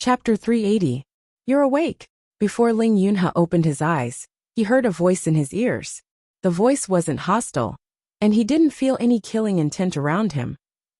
Chapter 380. You're awake. Before Ling Yunhe opened his eyes, he heard a voice in his ears. The voice wasn't hostile, and he didn't feel any killing intent around him.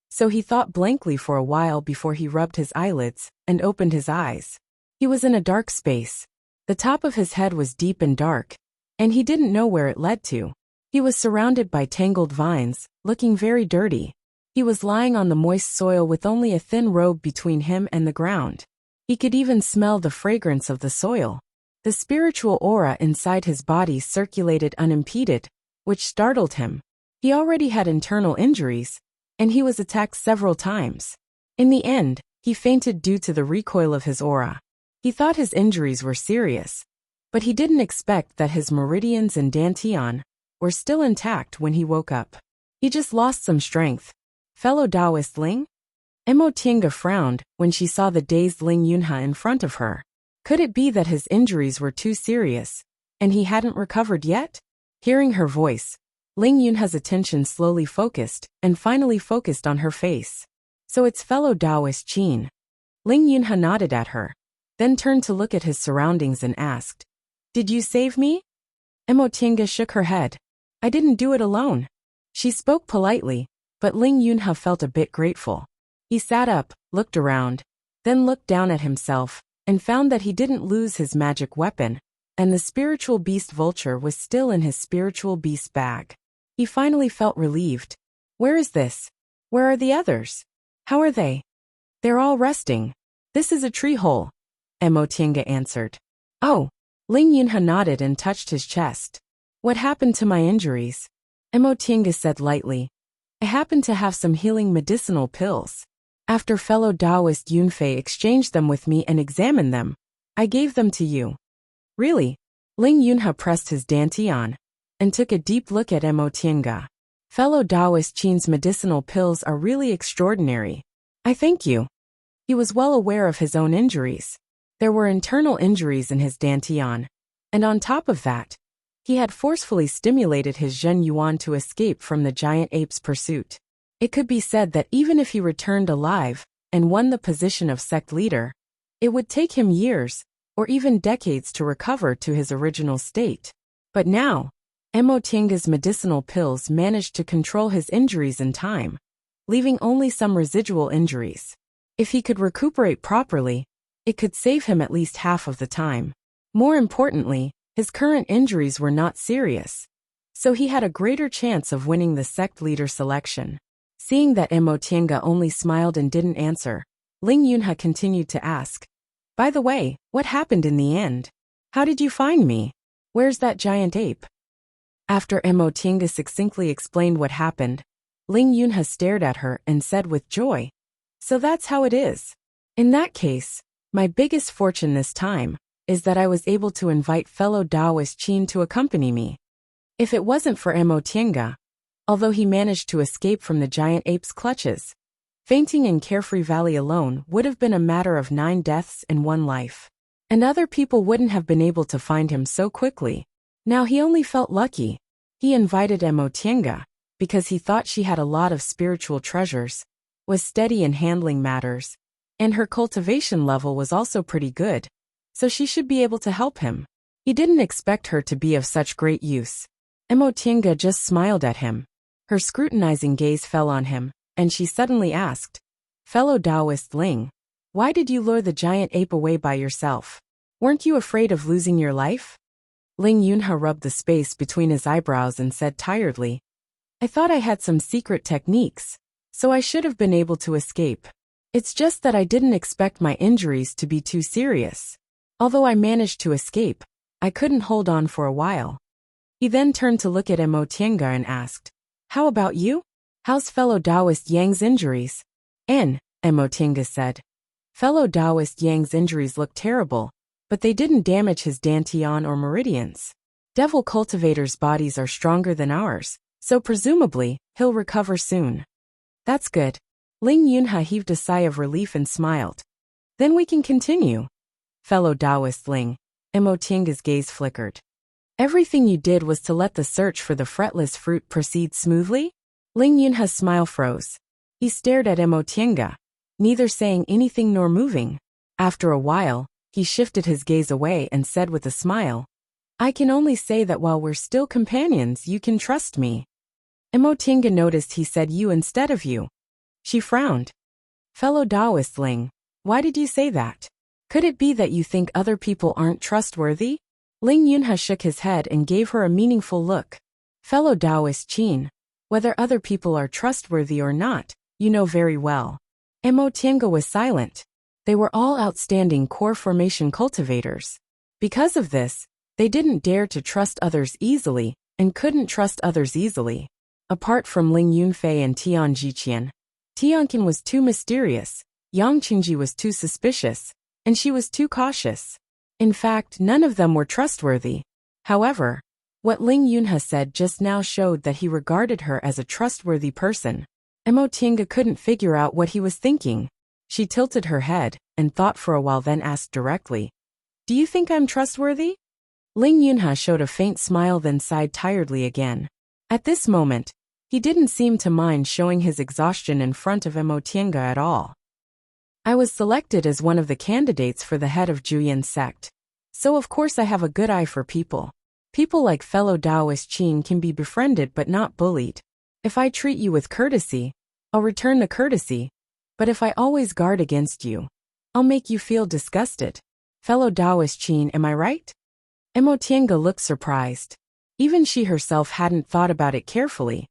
So he thought blankly for a while before he rubbed his eyelids and opened his eyes. He was in a dark space. The top of his head was deep and dark, and he didn't know where it led to. He was surrounded by tangled vines, looking very dirty. He was lying on the moist soil with only a thin robe between him and the ground. He could even smell the fragrance of the soil. The spiritual aura inside his body circulated unimpeded, which startled him. He already had internal injuries, and he was attacked several times. In the end, he fainted due to the recoil of his aura. He thought his injuries were serious, but he didn't expect that his meridians and dantian were still intact when he woke up. He just lost some strength. Fellow Taoist Ling? Mo Tiange frowned when she saw the dazed Ling Yunhe in front of her. Could it be that his injuries were too serious, and he hadn't recovered yet? Hearing her voice, Ling Yunhe's attention slowly focused, and finally focused on her face. So it's fellow Taoist Qin. Ling Yunhe nodded at her, then turned to look at his surroundings and asked, "Did you save me?" Mo Tiange shook her head. "I didn't do it alone." She spoke politely, but Ling Yunhe felt a bit grateful. He sat up, looked around, then looked down at himself, and found that he didn't lose his magic weapon, and the spiritual beast vulture was still in his spiritual beast bag. He finally felt relieved. Where is this? Where are the others? How are they? They're all resting. This is a tree hole, Mo Tiange answered. Oh, Ling Yunhe nodded and touched his chest. What happened to my injuries? Mo Tiange said lightly. I happen to have some healing medicinal pills. After fellow Taoist Yunfei exchanged them with me and examined them, I gave them to you. Really? Ling Yunhe pressed his dantian and took a deep look at Mo Tiange. Fellow Taoist Qin's medicinal pills are really extraordinary. I thank you. He was well aware of his own injuries. There were internal injuries in his dantian, and on top of that, he had forcefully stimulated his Zhen Yuan to escape from the giant ape's pursuit. It could be said that even if he returned alive and won the position of sect leader, it would take him years, or even decades to recover to his original state. But now, Mo Tiange's medicinal pills managed to control his injuries in time, leaving only some residual injuries. If he could recuperate properly, it could save him at least half of the time. More importantly, his current injuries were not serious, so he had a greater chance of winning the sect leader selection. Seeing that Mo Tiange only smiled and didn't answer, Ling Yunhe continued to ask, "By the way, what happened in the end? How did you find me? Where's that giant ape?" After Mo Tiange succinctly explained what happened, Ling Yunhe stared at her and said with joy, "So that's how it is. In that case, my biggest fortune this time is that I was able to invite fellow Taoist Qin to accompany me. If it wasn't for Mo Tiange, although he managed to escape from the giant ape's clutches, fainting in Carefree Valley alone would have been a matter of 9 deaths in 1 life. And other people wouldn't have been able to find him so quickly. Now he only felt lucky. He invited Mo Tiange because he thought she had a lot of spiritual treasures, was steady in handling matters, and her cultivation level was also pretty good, so she should be able to help him. He didn't expect her to be of such great use. Mo Tiange just smiled at him. Her scrutinizing gaze fell on him, and she suddenly asked, "Fellow Taoist Ling, why did you lure the giant ape away by yourself? Weren't you afraid of losing your life?" Ling Yunhe rubbed the space between his eyebrows and said tiredly, "I thought I had some secret techniques, so I should have been able to escape. It's just that I didn't expect my injuries to be too serious. Although I managed to escape, I couldn't hold on for a while." He then turned to look at Mo Tiange and asked, "How about you? How's fellow Taoist Yang's injuries?" Mo Tiange said. Fellow Taoist Yang's injuries looked terrible, but they didn't damage his dantian or meridians. Devil cultivators' bodies are stronger than ours, so presumably, he'll recover soon. That's good. Ling Yunhe heaved a sigh of relief and smiled. Then we can continue. Fellow Taoist Ling, Mo Tiange's gaze flickered. Everything you did was to let the search for the fretless fruit proceed smoothly? Ling Yunhe's smile froze. He stared at Mo Tiange, neither saying anything nor moving. After a while, he shifted his gaze away and said with a smile, I can only say that while we're still companions, you can trust me. Emotinga noticed he said you instead of you. She frowned. Fellow Taoist Ling, why did you say that? Could it be that you think other people aren't trustworthy? Ling Yunhe shook his head and gave her a meaningful look. Fellow Taoist Qin, whether other people are trustworthy or not, you know very well. Emotinga was silent. They were all outstanding core formation cultivators. Because of this, they didn't dare to trust others easily, and couldn't trust others easily. Apart from Ling Yunfei and Tian Jiqian, Tianqin was too mysterious, Yang Qingji was too suspicious, and she was too cautious. In fact, none of them were trustworthy. However, what Ling Yunhe said just now showed that he regarded her as a trustworthy person. Emotinga couldn't figure out what he was thinking. She tilted her head and thought for a while, then asked directly, Do you think I'm trustworthy? Ling Yunhe showed a faint smile, then sighed tiredly again. At this moment, he didn't seem to mind showing his exhaustion in front of Emotinga at all. I was selected as one of the candidates for the head of Juyin sect. So of course I have a good eye for people. People like fellow Taoist Qin can be befriended but not bullied. If I treat you with courtesy, I'll return the courtesy. But if I always guard against you, I'll make you feel disgusted. Fellow Taoist Qin, am I right? Emotinga looked surprised. Even she herself hadn't thought about it carefully.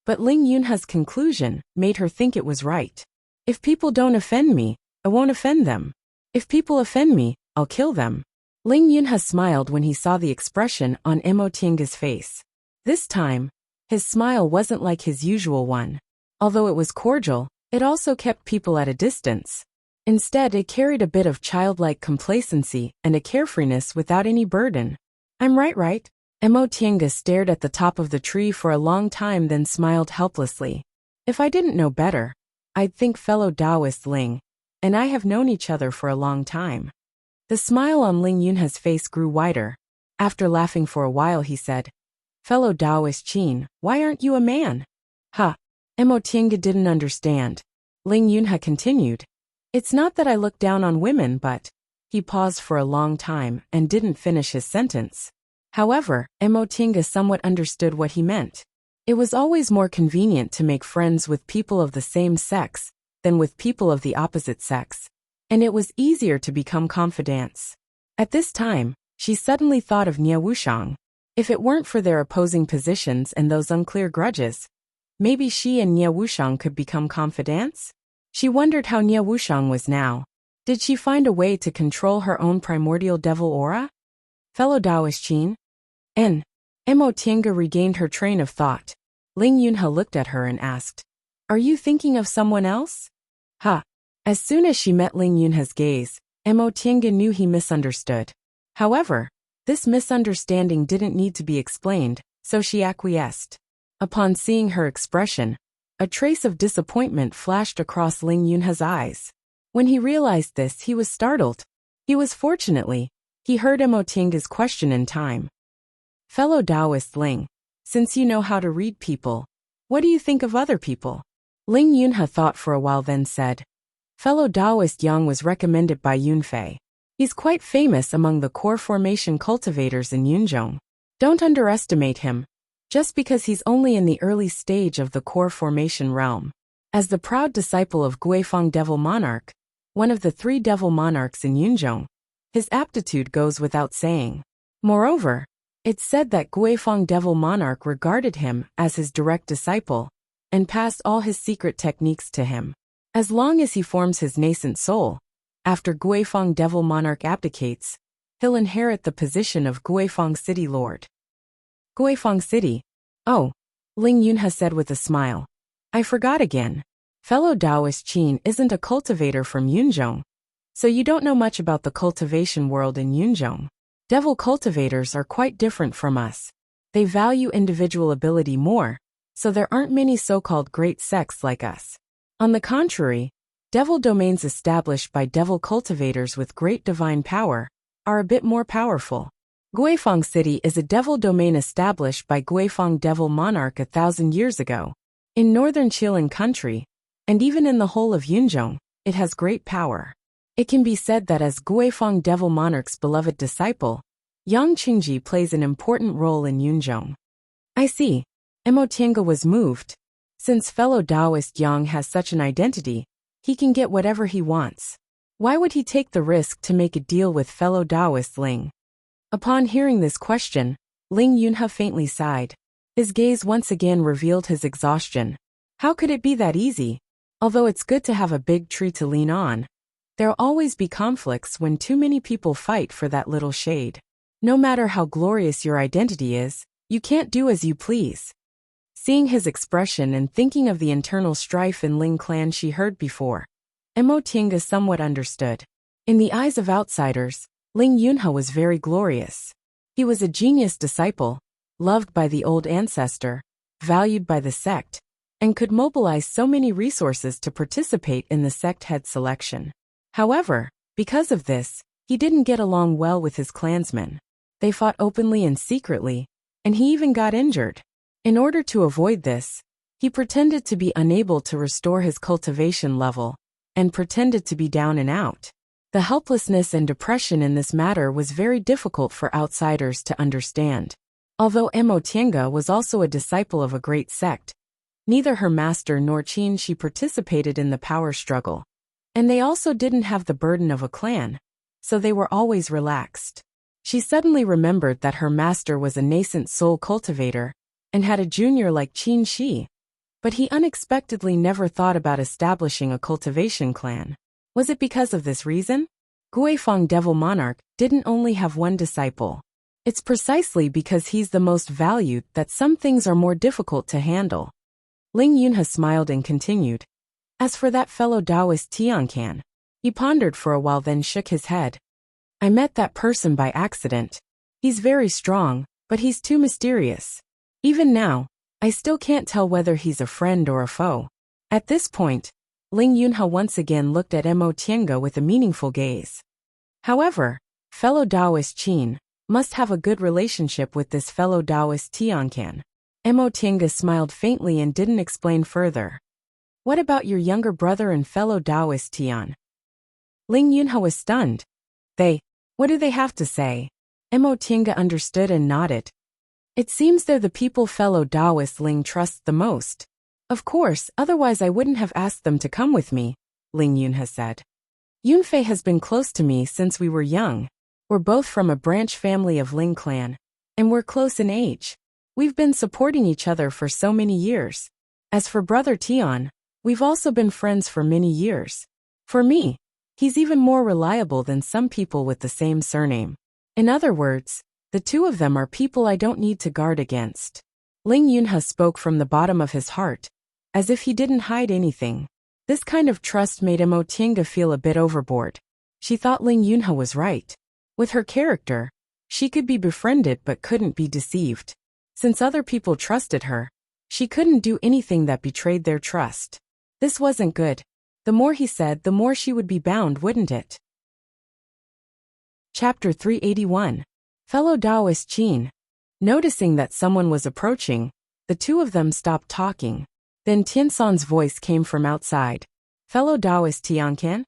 But Ling Yunhe's conclusion made her think it was right. If people don't offend me, I won't offend them. If people offend me, I'll kill them. Ling Yunhe smiled when he saw the expression on Emotinga's face. This time, his smile wasn't like his usual one. Although it was cordial, it also kept people at a distance. Instead, it carried a bit of childlike complacency and a carefreeness without any burden. I'm right? Emotinga stared at the top of the tree for a long time, then smiled helplessly. If I didn't know better, I'd think fellow Taoist Ling, and I have known each other for a long time. The smile on Ling Yunhe's face grew wider. After laughing for a while, he said, Fellow Taoist Qin, why aren't you a man? Ha! Emotinga didn't understand. Ling Yunhe continued, It's not that I look down on women, but... He paused for a long time and didn't finish his sentence. However, Emotinga somewhat understood what he meant. It was always more convenient to make friends with people of the same sex than with people of the opposite sex, and it was easier to become confidants. At this time, she suddenly thought of Nie Wushang. If it weren't for their opposing positions and those unclear grudges, maybe she and Nie Wushang could become confidants? She wondered how Nie Wushang was now. Did she find a way to control her own primordial devil aura? Fellow Taoist Qin? Emotinga regained her train of thought. Ling Yunhe looked at her and asked, Are you thinking of someone else? Ha! As soon as she met Ling Yunhe's gaze, Emotinga knew he misunderstood. However, this misunderstanding didn't need to be explained, so she acquiesced. Upon seeing her expression, a trace of disappointment flashed across Ling Yunhe's eyes. When he realized this, he was startled. Fortunately, he heard Emotinga's question in time. Fellow Taoist Ling, since you know how to read people, what do you think of other people? Ling Yunhe thought for a while, then said, Fellow Taoist Yang was recommended by Yunfei. He's quite famous among the core formation cultivators in Yunzhong. Don't underestimate him, just because he's only in the early stage of the core formation realm. As the proud disciple of Guifang Devil Monarch, one of the 3 devil monarchs in Yunzhong, his aptitude goes without saying. Moreover, it's said that Guifang Devil Monarch regarded him as his direct disciple and passed all his secret techniques to him. As long as he forms his nascent soul, after Guifang Devil Monarch abdicates, he'll inherit the position of Guifang City Lord. Guifang City? Oh, Ling Yunhe said with a smile. I forgot again. Fellow Taoist Qin isn't a cultivator from Yunzhong, so you don't know much about the cultivation world in Yunzhong. Devil cultivators are quite different from us. They value individual ability more, so there aren't many so-called great sects like us. On the contrary, devil domains established by devil cultivators with great divine power are a bit more powerful. Guifang City is a devil domain established by Guifang Devil Monarch 1,000 years ago. In northern Qilin country, and even in the whole of Yunzhong, it has great power. It can be said that as Guifeng Devil Monarch's beloved disciple, Yang Qingji plays an important role in Yunzhong. I see. Mo Tiange was moved. Since fellow Taoist Yang has such an identity, he can get whatever he wants. Why would he take the risk to make a deal with fellow Taoist Ling? Upon hearing this question, Ling Yunhe faintly sighed. His gaze once again revealed his exhaustion. How could it be that easy? Although it's good to have a big tree to lean on, there'll always be conflicts when too many people fight for that little shade. No matter how glorious your identity is, you can't do as you please. Seeing his expression and thinking of the internal strife in Ling clan she heard before, Mo Tiange somewhat understood. In the eyes of outsiders, Ling Yunhe was very glorious. He was a genius disciple, loved by the old ancestor, valued by the sect, and could mobilize so many resources to participate in the sect head selection. However, because of this, he didn't get along well with his clansmen. They fought openly and secretly, and he even got injured. In order to avoid this, he pretended to be unable to restore his cultivation level, and pretended to be down and out. The helplessness and depression in this matter was very difficult for outsiders to understand. Although Mo Tiange was also a disciple of a great sect, neither her master nor Qin Shi participated in the power struggle. And they also didn't have the burden of a clan, so they were always relaxed. She suddenly remembered that her master was a nascent soul cultivator, and had a junior like Qin Shi. But he unexpectedly never thought about establishing a cultivation clan. Was it because of this reason? Guifeng Devil Monarch didn't only have one disciple. It's precisely because he's the most valued that some things are more difficult to handle. Ling Yunhe smiled and continued. As for that fellow Taoist Tiancan, he pondered for a while then shook his head. I met that person by accident. He's very strong, but he's too mysterious. Even now, I still can't tell whether he's a friend or a foe. At this point, Ling Yunhe once again looked at Mo Tiange with a meaningful gaze. However, fellow Taoist Qin must have a good relationship with this fellow Taoist Tiancan. Mo Tiange smiled faintly and didn't explain further. What about your younger brother and fellow Taoist Tian? Ling Yunhe was stunned. What do they have to say? Mo Tiange understood and nodded. It seems they're the people fellow Taoist Ling trusts the most. Of course, otherwise I wouldn't have asked them to come with me, Ling Yunhe said. Yunfei has been close to me since we were young. We're both from a branch family of Ling clan, and we're close in age. We've been supporting each other for so many years. As for brother Tian, we've also been friends for many years. For me, he's even more reliable than some people with the same surname. In other words, the two of them are people I don't need to guard against. Ling Yunhe spoke from the bottom of his heart, as if he didn't hide anything. This kind of trust made Mo Tiange feel a bit overboard. She thought Ling Yunhe was right. With her character, she could be befriended but couldn't be deceived. Since other people trusted her, she couldn't do anything that betrayed their trust. This wasn't good. The more he said, the more she would be bound, wouldn't it? Chapter 381. Fellow Taoist Qin. Noticing that someone was approaching, the two of them stopped talking. Then Tiansan's voice came from outside. Fellow Taoist Tiancan?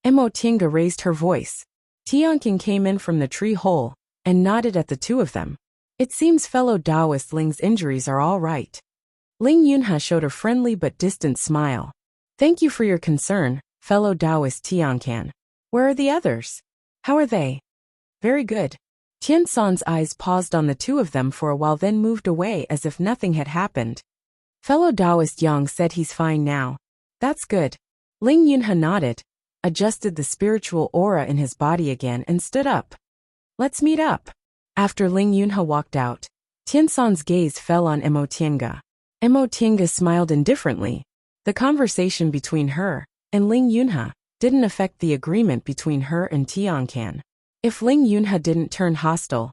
Mo Tiange raised her voice. Tiancan came in from the tree hole, and nodded at the two of them. It seems fellow Taoist Ling's injuries are all right. Ling Yunhe showed a friendly but distant smile. Thank you for your concern, fellow Taoist Tiancan. Where are the others? How are they? Very good. Tiansan's eyes paused on the two of them for a while, then moved away as if nothing had happened. Fellow Taoist Yang said he's fine now. That's good. Ling Yunhe nodded, adjusted the spiritual aura in his body again and stood up. Let's meet up. After Ling Yunhe walked out, Tiansan's gaze fell on Mo Tiange. Mo Tiange smiled indifferently. The conversation between her and Ling Yunhe didn't affect the agreement between her and Tiancan. If Ling Yunhe didn't turn hostile,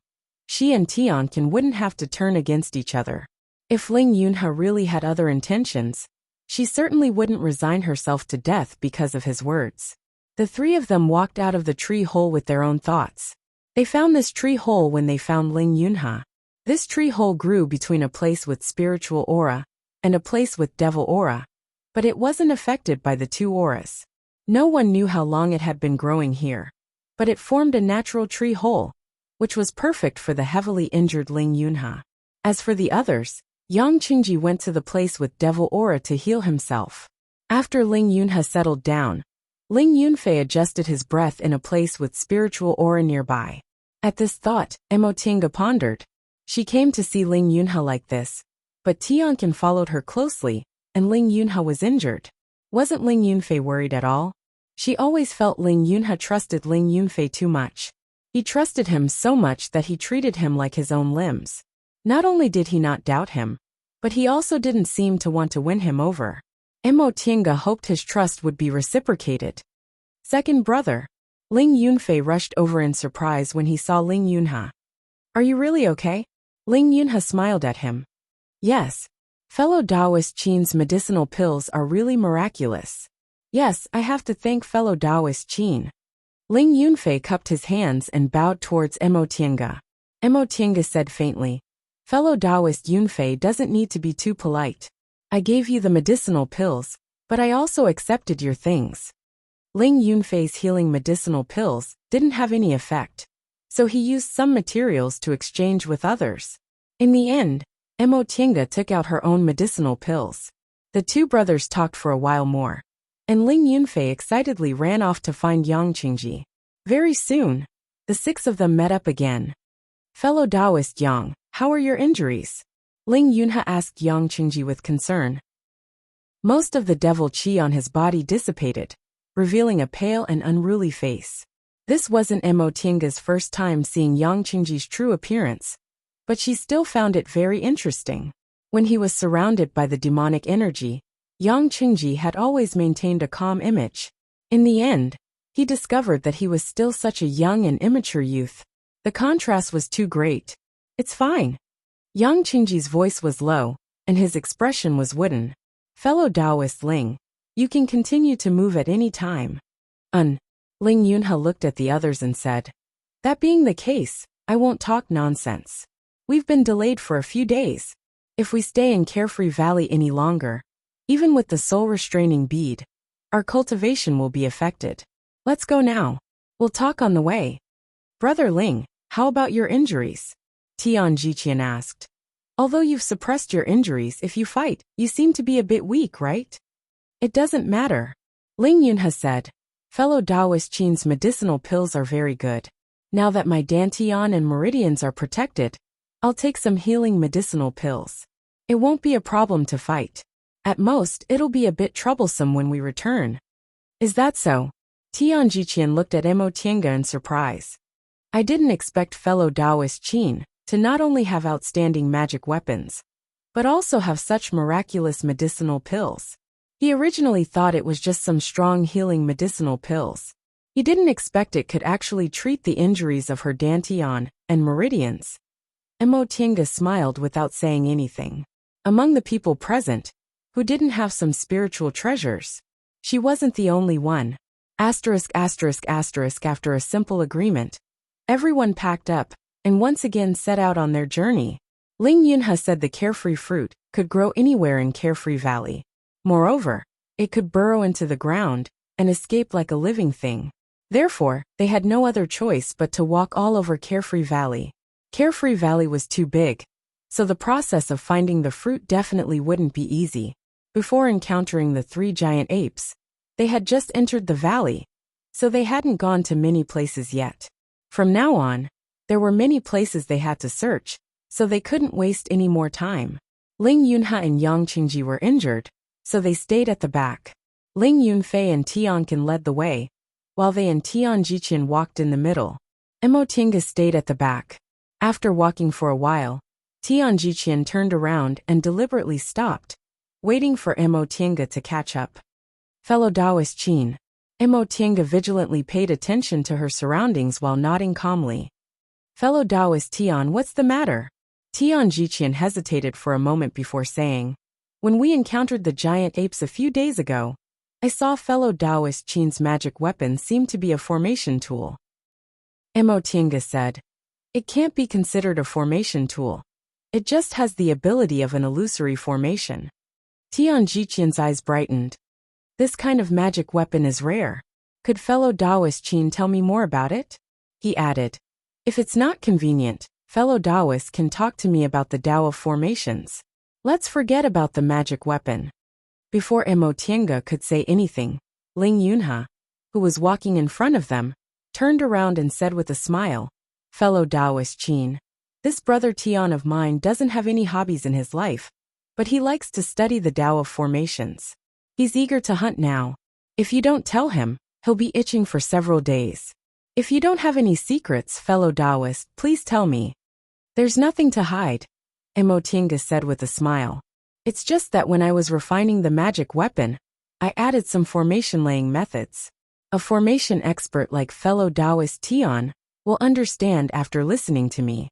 she and Tiancan wouldn't have to turn against each other. If Ling Yunhe really had other intentions, she certainly wouldn't resign herself to death because of his words. The three of them walked out of the tree hole with their own thoughts. They found this tree hole when they found Ling Yunhe. This tree hole grew between a place with spiritual aura and a place with devil aura, but it wasn't affected by the two auras. No one knew how long it had been growing here, but it formed a natural tree hole, which was perfect for the heavily injured Ling Yunha. As for the others, Yang Qingji went to the place with devil aura to heal himself. After Ling Yunha settled down, Ling Yunfei adjusted his breath in a place with spiritual aura nearby. At this thought, Emotinga pondered. She came to see Ling Yunha like this, but Tianqin followed her closely, and Ling Yunha was injured. Wasn't Ling Yunfei worried at all? She always felt Ling Yunha trusted Ling Yunfei too much. He trusted him so much that he treated him like his own limbs. Not only did he not doubt him, but he also didn't seem to want to win him over. Emotinga hoped his trust would be reciprocated. Second brother. Ling Yunfei rushed over in surprise when he saw Ling Yunha. Are you really okay? Ling Yunha smiled at him. Yes. Fellow Taoist Qin's medicinal pills are really miraculous. Yes, I have to thank fellow Taoist Qin. Ling Yunfei cupped his hands and bowed towards Emotinga. Emotinga said faintly, fellow Taoist Yunfei doesn't need to be too polite. I gave you the medicinal pills, but I also accepted your things. Ling Yunfei's healing medicinal pills didn't have any effect, so he used some materials to exchange with others. In the end, Emotinga took out her own medicinal pills. The two brothers talked for a while more, and Ling Yunfei excitedly ran off to find Yang Qingji. Very soon, the six of them met up again. Fellow Taoist Yang, how are your injuries? Ling Yunha asked Yang Qingji with concern. Most of the devil qi on his body dissipated, revealing a pale and unruly face. This wasn't Emotinga's first time seeing Yang Qingji's true appearance, but she still found it very interesting. When he was surrounded by the demonic energy, Yang Qingji had always maintained a calm image. In the end, he discovered that he was still such a young and immature youth. The contrast was too great. It's fine. Yang Qingji's voice was low, and his expression was wooden. Fellow Taoist Ling, you can continue to move at any time. Ling Yunha looked at the others and said, that being the case, I won't talk nonsense. We've been delayed for a few days. If we stay in Carefree Valley any longer, even with the soul restraining bead, our cultivation will be affected. Let's go now. We'll talk on the way. Brother Ling, how about your injuries? Tian Jiqian asked. Although you've suppressed your injuries, if you fight, you seem to be a bit weak, right? It doesn't matter. Ling Yunha said, fellow Taoist Qin's medicinal pills are very good. Now that my dantian and meridians are protected, I'll take some healing medicinal pills. It won't be a problem to fight. At most, it'll be a bit troublesome when we return. Is that so? Tian Jiqian looked at Emotinga in surprise. I didn't expect fellow Taoist Qin to not only have outstanding magic weapons, but also have such miraculous medicinal pills. He originally thought it was just some strong healing medicinal pills. He didn't expect it could actually treat the injuries of her dantian and meridians. Emotinga smiled without saying anything. Among the people present, who didn't have some spiritual treasures, she wasn't the only one. After a simple agreement, everyone packed up and once again set out on their journey. Ling Yunha said the carefree fruit could grow anywhere in Carefree Valley. Moreover, it could burrow into the ground and escape like a living thing. Therefore, they had no other choice but to walk all over Carefree Valley. Carefree Valley was too big, so the process of finding the fruit definitely wouldn't be easy. Before encountering the three giant apes, they had just entered the valley, so they hadn't gone to many places yet. From now on, there were many places they had to search, so they couldn't waste any more time. Ling Yunha and Yang Qingji were injured, so they stayed at the back. Ling Yunfei and Tianqin led the way, while they and Tian Jiqian walked in the middle. Emotinga stayed at the back. After walking for a while, Tian Jiqian turned around and deliberately stopped, waiting for Emotinga to catch up. Fellow Taoist Qin, Emotinga vigilantly paid attention to her surroundings while nodding calmly. Fellow Taoist Tian, what's the matter? Tian Jiqian hesitated for a moment before saying, when we encountered the giant apes a few days ago, I saw fellow Taoist Qin's magic weapon seem to be a formation tool. Emotinga said, it can't be considered a formation tool. It just has the ability of an illusory formation. Tian Jiqian's eyes brightened. This kind of magic weapon is rare. Could fellow Taoist Qin tell me more about it? He added. If it's not convenient, fellow Taoist can talk to me about the Tao of formations. Let's forget about the magic weapon. Before Mo Tiange could say anything, Ling Yunhe, who was walking in front of them, turned around and said with a smile, Fellow Taoist Qin, this brother Tian of mine doesn't have any hobbies in his life, but he likes to study the Tao of formations. He's eager to hunt now. If you don't tell him, he'll be itching for several days. If you don't have any secrets, fellow Taoist, please tell me. There's nothing to hide, Mo Tiange said with a smile. It's just that when I was refining the magic weapon, I added some formation-laying methods. A formation expert like fellow Taoist Tian will understand after listening to me.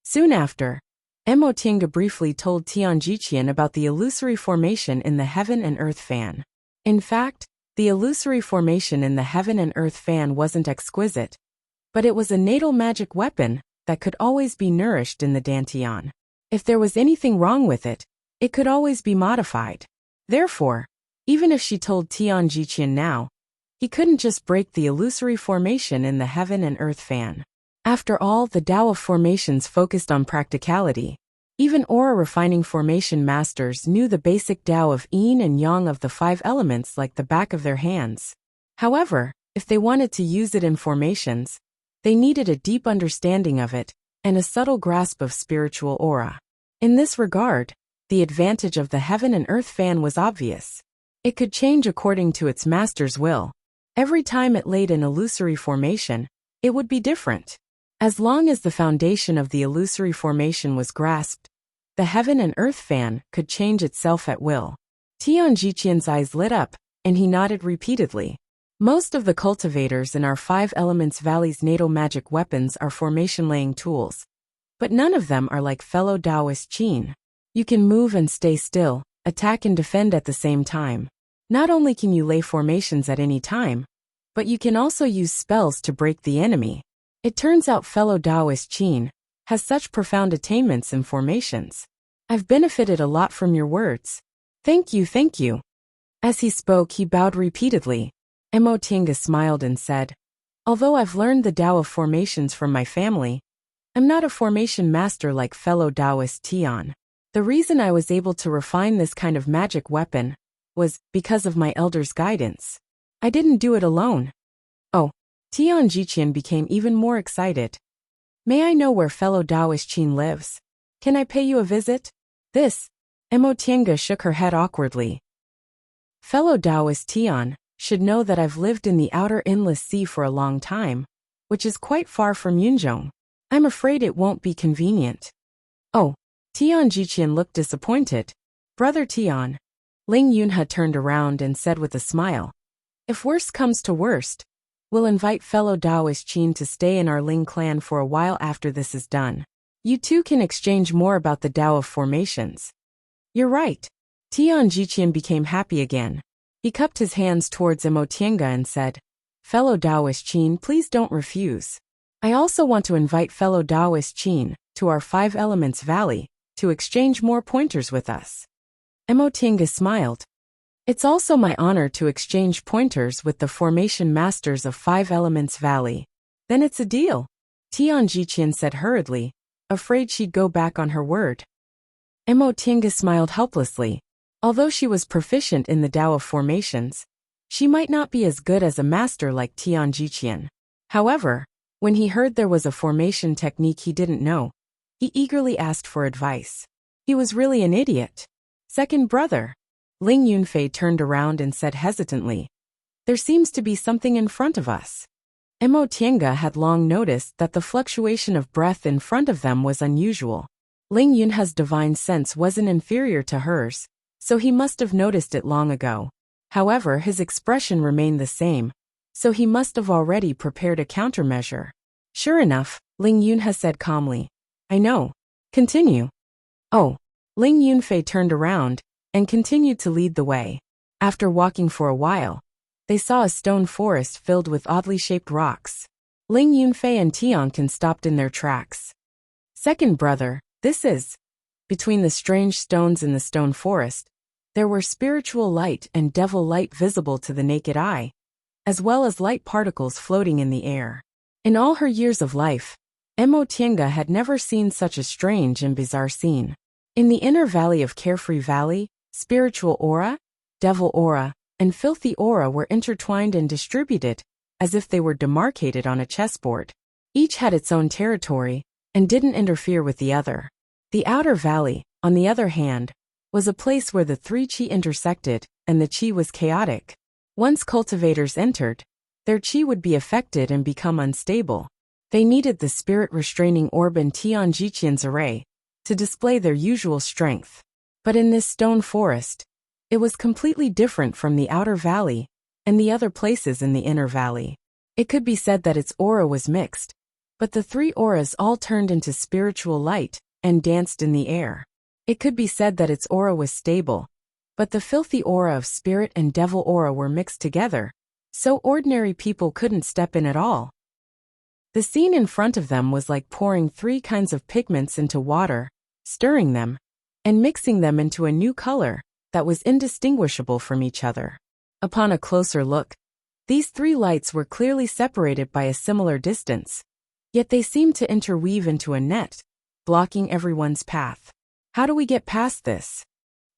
Soon after, Mo Tiange briefly told Tian Jiqian about the illusory formation in the heaven and earth fan. In fact, the illusory formation in the heaven and earth fan wasn't exquisite, but it was a natal magic weapon that could always be nourished in the Dantian. If there was anything wrong with it, it could always be modified. Therefore, even if she told Tian Jiqian now, he couldn't just break the illusory formation in the heaven and earth fan. After all, the Tao of formations focused on practicality. Even aura refining formation masters knew the basic Tao of yin and yang of the 5 elements like the back of their hands. However, if they wanted to use it in formations, they needed a deep understanding of it and a subtle grasp of spiritual aura. In this regard, the advantage of the heaven and earth fan was obvious. It could change according to its master's will. Every time it laid an illusory formation, it would be different. As long as the foundation of the illusory formation was grasped, the heaven and earth fan could change itself at will. Tian Jiqian's eyes lit up, and he nodded repeatedly. Most of the cultivators in our 5 Elements Valley's natal magic weapons are formation-laying tools, but none of them are like fellow Taoist Qin. You can move and stay still, attack and defend at the same time. Not only can you lay formations at any time, but you can also use spells to break the enemy. It turns out fellow Taoist Qin has such profound attainments in formations. I've benefited a lot from your words. Thank you, thank you. As he spoke, he bowed repeatedly. Mo Tiange smiled and said, Although I've learned the Tao of formations from my family, I'm not a formation master like fellow Taoist Tian. The reason I was able to refine this kind of magic weapon was because of my elder's guidance. I didn't do it alone. Oh, Tian Jiqian became even more excited. May I know where fellow Taoist Qin lives? Can I pay you a visit? Mo Tiange shook her head awkwardly. Fellow Taoist Tian should know that I've lived in the outer endless sea for a long time, which is quite far from Yunzhong. I'm afraid it won't be convenient. Oh, Tian Jiqian looked disappointed. Brother Tian. Ling Yunhe turned around and said with a smile, If worst comes to worst, we'll invite fellow Taoist Qin to stay in our Ling clan for a while after this is done. You two can exchange more about the Tao of formations. You're right. Tian Jiqian became happy again. He cupped his hands towards Mo Tiange and said, Fellow Taoist Qin, please don't refuse. I also want to invite fellow Taoist Qin to our 5 Elements Valley to exchange more pointers with us. Mo Tiange smiled. It's also my honor to exchange pointers with the formation masters of 5 Elements Valley. Then it's a deal, Tian Jiqian said hurriedly, afraid she'd go back on her word. Mo Tiange smiled helplessly. Although she was proficient in the Tao of formations, she might not be as good as a master like Tian Jiqian. However, when he heard there was a formation technique he didn't know, he eagerly asked for advice. He was really an idiot. Second brother. Ling Yunfei turned around and said hesitantly, There seems to be something in front of us. Mo Tiange had long noticed that the fluctuation of breath in front of them was unusual. Ling Yunhe's divine sense wasn't inferior to hers, so he must have noticed it long ago. However, his expression remained the same, so he must have already prepared a countermeasure. Sure enough, Ling Yunhe said calmly, I know. Continue. Oh. Ling Yunfei turned around and continued to lead the way. After walking for a while, they saw a stone forest filled with oddly shaped rocks. Ling Yunfei and Tianqin stopped in their tracks. Second brother, this is. Between the strange stones in the stone forest, there were spiritual light and devil light visible to the naked eye. as well as light particles floating in the air. In all her years of life, Emo Tienga had never seen such a strange and bizarre scene. In the inner valley of Carefree Valley, spiritual aura, devil aura, and filthy aura were intertwined and distributed, as if they were demarcated on a chessboard. Each had its own territory, and didn't interfere with the other. The outer valley, on the other hand, was a place where the three chi intersected, and the chi was chaotic. Once cultivators entered, their chi would be affected and become unstable. They needed the spirit-restraining orb and Tianjiqian's array to display their usual strength. But in this stone forest, it was completely different from the outer valley and the other places in the inner valley. It could be said that its aura was mixed, but the three auras all turned into spiritual light and danced in the air. It could be said that its aura was stable, but the filthy aura of spirit and devil aura were mixed together, so ordinary people couldn't step in at all. The scene in front of them was like pouring three kinds of pigments into water, stirring them, and mixing them into a new color that was indistinguishable from each other. Upon a closer look, these three lights were clearly separated by a similar distance, yet they seemed to interweave into a net, blocking everyone's path. How do we get past this?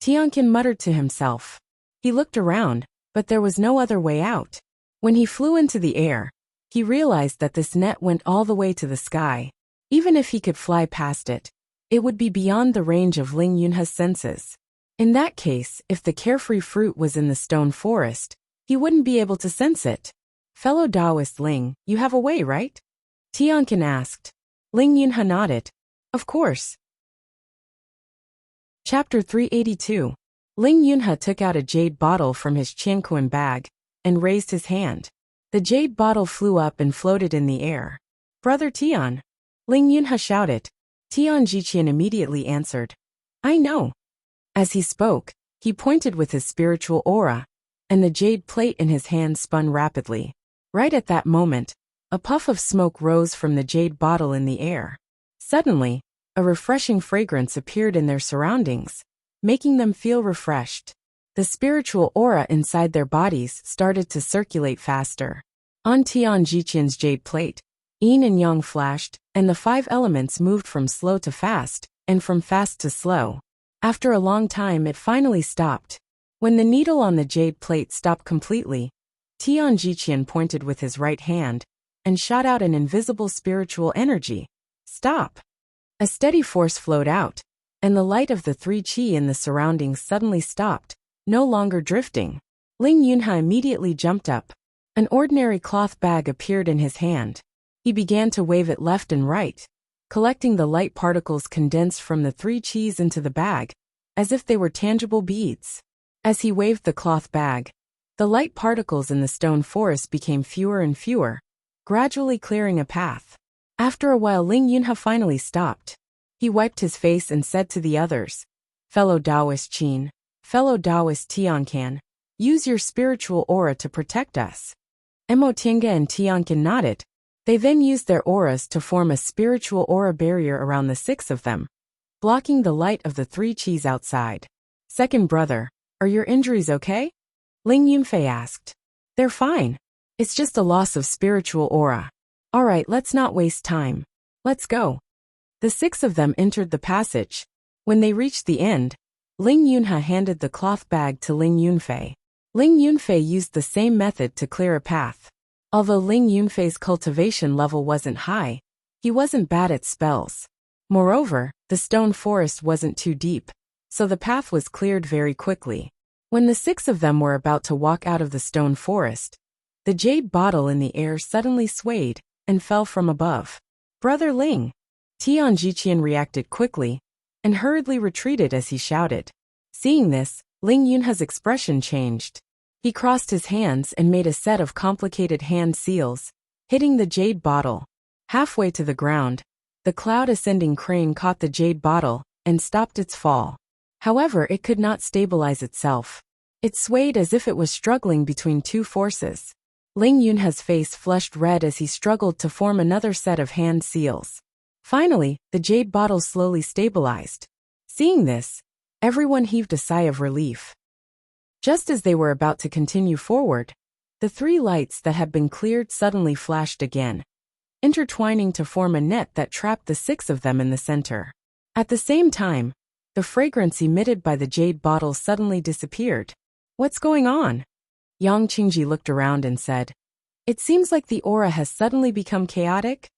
Tianqian muttered to himself. He looked around, but there was no other way out. When he flew into the air, he realized that this net went all the way to the sky. Even if he could fly past it, it would be beyond the range of Ling Yunha's senses. In that case, if the carefree fruit was in the stone forest, he wouldn't be able to sense it. Fellow Taoist Ling, you have a way, right? Tianqian asked. Ling Yunha nodded. Of course. Chapter 382. Ling Yunha took out a jade bottle from his Qianquan bag and raised his hand. The jade bottle flew up and floated in the air. Brother Tian, Ling Yunha shouted. Tianjiqian immediately answered. I know. As he spoke, he pointed with his spiritual aura, and the jade plate in his hand spun rapidly. Right at that moment, a puff of smoke rose from the jade bottle in the air. Suddenly, a refreshing fragrance appeared in their surroundings, making them feel refreshed. The spiritual aura inside their bodies started to circulate faster. On Tianjiqian's jade plate, yin and yang flashed, and the five elements moved from slow to fast, and from fast to slow. After a long time it finally stopped. When the needle on the jade plate stopped completely, Tianjiqian pointed with his right hand, and shot out an invisible spiritual energy. Stop! A steady force flowed out, and the light of the three chi in the surroundings suddenly stopped, no longer drifting. Ling Yunha immediately jumped up. An ordinary cloth bag appeared in his hand. He began to wave it left and right, collecting the light particles condensed from the three chis into the bag, as if they were tangible beads. As he waved the cloth bag, the light particles in the stone forest became fewer and fewer, gradually clearing a path. After a while Ling Yunha finally stopped. He wiped his face and said to the others, Fellow Taoist Qin, fellow Taoist Tianqian, use your spiritual aura to protect us. Emo Tienga and Tianqian nodded. They then used their auras to form a spiritual aura barrier around the six of them, blocking the light of the three chis outside. Second brother, are your injuries okay? Ling Yunfei asked. They're fine. It's just a loss of spiritual aura. Alright, let's not waste time. Let's go. The six of them entered the passage. When they reached the end, Ling Yunha handed the cloth bag to Ling Yunfei. Ling Yunfei used the same method to clear a path. Although Ling Yunfei's cultivation level wasn't high, he wasn't bad at spells. Moreover, the stone forest wasn't too deep, so the path was cleared very quickly. When the six of them were about to walk out of the stone forest, the jade bottle in the air suddenly swayed and fell from above. Brother Ling! Tianjiqian reacted quickly and hurriedly retreated as he shouted. Seeing this, Ling Yunha's expression changed. He crossed his hands and made a set of complicated hand seals, hitting the jade bottle. Halfway to the ground, the cloud-ascending crane caught the jade bottle and stopped its fall. However, it could not stabilize itself. It swayed as if it was struggling between two forces. Ling Yunha's face flushed red as he struggled to form another set of hand seals. Finally, the jade bottle slowly stabilized. Seeing this, everyone heaved a sigh of relief. Just as they were about to continue forward, The three lights that had been cleared suddenly flashed again, intertwining to form a net that trapped the six of them in the center. At the same time, the fragrance emitted by the jade bottle suddenly disappeared. What's going on? Yang Qingji looked around and said, "It seems like the aura has suddenly become chaotic."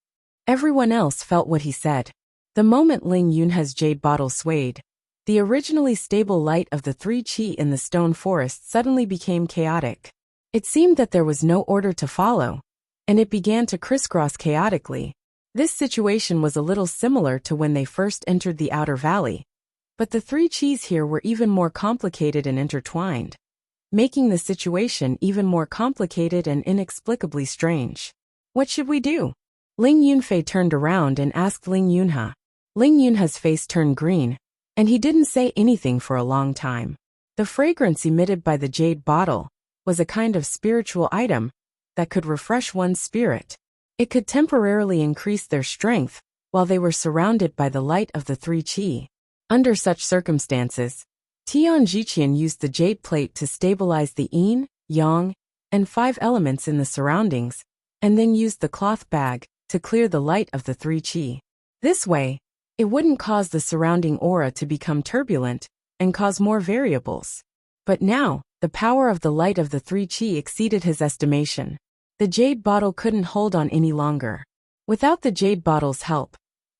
Everyone else felt what he said. The moment Ling Yunha's jade bottle swayed, the originally stable light of the three qi in the stone forest suddenly became chaotic. It seemed that there was no order to follow, and it began to crisscross chaotically. This situation was a little similar to when they first entered the outer valley, but the three qis here were even more complicated and intertwined, making the situation even more complicated and inexplicably strange. What should we do? Ling Yunfei turned around and asked Ling Yunha. Ling Yunha's face turned green, and he didn't say anything for a long time. The fragrance emitted by the jade bottle was a kind of spiritual item that could refresh one's spirit. It could temporarily increase their strength while they were surrounded by the light of the three qi. Under such circumstances, Tian Jiqian used the jade plate to stabilize the yin, yang, and 5 elements in the surroundings, and then used the cloth bag to clear the light of the three qi. This way, it wouldn't cause the surrounding aura to become turbulent and cause more variables. But now, the power of the light of the three qi exceeded his estimation. The jade bottle couldn't hold on any longer. Without the jade bottle's help,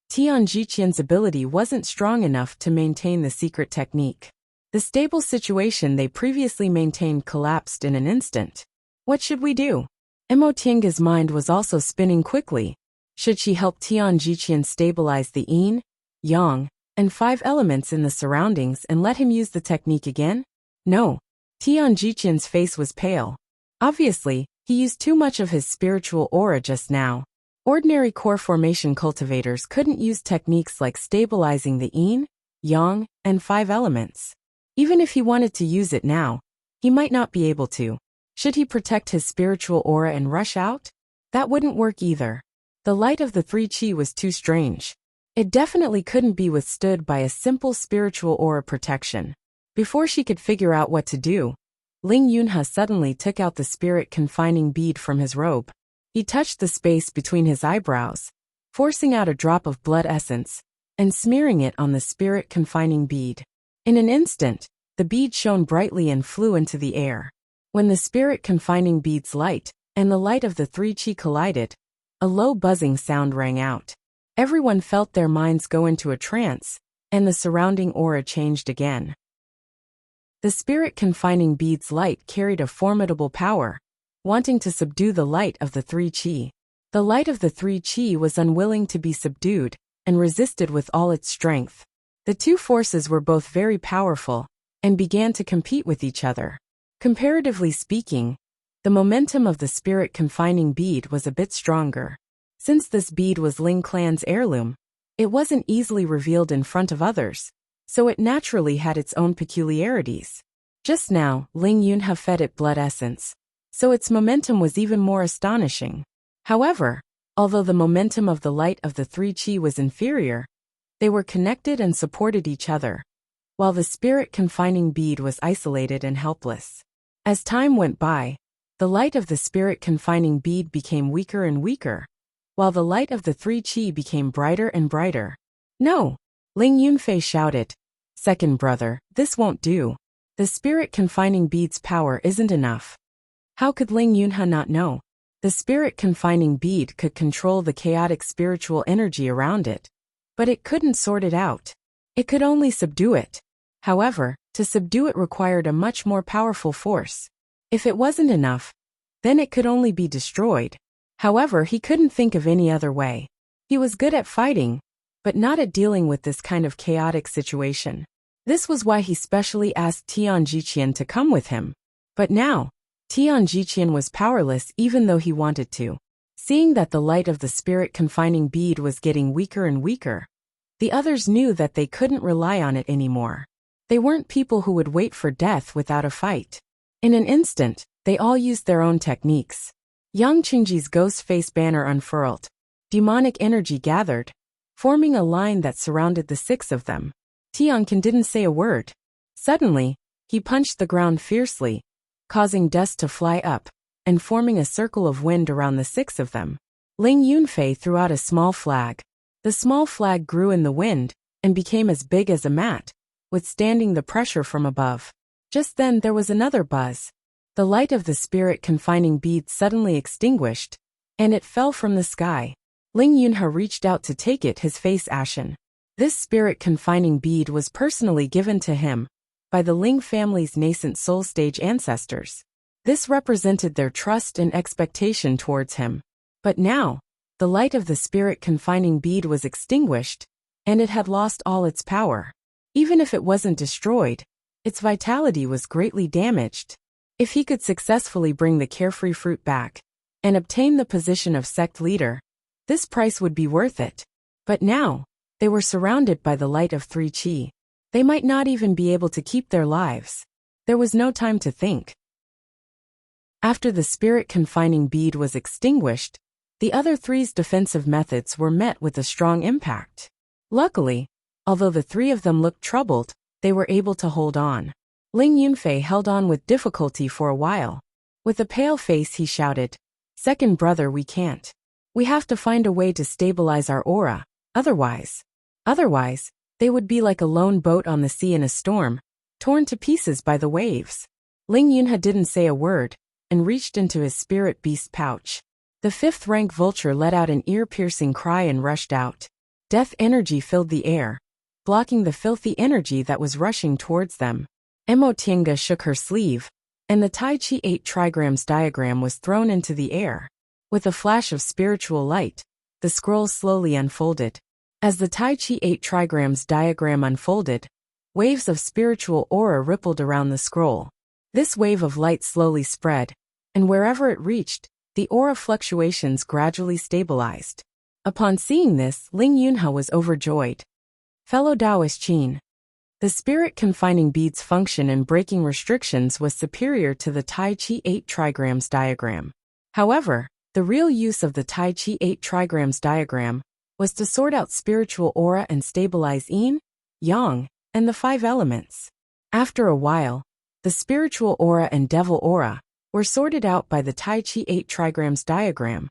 Tian Jiqian's ability wasn't strong enough to maintain the secret technique. The stable situation they previously maintained collapsed in an instant. What should we do? Mo Tiange's mind was also spinning quickly. Should she help Tian Jiqian stabilize the yin, yang, and 5 elements in the surroundings and let him use the technique again? No. Tian Jiqian's face was pale. Obviously, he used too much of his spiritual aura just now. Ordinary core formation cultivators couldn't use techniques like stabilizing the yin, yang, and 5 elements. Even if he wanted to use it now, he might not be able to. Should he protect his spiritual aura and rush out? That wouldn't work either. The light of the three qi was too strange. It definitely couldn't be withstood by a simple spiritual aura protection. Before she could figure out what to do, Ling Yunha suddenly took out the spirit confining bead from his robe. He touched the space between his eyebrows, forcing out a drop of blood essence, and smearing it on the spirit confining bead. In an instant, the bead shone brightly and flew into the air. When the spirit confining bead's light and the light of the three qi collided, a low buzzing sound rang out. Everyone felt their minds go into a trance, and the surrounding aura changed again. The spirit confining bead's light carried a formidable power, wanting to subdue the light of the three qi. The light of the three qi was unwilling to be subdued and resisted with all its strength. The two forces were both very powerful and began to compete with each other. Comparatively speaking, the momentum of the spirit confining bead was a bit stronger. Since this bead was Ling clan's heirloom, it wasn't easily revealed in front of others, so it naturally had its own peculiarities. Just now, Ling Yunha fed it blood essence, so its momentum was even more astonishing. However, although the momentum of the light of the three qi was inferior, they were connected and supported each other, while the spirit confining bead was isolated and helpless. As time went by, the light of the spirit confining bead became weaker and weaker, while the light of the three qi became brighter and brighter. "No!" Ling Yunfei shouted. "Second brother, this won't do. The spirit confining bead's power isn't enough." How could Ling Yunha not know? The spirit confining bead could control the chaotic spiritual energy around it, but it couldn't sort it out. It could only subdue it. However, to subdue it required a much more powerful force. If it wasn't enough, then it could only be destroyed. However, he couldn't think of any other way. He was good at fighting, but not at dealing with this kind of chaotic situation. This was why he specially asked Tian Jiqian to come with him. But now, Tian Jiqian was powerless even though he wanted to. Seeing that the light of the spirit confining bead was getting weaker and weaker, the others knew that they couldn't rely on it anymore. They weren't people who would wait for death without a fight. In an instant, they all used their own techniques. Yang Qingji's ghost face banner unfurled. Demonic energy gathered, forming a line that surrounded the 6 of them. Tianqin didn't say a word. Suddenly, he punched the ground fiercely, causing dust to fly up, and forming a circle of wind around the six of them. Ling Yunfei threw out a small flag. The small flag grew in the wind and became as big as a mat, withstanding the pressure from above. Just then there was another buzz. The light of the spirit confining bead suddenly extinguished, and it fell from the sky. Ling Yunha reached out to take it, his face ashen. This spirit confining bead was personally given to him by the Ling family's nascent soul stage ancestors. This represented their trust and expectation towards him. But now, the light of the spirit confining bead was extinguished, and it had lost all its power. Even if it wasn't destroyed, its vitality was greatly damaged. If he could successfully bring the carefree fruit back and obtain the position of sect leader, this price would be worth it. But now, they were surrounded by the light of 3 qi. They might not even be able to keep their lives. There was no time to think. After the spirit confining bead was extinguished, the other three's defensive methods were met with a strong impact. Luckily, although the three of them looked troubled, they were able to hold on. Ling Yunfei held on with difficulty for a while. With a pale face he shouted, "Second brother, we can't. We have to find a way to stabilize our aura, otherwise, they would be like a lone boat on the sea in a storm, torn to pieces by the waves." Ling Yunha didn't say a word, and reached into his spirit beast pouch. The 5th rank vulture let out an ear-piercing cry and rushed out. Death energy filled the air, blocking the filthy energy that was rushing towards them. Emo Tienga shook her sleeve, and the Tai Chi 8 trigrams diagram was thrown into the air. With a flash of spiritual light, the scroll slowly unfolded. As the Tai Chi 8 trigrams diagram unfolded, waves of spiritual aura rippled around the scroll. This wave of light slowly spread, and wherever it reached, the aura fluctuations gradually stabilized. Upon seeing this, Ling Yunha was overjoyed. Fellow Taoist Qin. The spirit confining bead's function in breaking restrictions was superior to the Tai Chi 8 trigrams diagram. However, the real use of the Tai Chi 8 trigrams diagram was to sort out spiritual aura and stabilize yin, yang, and the 5 elements. After a while, the spiritual aura and devil aura were sorted out by the Tai Chi 8 trigrams diagram,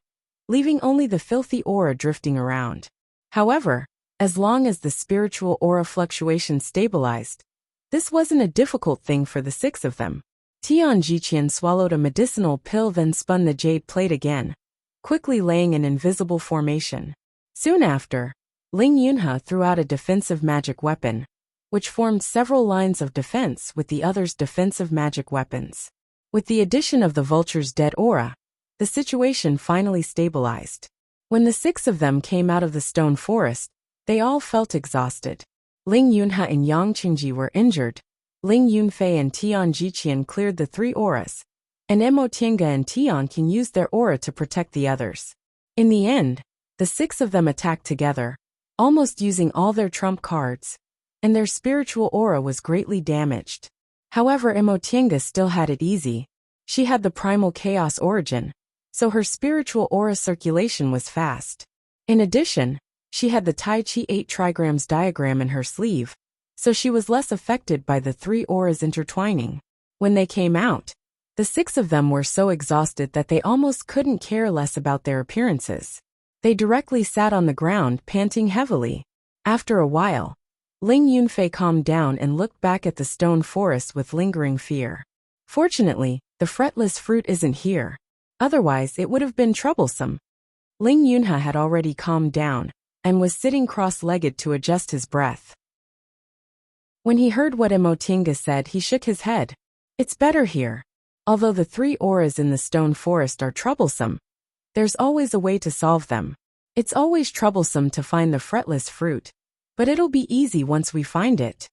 leaving only the filthy aura drifting around. However, as long as the spiritual aura fluctuation stabilized, this wasn't a difficult thing for the 6 of them. Tian Jiqian swallowed a medicinal pill, then spun the jade plate again, quickly laying an invisible formation. Soon after, Ling Yunha threw out a defensive magic weapon, which formed several lines of defense with the others' defensive magic weapons. With the addition of the vulture's dead aura, the situation finally stabilized. When the 6 of them came out of the stone forest, they all felt exhausted. Ling Yunha and Yang Qingji were injured. Ling Yunfei and Tian Jiqian cleared the 3 auras, and Emo Tienga and Tian can use their aura to protect the others. In the end, the 6 of them attacked together, almost using all their trump cards, and their spiritual aura was greatly damaged. However, Emo Tienga still had it easy. She had the primal chaos origin, so her spiritual aura circulation was fast. In addition, she had the Tai Chi 8 trigrams diagram in her sleeve, so she was less affected by the 3 auras intertwining. When they came out, the 6 of them were so exhausted that they almost couldn't care less about their appearances. They directly sat on the ground, panting heavily. After a while, Ling Yunfei calmed down and looked back at the stone forest with lingering fear. Fortunately, the fretless fruit isn't here. Otherwise, it would have been troublesome. Ling Yunha had already calmed down and was sitting cross-legged to adjust his breath. When he heard what Emo Tienga said, he shook his head. It's better here. Although the 3 auras in the stone forest are troublesome, there's always a way to solve them. It's always troublesome to find the fretless fruit, but it'll be easy once we find it.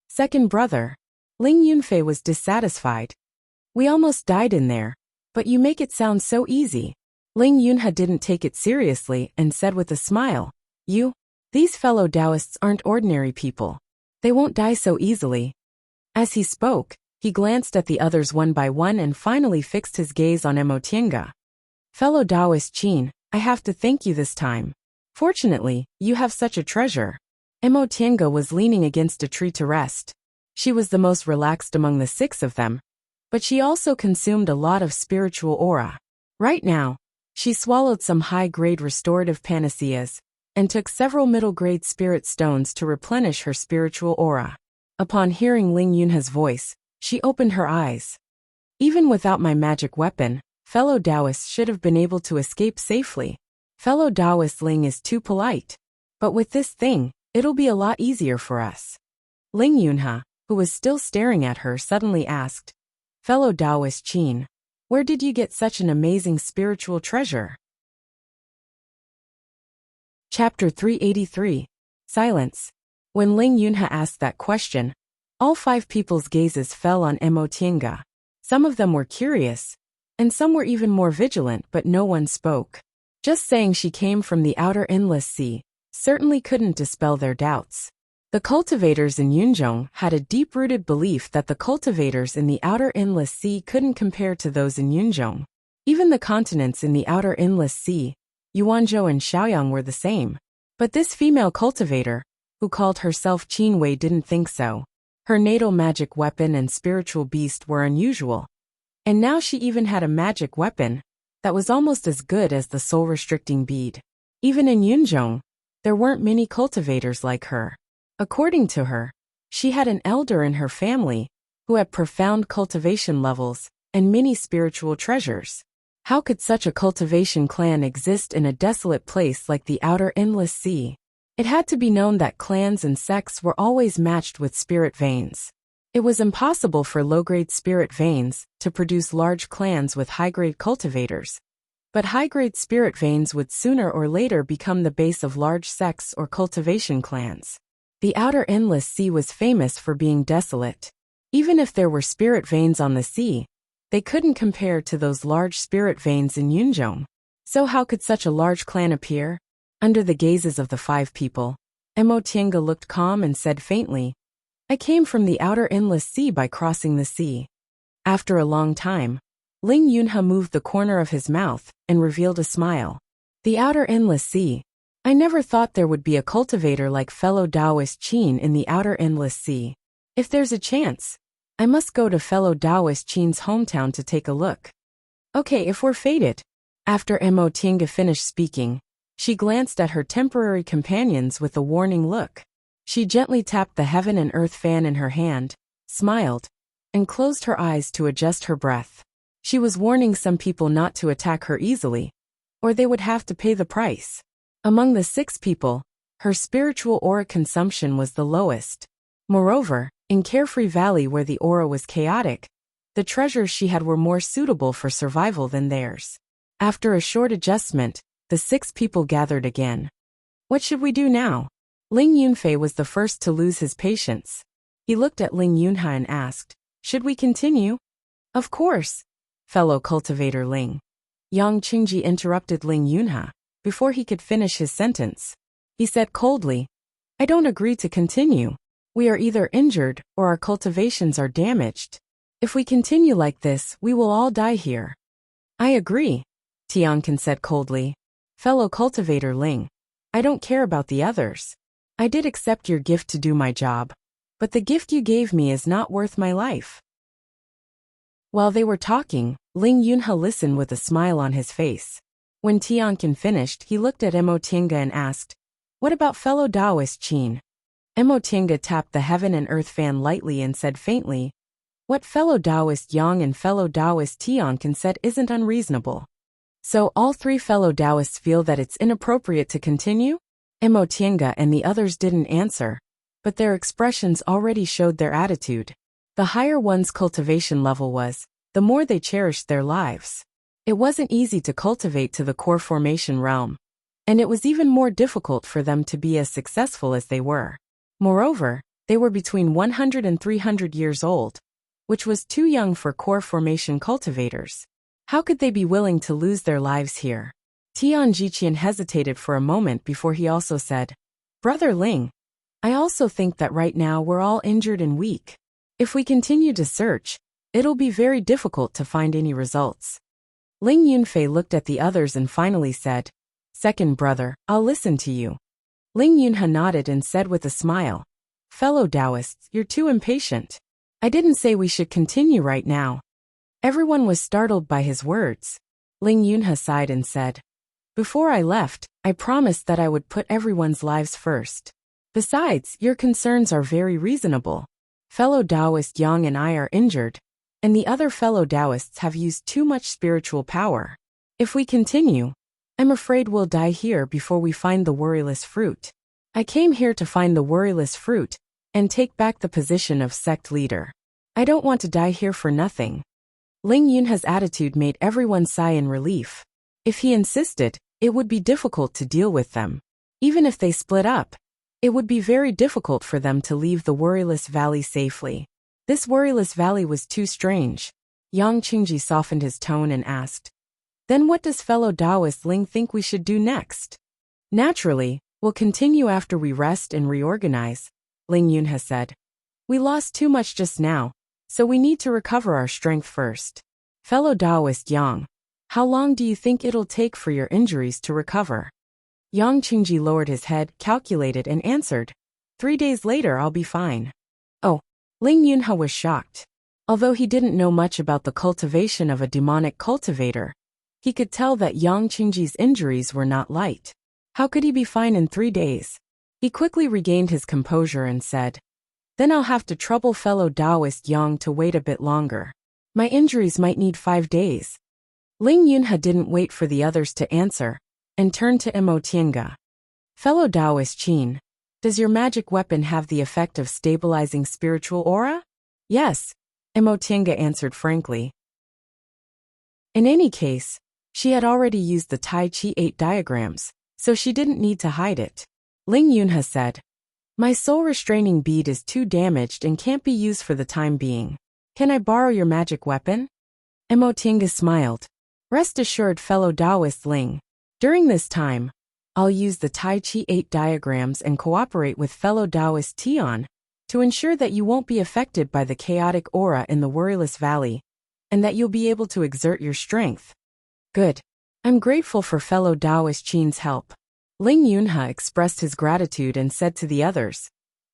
Second brother. Ling Yunfei was dissatisfied. We almost died in there, but you make it sound so easy. Ling Yunha didn't take it seriously and said with a smile, These fellow Taoists aren't ordinary people. They won't die so easily. As he spoke, he glanced at the others one by one and finally fixed his gaze on Emo Tienga. Fellow Taoist Qin, I have to thank you this time. Fortunately, you have such a treasure. Emo Tienga was leaning against a tree to rest. She was the most relaxed among the 6 of them, but she also consumed a lot of spiritual aura. Right now, she swallowed some high-grade restorative panaceas and took several middle-grade spirit stones to replenish her spiritual aura. Upon hearing Ling Yunha's voice, she opened her eyes. Even without my magic weapon, fellow Taoist should have been able to escape safely. Fellow Taoist Ling is too polite. But with this thing, it'll be a lot easier for us. Ling Yunha, who was still staring at her, suddenly asked, Fellow Taoist Qin, where did you get such an amazing spiritual treasure? Chapter 383. Silence. When Ling Yunha asked that question, all 5 people's gazes fell on Mo Tiange. Some of them were curious, and some were even more vigilant, but no one spoke. Just saying she came from the outer endless sea certainly couldn't dispel their doubts. The cultivators in Yunzhong had a deep-rooted belief that the cultivators in the outer endless sea couldn't compare to those in Yunzhong. Even the continents in the outer endless sea, Yuanzhou and Shaoyang, were the same. But this female cultivator, who called herself Qin Wei, didn't think so. Her natal magic weapon and spiritual beast were unusual. And now she even had a magic weapon that was almost as good as the soul-restricting bead. Even in Yunzhong, there weren't many cultivators like her. According to her, she had an elder in her family who had profound cultivation levels and many spiritual treasures. How could such a cultivation clan exist in a desolate place like the outer endless sea? It had to be known that clans and sects were always matched with spirit veins. It was impossible for low-grade spirit veins to produce large clans with high-grade cultivators. But high-grade spirit veins would sooner or later become the base of large sects or cultivation clans. The outer endless sea was famous for being desolate. Even if there were spirit veins on the sea, they couldn't compare to those large spirit veins in Yunzhong. So how could such a large clan appear? Under the gazes of the 5 people, Mo Tiange looked calm and said faintly, I came from the outer endless sea by crossing the sea. After a long time, Ling Yunha moved the corner of his mouth and revealed a smile. The outer endless sea. I never thought there would be a cultivator like fellow Taoist Qin in the outer endless sea. If there's a chance, I must go to fellow Taoist Qin's hometown to take a look. Okay, if we're fated. After Mo Tiange finished speaking, she glanced at her temporary companions with a warning look. She gently tapped the heaven and earth fan in her hand, smiled, and closed her eyes to adjust her breath. She was warning some people not to attack her easily, or they would have to pay the price. Among the 6 people, her spiritual aura consumption was the lowest. Moreover, in Carefree Valley, where the aura was chaotic, the treasures she had were more suitable for survival than theirs. After a short adjustment, the 6 people gathered again. What should we do now? Ling Yunfei was the first to lose his patience. He looked at Ling Yunha and asked, Should we continue? Of course, fellow cultivator Ling. Yang Qingji interrupted Ling Yunha before he could finish his sentence. He said coldly, I don't agree to continue. We are either injured or our cultivations are damaged. If we continue like this, we will all die here. I agree, Tiankin said coldly. Fellow cultivator Ling, I don't care about the others. I did accept your gift to do my job, but the gift you gave me is not worth my life. While they were talking, Ling Yunha listened with a smile on his face. When Tiankin finished, he looked at Mo Tiange and asked, What about fellow Taoist Qin? Mo Tiange tapped the heaven and earth fan lightly and said faintly, What fellow Taoist Yang and fellow Taoist Tiankin said isn't unreasonable. So all 3 fellow Taoists feel that it's inappropriate to continue? Mo Tiange and the others didn't answer, but their expressions already showed their attitude. The higher one's cultivation level was, the more they cherished their lives. It wasn't easy to cultivate to the core formation realm, and it was even more difficult for them to be as successful as they were. Moreover, they were between 100 and 300 years old, which was too young for core formation cultivators. How could they be willing to lose their lives here? Tian Jiqian hesitated for a moment before he also said, Brother Ling, I also think that right now we're all injured and weak. If we continue to search, it'll be very difficult to find any results. Ling Yunfei looked at the others and finally said, Second brother, I'll listen to you. Ling Yunha nodded and said with a smile, Fellow Taoists, you're too impatient. I didn't say we should continue right now. Everyone was startled by his words. Ling Yunhe sighed and said, "Before I left, I promised that I would put everyone's lives first. Besides, your concerns are very reasonable. Fellow Taoist Yang and I are injured, and the other fellow Taoists have used too much spiritual power. If we continue, I'm afraid we'll die here before we find the worryless fruit. I came here to find the worryless fruit and take back the position of sect leader. I don't want to die here for nothing." Ling Yunhe's attitude made everyone sigh in relief. If he insisted, it would be difficult to deal with them. Even if they split up, it would be very difficult for them to leave the worryless valley safely. This worryless valley was too strange. Yang Qingji softened his tone and asked, "Then what does fellow Taoist Ling think we should do next?" "Naturally, we'll continue after we rest and reorganize," Ling Yunhe said. "We lost too much just now, so we need to recover our strength first. Fellow Taoist Yang, how long do you think it'll take for your injuries to recover?" Yang Qingji lowered his head, calculated, and answered, 3 days later I'll be fine." Oh, Ling Yunhe was shocked. Although he didn't know much about the cultivation of a demonic cultivator, he could tell that Yang Qingji's injuries were not light. How could he be fine in 3 days? He quickly regained his composure and said, "Then I'll have to trouble fellow Taoist Yang to wait a bit longer. My injuries might need 5 days." Ling Yunhe didn't wait for the others to answer, and turned to Mo Tiange. "Fellow Taoist Qin, does your magic weapon have the effect of stabilizing spiritual aura?" "Yes," Mo Tiange answered frankly. In any case, she had already used the Tai Chi 8 diagrams, so she didn't need to hide it. Ling Yunhe said, "My soul restraining bead is too damaged and can't be used for the time being. Can I borrow your magic weapon?" Mo Tiange smiled. "Rest assured, fellow Taoist Ling. During this time, I'll use the Tai Chi 8 diagrams and cooperate with fellow Taoist Tian to ensure that you won't be affected by the chaotic aura in the worryless valley, and that you'll be able to exert your strength." "Good. I'm grateful for fellow Taoist Qin's help." Ling Yunhe expressed his gratitude and said to the others,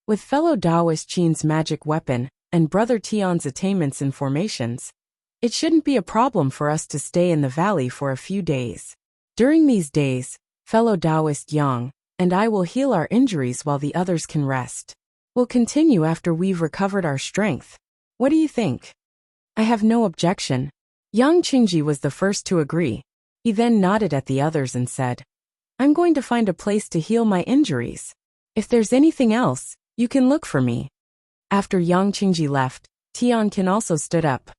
"With fellow Taoist Qin's magic weapon and brother Tian's attainments and formations, it shouldn't be a problem for us to stay in the valley for a few days. During these days, fellow Taoist Yang and I will heal our injuries while the others can rest. We'll continue after we've recovered our strength. What do you think?" "I have no objection." Yang Qingji was the first to agree. He then nodded at the others and said, "I'm going to find a place to heal my injuries. If there's anything else, you can look for me." After Yang Qingji left, Tiankin also stood up.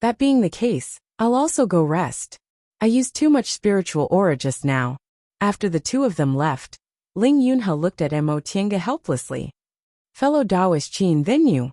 "That being the case, I'll also go rest. I used too much spiritual aura just now." After the two of them left, Ling Yunhe looked at Mo Tiange helplessly. "Fellow Taoist Qin, then you."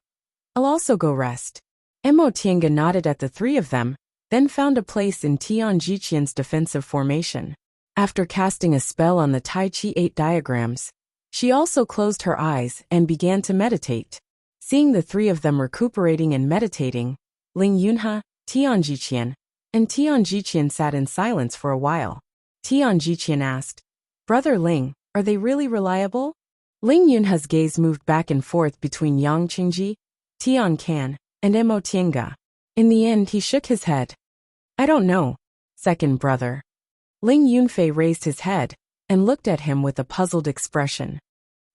"I'll also go rest." Mo Tiange nodded at the three of them, then found a place in Tian Jiqian's defensive formation. After casting a spell on the Tai Chi 8 diagrams, she also closed her eyes and began to meditate. Seeing the three of them recuperating and meditating, Ling Yunhe, Tian Jiqian, and Tian Jiqian sat in silence for a while. Tian Jiqian asked, "Brother Ling, are they really reliable?" Ling Yunhe's gaze moved back and forth between Yang Qingji, Tian Kan, and Mo Tiange. In the end, he shook his head. "I don't know, second brother." Ling Yunfei raised his head and looked at him with a puzzled expression.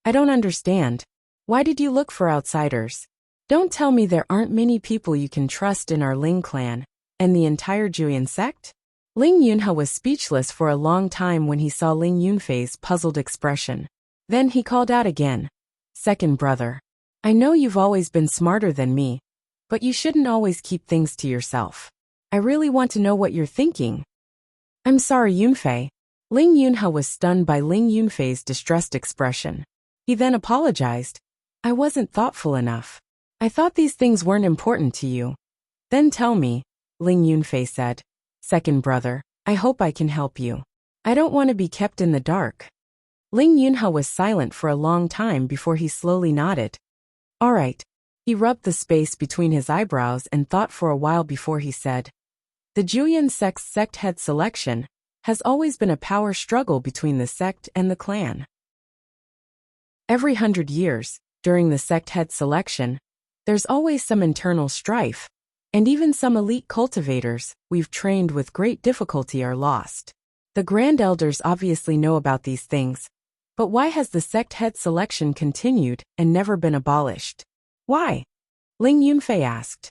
"I don't understand. Why did you look for outsiders? Don't tell me there aren't many people you can trust in our Ling clan and the entire Juyan sect?" Ling Yunhe was speechless for a long time when he saw Ling Yunfei's puzzled expression. Then he called out again, "Second brother, I know you've always been smarter than me, but you shouldn't always keep things to yourself. I really want to know what you're thinking." "I'm sorry, Yunfei." Ling Yunhe was stunned by Ling Yunfei's distressed expression. He then apologized. "I wasn't thoughtful enough. I thought these things weren't important to you." "Then tell me," Ling Yunfei said. "Second brother, I hope I can help you. I don't want to be kept in the dark." Ling Yunhe was silent for a long time before he slowly nodded. "All right." He rubbed the space between his eyebrows and thought for a while before he said, "The Juyan sect's sect head selection has always been a power struggle between the sect and the clan. Every 100 years, during the sect head selection, there's always some internal strife, And even some elite cultivators we've trained with great difficulty are lost. The Grand Elders obviously know about these things, but why has the sect head selection continued and never been abolished? Why? Ling Yunfei asked.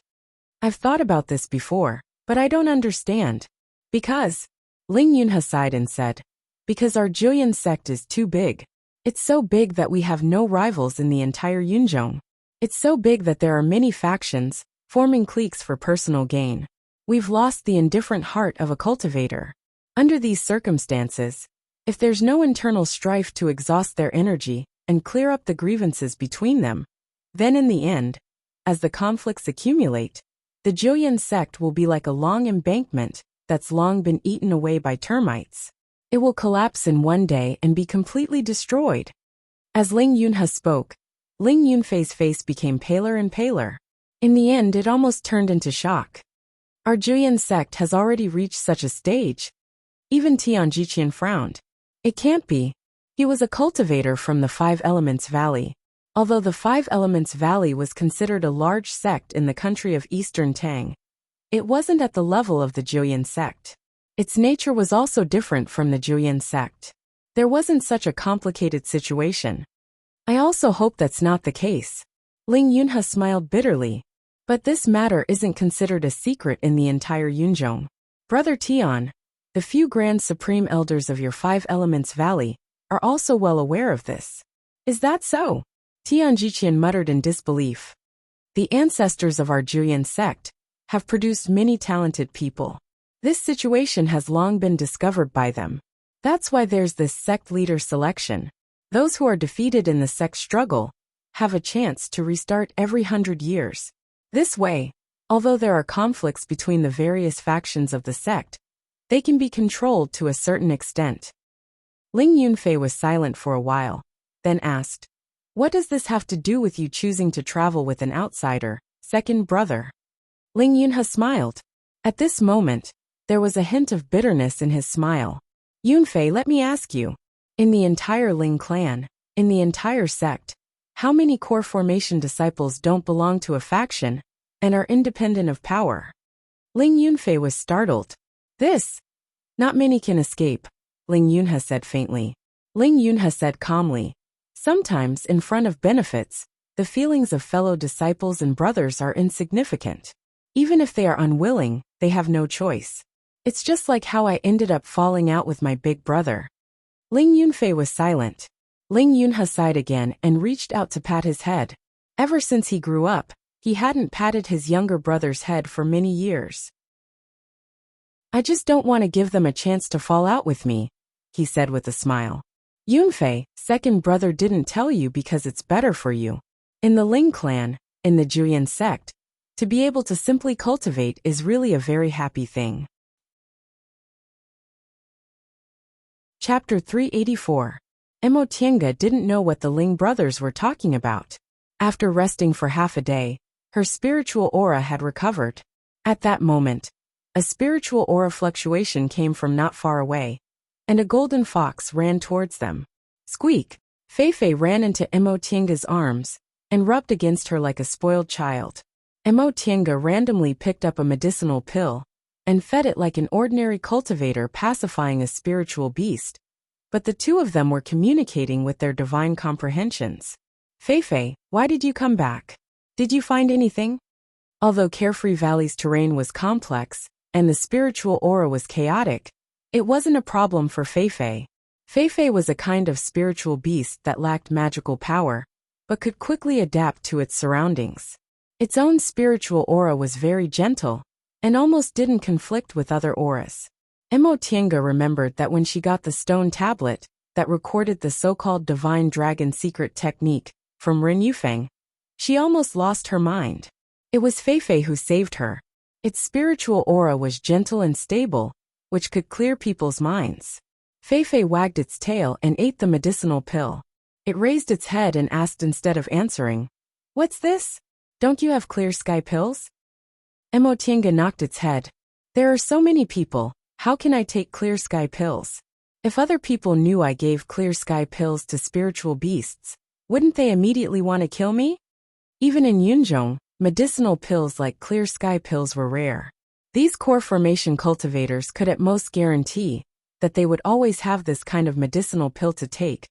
I've thought about this before, but I don't understand. Because, Ling Yunhe sighed and said, because our Julian sect is too big. It's so big that we have no rivals in the entire Yunzhong. It's so big that there are many factions, forming cliques for personal gain. We've lost the indifferent heart of a cultivator. Under these circumstances, if there's no internal strife to exhaust their energy and clear up the grievances between them, then in the end, as the conflicts accumulate, the Julian sect will be like a long embankment that's long been eaten away by termites. It will collapse in one day and be completely destroyed. As Ling Yunhe spoke, Ling Yunfei's face became paler and paler. In the end, it almost turned into shock. Our Julian sect has already reached such a stage. Even Tian Jiqian frowned. It can't be. He was a cultivator from the Five Elements Valley. Although the Five Elements Valley was considered a large sect in the country of Eastern Tang, it wasn't at the level of the Julian sect. Its nature was also different from the Julian sect. There wasn't such a complicated situation. I also hope that's not the case. Ling Yunhe smiled bitterly. But this matter isn't considered a secret in the entire Yunzhong. Brother Tian, the few Grand Supreme Elders of your Five Elements Valley are also well aware of this. Is that so? Tian Jiqian muttered in disbelief. The ancestors of our Julian sect have produced many talented people. This situation has long been discovered by them. That's why there's this sect leader selection. Those who are defeated in the sect struggle have a chance to restart every 100 years. This way, although there are conflicts between the various factions of the sect, they can be controlled to a certain extent. Ling Yunfei was silent for a while, then asked, what does this have to do with you choosing to travel with an outsider, second brother? Ling Yunhe smiled. At this moment, there was a hint of bitterness in his smile. Yunfei, let me ask you. In the entire Ling clan, in the entire sect, how many core formation disciples don't belong to a faction and are independent of power? Ling Yunfei was startled. Not many can escape, Ling Yunhe said faintly. Ling Yunhe said calmly. Sometimes, in front of benefits, the feelings of fellow disciples and brothers are insignificant. Even if they are unwilling, they have no choice. It's just like how I ended up falling out with my big brother. Ling Yunfei was silent. Ling Yunhe sighed again and reached out to pat his head. Ever since he grew up, he hadn't patted his younger brother's head for many years. I just don't want to give them a chance to fall out with me, he said with a smile. Yunfei, second brother didn't tell you because it's better for you. In the Ling clan, in the Julian sect, to be able to simply cultivate is really a very happy thing. Chapter 384. Emo Tiange didn't know what the Ling brothers were talking about. After resting for half a day, her spiritual aura had recovered. At that moment, a spiritual aura fluctuation came from not far away, and a golden fox ran towards them. Squeak! Feifei ran into Emo Tiange's arms and rubbed against her like a spoiled child. Emo Tiange randomly picked up a medicinal pill and fed it like an ordinary cultivator pacifying a spiritual beast, but the two of them were communicating with their divine comprehensions. Feifei, why did you come back? Did you find anything? Although Carefree Valley's terrain was complex and the spiritual aura was chaotic, it wasn't a problem for Feifei. Feifei was a kind of spiritual beast that lacked magical power, but could quickly adapt to its surroundings. Its own spiritual aura was very gentle, and almost didn't conflict with other auras. Emo Tiange remembered that when she got the stone tablet that recorded the so-called Divine Dragon secret technique from Ren Yufeng, she almost lost her mind. It was Feifei who saved her. Its spiritual aura was gentle and stable, which could clear people's minds. Feifei wagged its tail and ate the medicinal pill. It raised its head and asked instead of answering, "What's this? Don't you have clear sky pills?" Emo Tiange knocked its head. "There are so many people, how can I take clear sky pills? If other people knew I gave clear sky pills to spiritual beasts, wouldn't they immediately want to kill me? Even in Yunzhong, Medicinal pills like clear sky pills were rare. These core formation cultivators could at most guarantee that they would always have this kind of medicinal pill to take,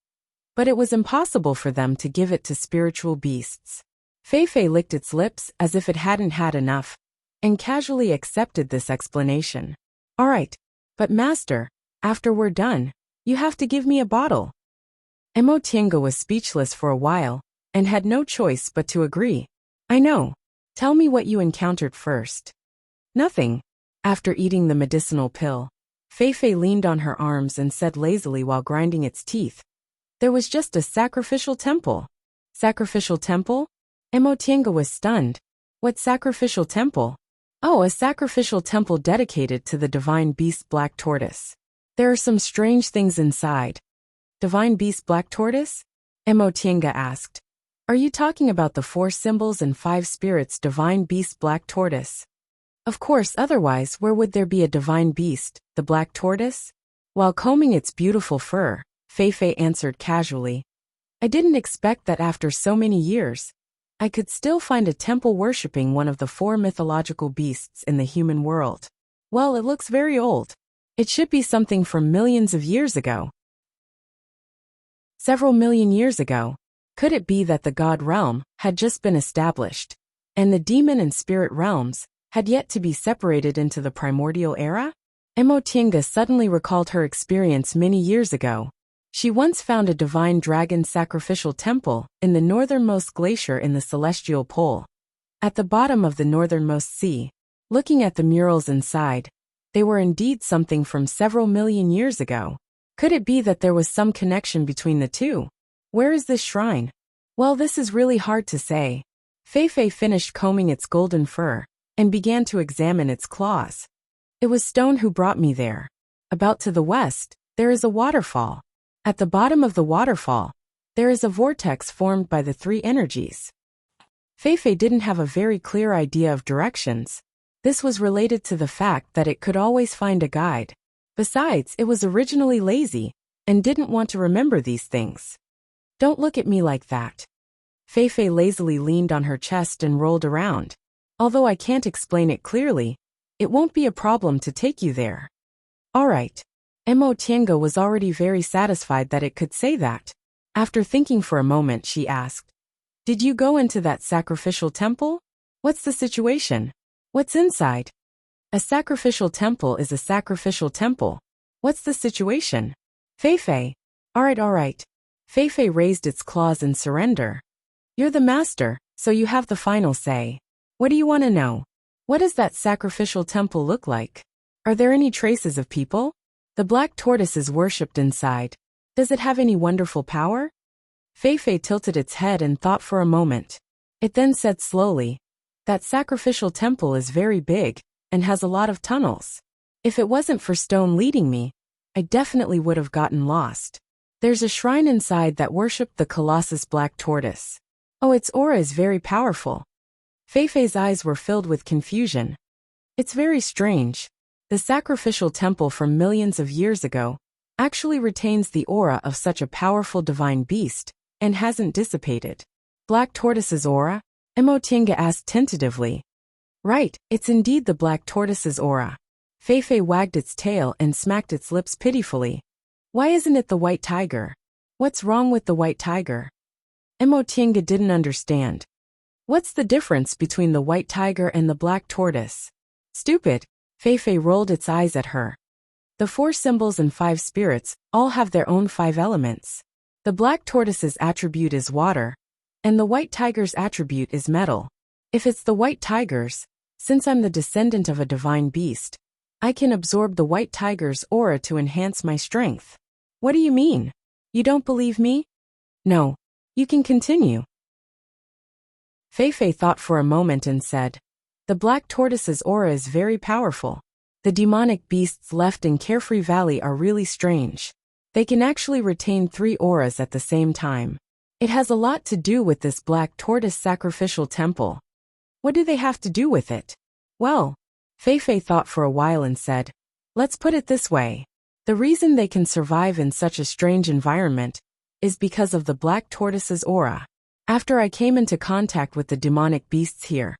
but it was impossible for them to give it to spiritual beasts. Fei licked its lips as if it hadn't had enough, and casually accepted this explanation. All right, but master, after we're done, you have to give me a bottle. Mo Tiange was speechless for a while, and had no choice but to agree. I know. Tell me what you encountered first. Nothing. After eating the medicinal pill, Fei leaned on her arms and said lazily while grinding its teeth. There was just a sacrificial temple. Sacrificial temple? Mo Tiange was stunned. What sacrificial temple? Oh, a sacrificial temple dedicated to the divine beast Black Tortoise. There are some strange things inside. Divine beast Black Tortoise? Mo Tiange asked. Are you talking about the 4 symbols and 5 spirits divine beast Black Tortoise? Of course, otherwise where would there be a divine beast, the Black Tortoise? While combing its beautiful fur, Fei answered casually. I didn't expect that after so many years, I could still find a temple worshipping one of the 4 mythological beasts in the human world. Well, it looks very old. It should be something from millions of years ago. Several million years ago. Could it be that the god realm had just been established, and the demon and spirit realms had yet to be separated into the primordial era? Mo Tiange suddenly recalled her experience many years ago. She once found a divine dragon sacrificial temple in the northernmost glacier in the celestial pole. At the bottom of the northernmost sea, looking at the murals inside, they were indeed something from several million years ago. Could it be that there was some connection between the two? Where is this shrine? Well, this is really hard to say. Fei finished combing its golden fur and began to examine its claws. It was Stone who brought me there. About to the west, there is a waterfall. At the bottom of the waterfall, there is a vortex formed by the 3 energies. Fei didn't have a very clear idea of directions. This was related to the fact that it could always find a guide. Besides, it was originally lazy and didn't want to remember these things. Don't look at me like that. Fei lazily leaned on her chest and rolled around. Although I can't explain it clearly, it won't be a problem to take you there. All right. Mo Tiange was already very satisfied that it could say that. After thinking for a moment, she asked, Did you go into that sacrificial temple? What's the situation? What's inside? A sacrificial temple is a sacrificial temple. What's the situation? Fei. All right. Fei raised its claws in surrender. You're the master, so you have the final say. What do you want to know? What does that sacrificial temple look like? Are there any traces of people? The Black Tortoise is worshipped inside. Does it have any wonderful power? Fei tilted its head and thought for a moment. It then said slowly, That sacrificial temple is very big and has a lot of tunnels. If it wasn't for Stone leading me, I definitely would have gotten lost. There's a shrine inside that worshipped the Colossus Black Tortoise. Oh, its aura is very powerful. Fei's eyes were filled with confusion. It's very strange. The sacrificial temple from millions of years ago actually retains the aura of such a powerful divine beast and hasn't dissipated. Black Tortoise's aura? Mo Tiange asked tentatively. Right, it's indeed the Black Tortoise's aura. Fei wagged its tail and smacked its lips pitifully. Why isn't it the white tiger? What's wrong with the white tiger? Mo Tiange didn't understand. What's the difference between the white tiger and the black tortoise? Stupid. Fei rolled its eyes at her. The 4 symbols and 5 spirits all have their own 5 elements. The black tortoise's attribute is water, and the white tiger's attribute is metal. If it's the white tiger's, since I'm the descendant of a divine beast, I can absorb the white tiger's aura to enhance my strength. What do you mean? You don't believe me? No. You can continue. Fei thought for a moment and said, The Black Tortoise's aura is very powerful. The demonic beasts left in Carefree Valley are really strange. They can actually retain 3 auras at the same time. It has a lot to do with this Black Tortoise sacrificial temple. What do they have to do with it? Well, Fei thought for a while and said, Let's put it this way. The reason they can survive in such a strange environment is because of the Black Tortoise's aura. After I came into contact with the demonic beasts here,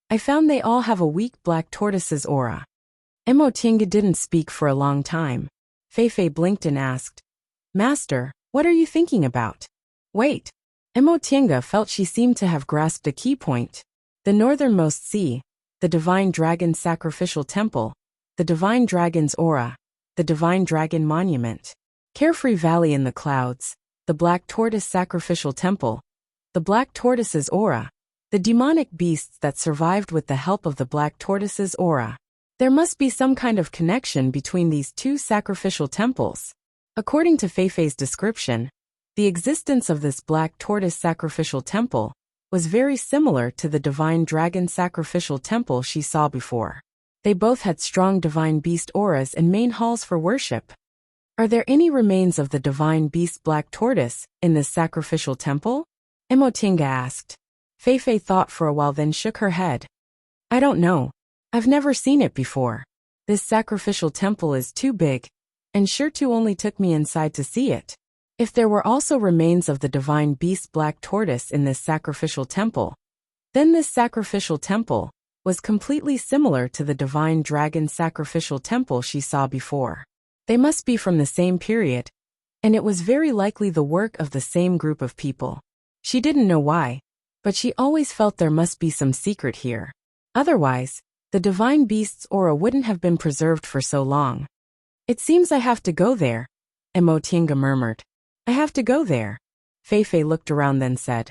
I found they all have a weak black tortoise's aura. Emotinga didn't speak for a long time. Feifei blinked and asked, Master, what are you thinking about? Wait. Emotinga felt she seemed to have grasped a key point. The northernmost sea, the divine dragon sacrificial temple, the divine dragon's aura, the divine dragon monument, Carefree Valley in the clouds, the black tortoise sacrificial temple, the black tortoise's aura, the demonic beasts that survived with the help of the black tortoise's aura. There must be some kind of connection between these two sacrificial temples. According to Feifei's description, the existence of this black tortoise sacrificial temple was very similar to the divine dragon sacrificial temple she saw before. They both had strong divine beast auras and main halls for worship. Are there any remains of the divine beast black tortoise in this sacrificial temple? Emotinga asked. Feifei thought for a while then shook her head. I don't know. I've never seen it before. This sacrificial temple is too big, and sure to only took me inside to see it. If there were also remains of the divine beast black tortoise in this sacrificial temple, then this sacrificial temple was completely similar to the divine dragon sacrificial temple she saw before. They must be from the same period, and it was very likely the work of the same group of people. She didn't know why, but she always felt there must be some secret here. Otherwise, the divine beast's aura wouldn't have been preserved for so long. It seems I have to go there, Emotinga murmured. I have to go there. Feifei looked around then said,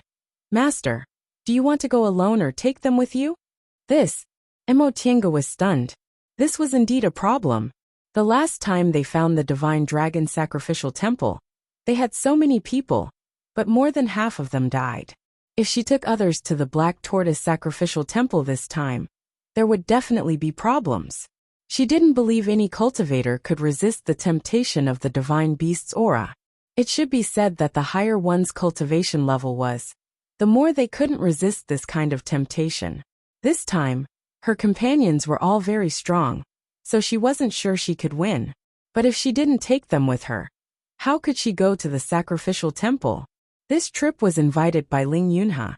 Master, do you want to go alone or take them with you? Emotinga was stunned. This was indeed a problem. The last time they found the divine dragon sacrificial temple, they had so many people, but more than half of them died. If she took others to the black tortoise sacrificial temple this time, there would definitely be problems. She didn't believe any cultivator could resist the temptation of the divine beast's aura. It should be said that the higher one's cultivation level was, the more they couldn't resist this kind of temptation. This time, her companions were all very strong, so she wasn't sure she could win. But if she didn't take them with her, how could she go to the sacrificial temple? This trip was invited by Ling Yunha.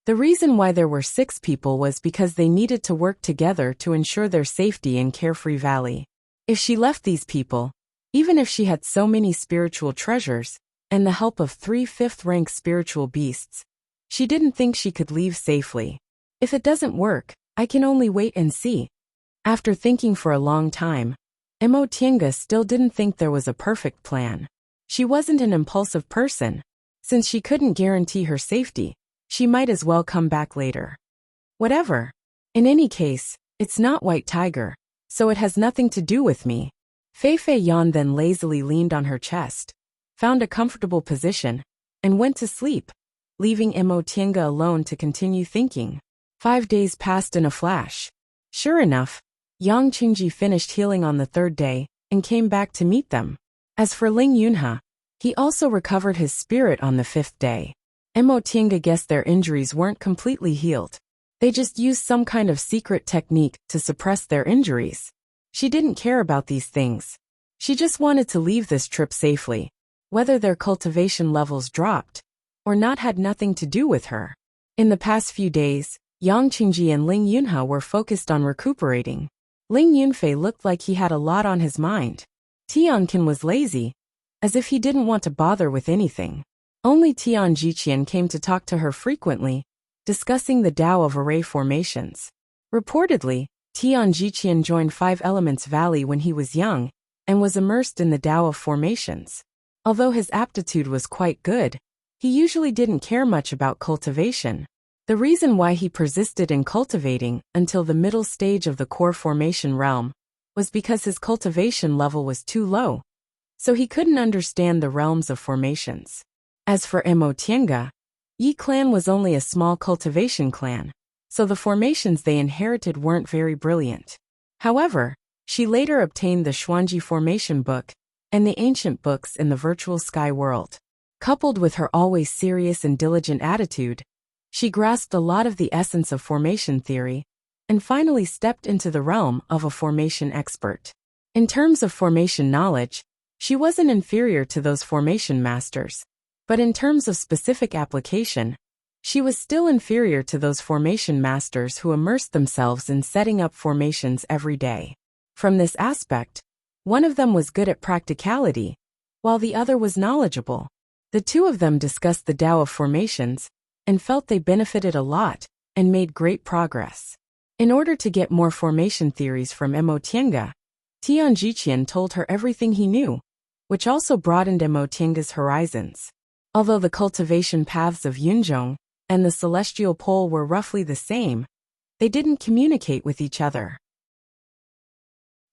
The reason why there were 6 people was because they needed to work together to ensure their safety in Carefree Valley. If she left these people, even if she had so many spiritual treasures, and the help of 3 5th-rank spiritual beasts, she didn't think she could leave safely. If it doesn't work, I can only wait and see. After thinking for a long time, Emotinga still didn't think there was a perfect plan. She wasn't an impulsive person. Since she couldn't guarantee her safety, she might as well come back later. Whatever. In any case, it's not White Tiger, so it has nothing to do with me. Feifei yawned then lazily leaned on her chest, found a comfortable position, and went to sleep, leaving Emotinga alone to continue thinking. 5 days passed in a flash. Sure enough, Yang Qingji finished healing on the 3rd day, and came back to meet them. As for Ling Yunha, he also recovered his spirit on the 5th day. Emotinga guessed their injuries weren't completely healed. They just used some kind of secret technique to suppress their injuries. She didn't care about these things. She just wanted to leave this trip safely. Whether their cultivation levels dropped or not had nothing to do with her. In the past few days, Yang Qingji and Ling Yunha were focused on recuperating. Ling Yunfei looked like he had a lot on his mind. Tianqin was lazy, as if he didn't want to bother with anything. Only Tian Jiqian came to talk to her frequently, discussing the Tao of array formations. Reportedly, Tian Jiqian joined 5 Elements Valley when he was young, and was immersed in the Tao of formations. Although his aptitude was quite good, he usually didn't care much about cultivation. The reason why he persisted in cultivating until the middle stage of the core formation realm was because his cultivation level was too low, so he couldn't understand the realms of formations. As for Emotinga, Yi clan was only a small cultivation clan, so the formations they inherited weren't very brilliant. However, she later obtained the Xuanji formation book and the ancient books in the virtual sky world. Coupled with her always serious and diligent attitude, she grasped a lot of the essence of formation theory, and finally stepped into the realm of a formation expert. In terms of formation knowledge, she wasn't inferior to those formation masters, But in terms of specific application, she was still inferior to those formation masters who immersed themselves in setting up formations every day. From this aspect, one of them was good at practicality, while the other was knowledgeable. The two of them discussed the Tao of formations and felt they benefited a lot and made great progress. In order to get more formation theories from Mo Tiange, Tian Jiqian told her everything he knew, which also broadened Mo Tiange's horizons. Although the cultivation paths of Yunzhong and the celestial pole were roughly the same, they didn't communicate with each other.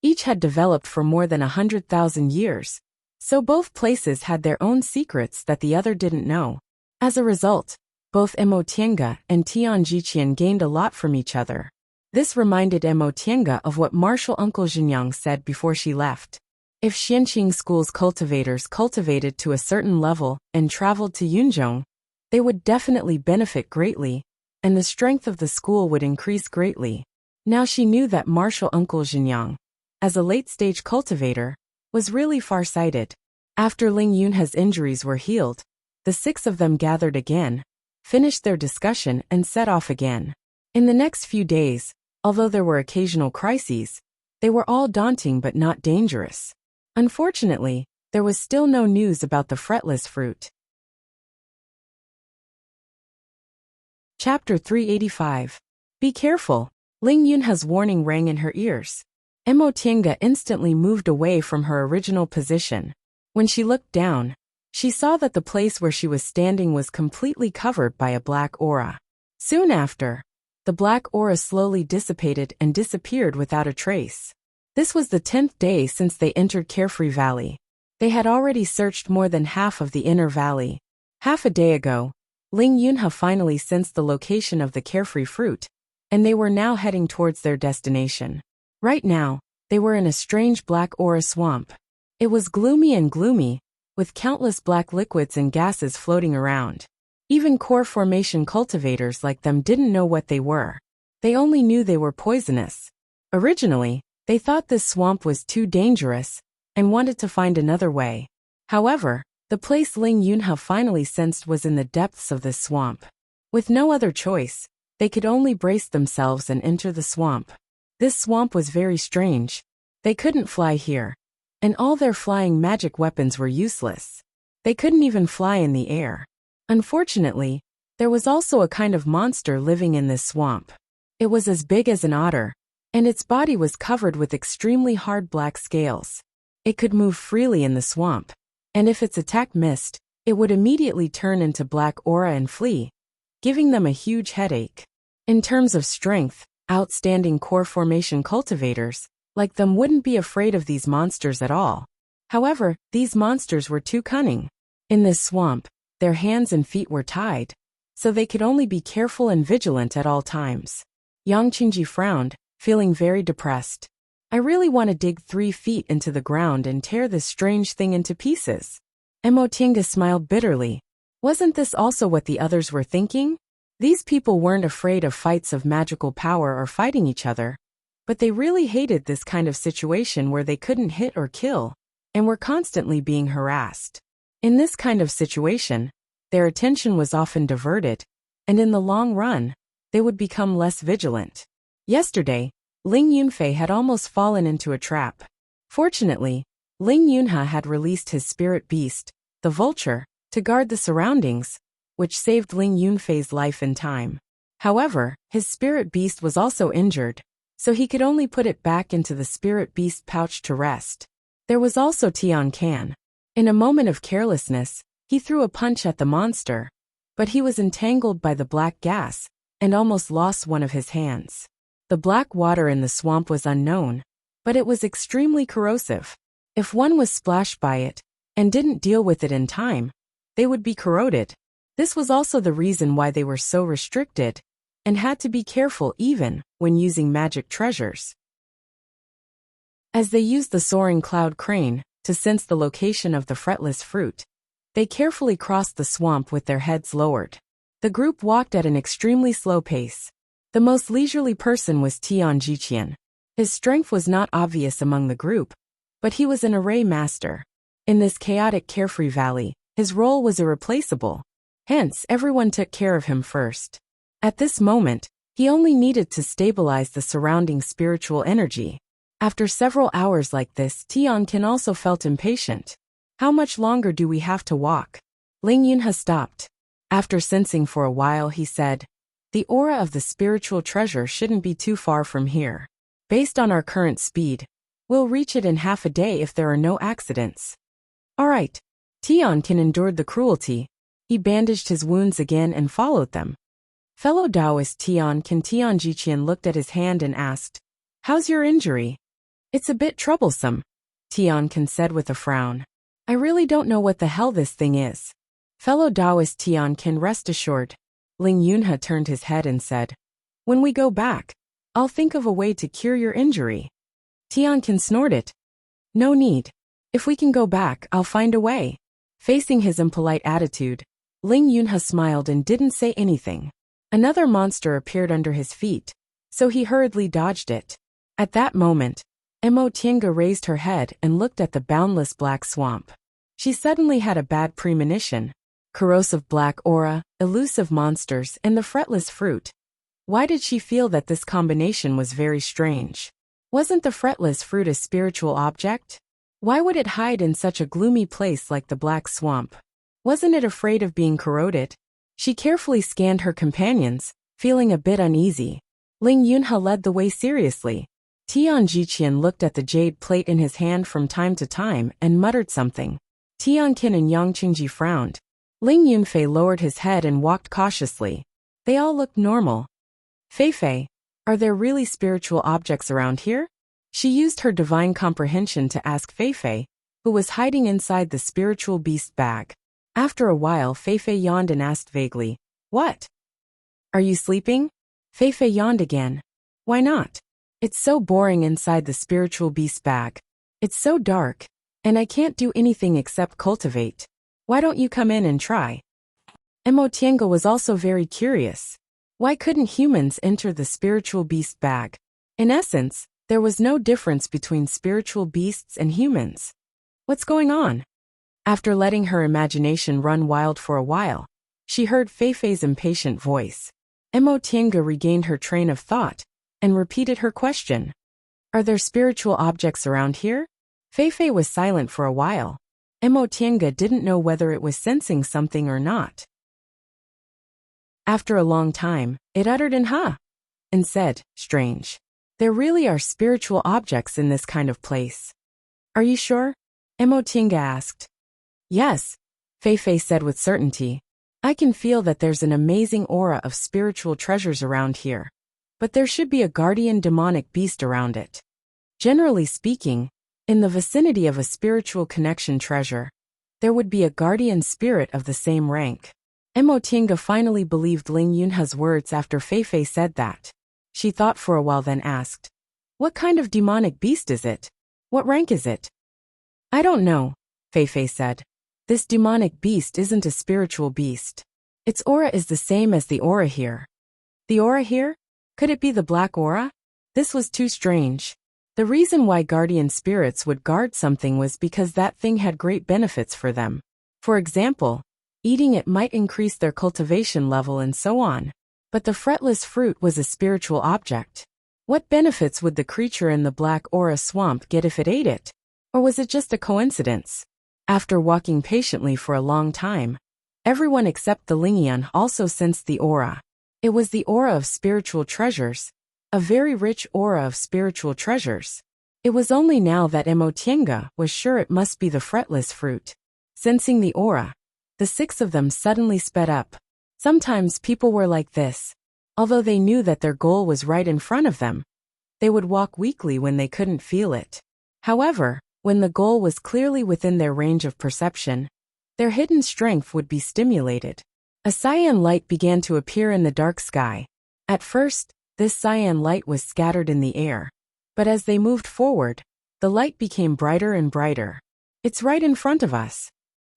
Each had developed for more than 100,000 years, so both places had their own secrets that the other didn't know. As a result, both Mo Tiange and Tian Jiqian gained a lot from each other. This reminded Mo Tiange of what Martial Uncle Jinyang said before she left. If Xianqing School's cultivators cultivated to a certain level and traveled to Yunzhong, they would definitely benefit greatly, and the strength of the school would increase greatly. Now she knew that Martial Uncle Jinyang, as a late-stage cultivator, was really far-sighted. After Ling Yunhe's injuries were healed, the six of them gathered again, finished their discussion and set off again. In the next few days, although there were occasional crises, they were all daunting but not dangerous. Unfortunately, there was still no news about the fretless fruit. Chapter 385. Be careful. Ling Yunhe's warning rang in her ears. Mo Tiange instantly moved away from her original position. When she looked down, she saw that the place where she was standing was completely covered by a black aura. Soon after, the black aura slowly dissipated and disappeared without a trace. This was the 10th day since they entered Carefree Valley. They had already searched more than half of the inner valley. Half a day ago, Ling Yunhe finally sensed the location of the carefree fruit, and they were now heading towards their destination. Right now, they were in a strange black aura swamp. It was gloomy, with countless black liquids and gases floating around. Even core formation cultivators like them didn't know what they were. They only knew they were poisonous. Originally, they thought this swamp was too dangerous and wanted to find another way. However, the place Ling Yunhe finally sensed was in the depths of this swamp. With no other choice, they could only brace themselves and enter the swamp. This swamp was very strange. They couldn't fly here, and all their flying magic weapons were useless. They couldn't even fly in the air. Unfortunately, there was also a kind of monster living in this swamp. It was as big as an otter, and its body was covered with extremely hard black scales. It could move freely in the swamp, and if its attack missed, it would immediately turn into black aura and flee, giving them a huge headache. In terms of strength, outstanding core formation cultivators like them wouldn't be afraid of these monsters at all. However, these monsters were too cunning. In this swamp, their hands and feet were tied, so they could only be careful and vigilant at all times. Yang Qingji frowned, feeling very depressed. I really want to dig 3 feet into the ground and tear this strange thing into pieces. Mo Tiange smiled bitterly. Wasn't this also what the others were thinking? These people weren't afraid of fights of magical power or fighting each other, but they really hated this kind of situation where they couldn't hit or kill, and were constantly being harassed. In this kind of situation, their attention was often diverted, and in the long run, they would become less vigilant. Yesterday, Ling Yunfei had almost fallen into a trap. Fortunately, Ling Yunhe had released his spirit beast, the vulture, to guard the surroundings, which saved Ling Yunfei's life in time. However, his spirit beast was also injured, so he could only put it back into the spirit beast pouch to rest. There was also Tian Can. In a moment of carelessness, he threw a punch at the monster, but he was entangled by the black gas and almost lost one of his hands. The black water in the swamp was unknown, but it was extremely corrosive. If one was splashed by it and didn't deal with it in time, they would be corroded. This was also the reason why they were so restricted and had to be careful even when using magic treasures. As they used the soaring cloud crane to sense the location of the fretless fruit, they carefully crossed the swamp with their heads lowered. The group walked at an extremely slow pace. The most leisurely person was Tian Jiqian. His strength was not obvious among the group, but he was an array master. In this chaotic carefree valley, His role was irreplaceable. Hence, everyone took care of him first. At this moment, he only needed to stabilize the surrounding spiritual energy. After several hours like this, Tianqin also felt impatient. How much longer do we have to walk? Ling Yunhe stopped. After sensing for a while, he said, "The aura of the spiritual treasure shouldn't be too far from here. Based on our current speed, we'll reach it in half a day if there are no accidents." All right. Tianqin endured the cruelty. He bandaged his wounds again and followed them. Fellow Taoist Tianjiqian looked at his hand and asked, "How's your injury?" "It's a bit troublesome," Tianqin said with a frown. "I really don't know what the hell this thing is." Fellow Taoist Tianqin, rest assured. Ling Yunhe turned his head and said, "When we go back, I'll think of a way to cure your injury." Tianqin snorted. "No need. If we can go back, I'll find a way." Facing his impolite attitude, Ling Yunhe smiled and didn't say anything. Another monster appeared under his feet, so he hurriedly dodged it. At that moment, Mo Tiange raised her head and looked at the boundless black swamp. She suddenly had a bad premonition. Corrosive black aura, elusive monsters, and the fretless fruit. Why did she feel that this combination was very strange? Wasn't the fretless fruit a spiritual object? Why would it hide in such a gloomy place like the black swamp? Wasn't it afraid of being corroded? She carefully scanned her companions, feeling a bit uneasy. Ling Yunhe led the way seriously. Tianjiqian looked at the jade plate in his hand from time to time and muttered something. Tianqin and Yang Qingji frowned. Ling Yunfei lowered his head and walked cautiously. They all looked normal. "Feifei, are there really spiritual objects around here?" She used her divine comprehension to ask Feifei, who was hiding inside the spiritual beast bag. After a while, Feifei yawned and asked vaguely, "What? Are you sleeping?" Feifei yawned again. "Why not? It's so boring inside the spiritual beast bag. It's so dark, and I can't do anything except cultivate. Why don't you come in and try?" Mo Tiange was also very curious. Why couldn't humans enter the spiritual beast bag? In essence, there was no difference between spiritual beasts and humans. What's going on? After letting her imagination run wild for a while, she heard Feifei's impatient voice. Mo Tiange regained her train of thought and repeated her question. "Are there spiritual objects around here?" Feifei was silent for a while. Mo Tiange didn't know whether it was sensing something or not. After a long time, it uttered an "huh" and said, "Strange. There really are spiritual objects in this kind of place." "Are you sure?" Mo Tiange asked. "Yes," Feifei said with certainty. "I can feel that there's an amazing aura of spiritual treasures around here. But there should be a guardian demonic beast around it. Generally speaking, in the vicinity of a spiritual connection treasure, there would be a guardian spirit of the same rank." Mo Tiange finally believed Ling Yunhe's words after Feifei said that. She thought for a while, then asked, "What kind of demonic beast is it? What rank is it?" "I don't know," Feifei said. "This demonic beast isn't a spiritual beast. Its aura is the same as the aura here." "The aura here? Could it be the black aura?" This was too strange. The reason why guardian spirits would guard something was because that thing had great benefits for them. For example, eating it might increase their cultivation level and so on. But the fretless fruit was a spiritual object. What benefits would the creature in the black aura swamp get if it ate it? Or was it just a coincidence? After walking patiently for a long time, everyone except the Lingyan also sensed the aura. It was the aura of spiritual treasures, a very rich aura of spiritual treasures. It was only now that Mo Tiange was sure it must be the fretless fruit. Sensing the aura, the six of them suddenly sped up. Sometimes people were like this. Although they knew that their goal was right in front of them, they would walk weakly when they couldn't feel it. However, when the goal was clearly within their range of perception, their hidden strength would be stimulated. A cyan light began to appear in the dark sky. At first, this cyan light was scattered in the air. But as they moved forward, the light became brighter and brighter. "It's right in front of us."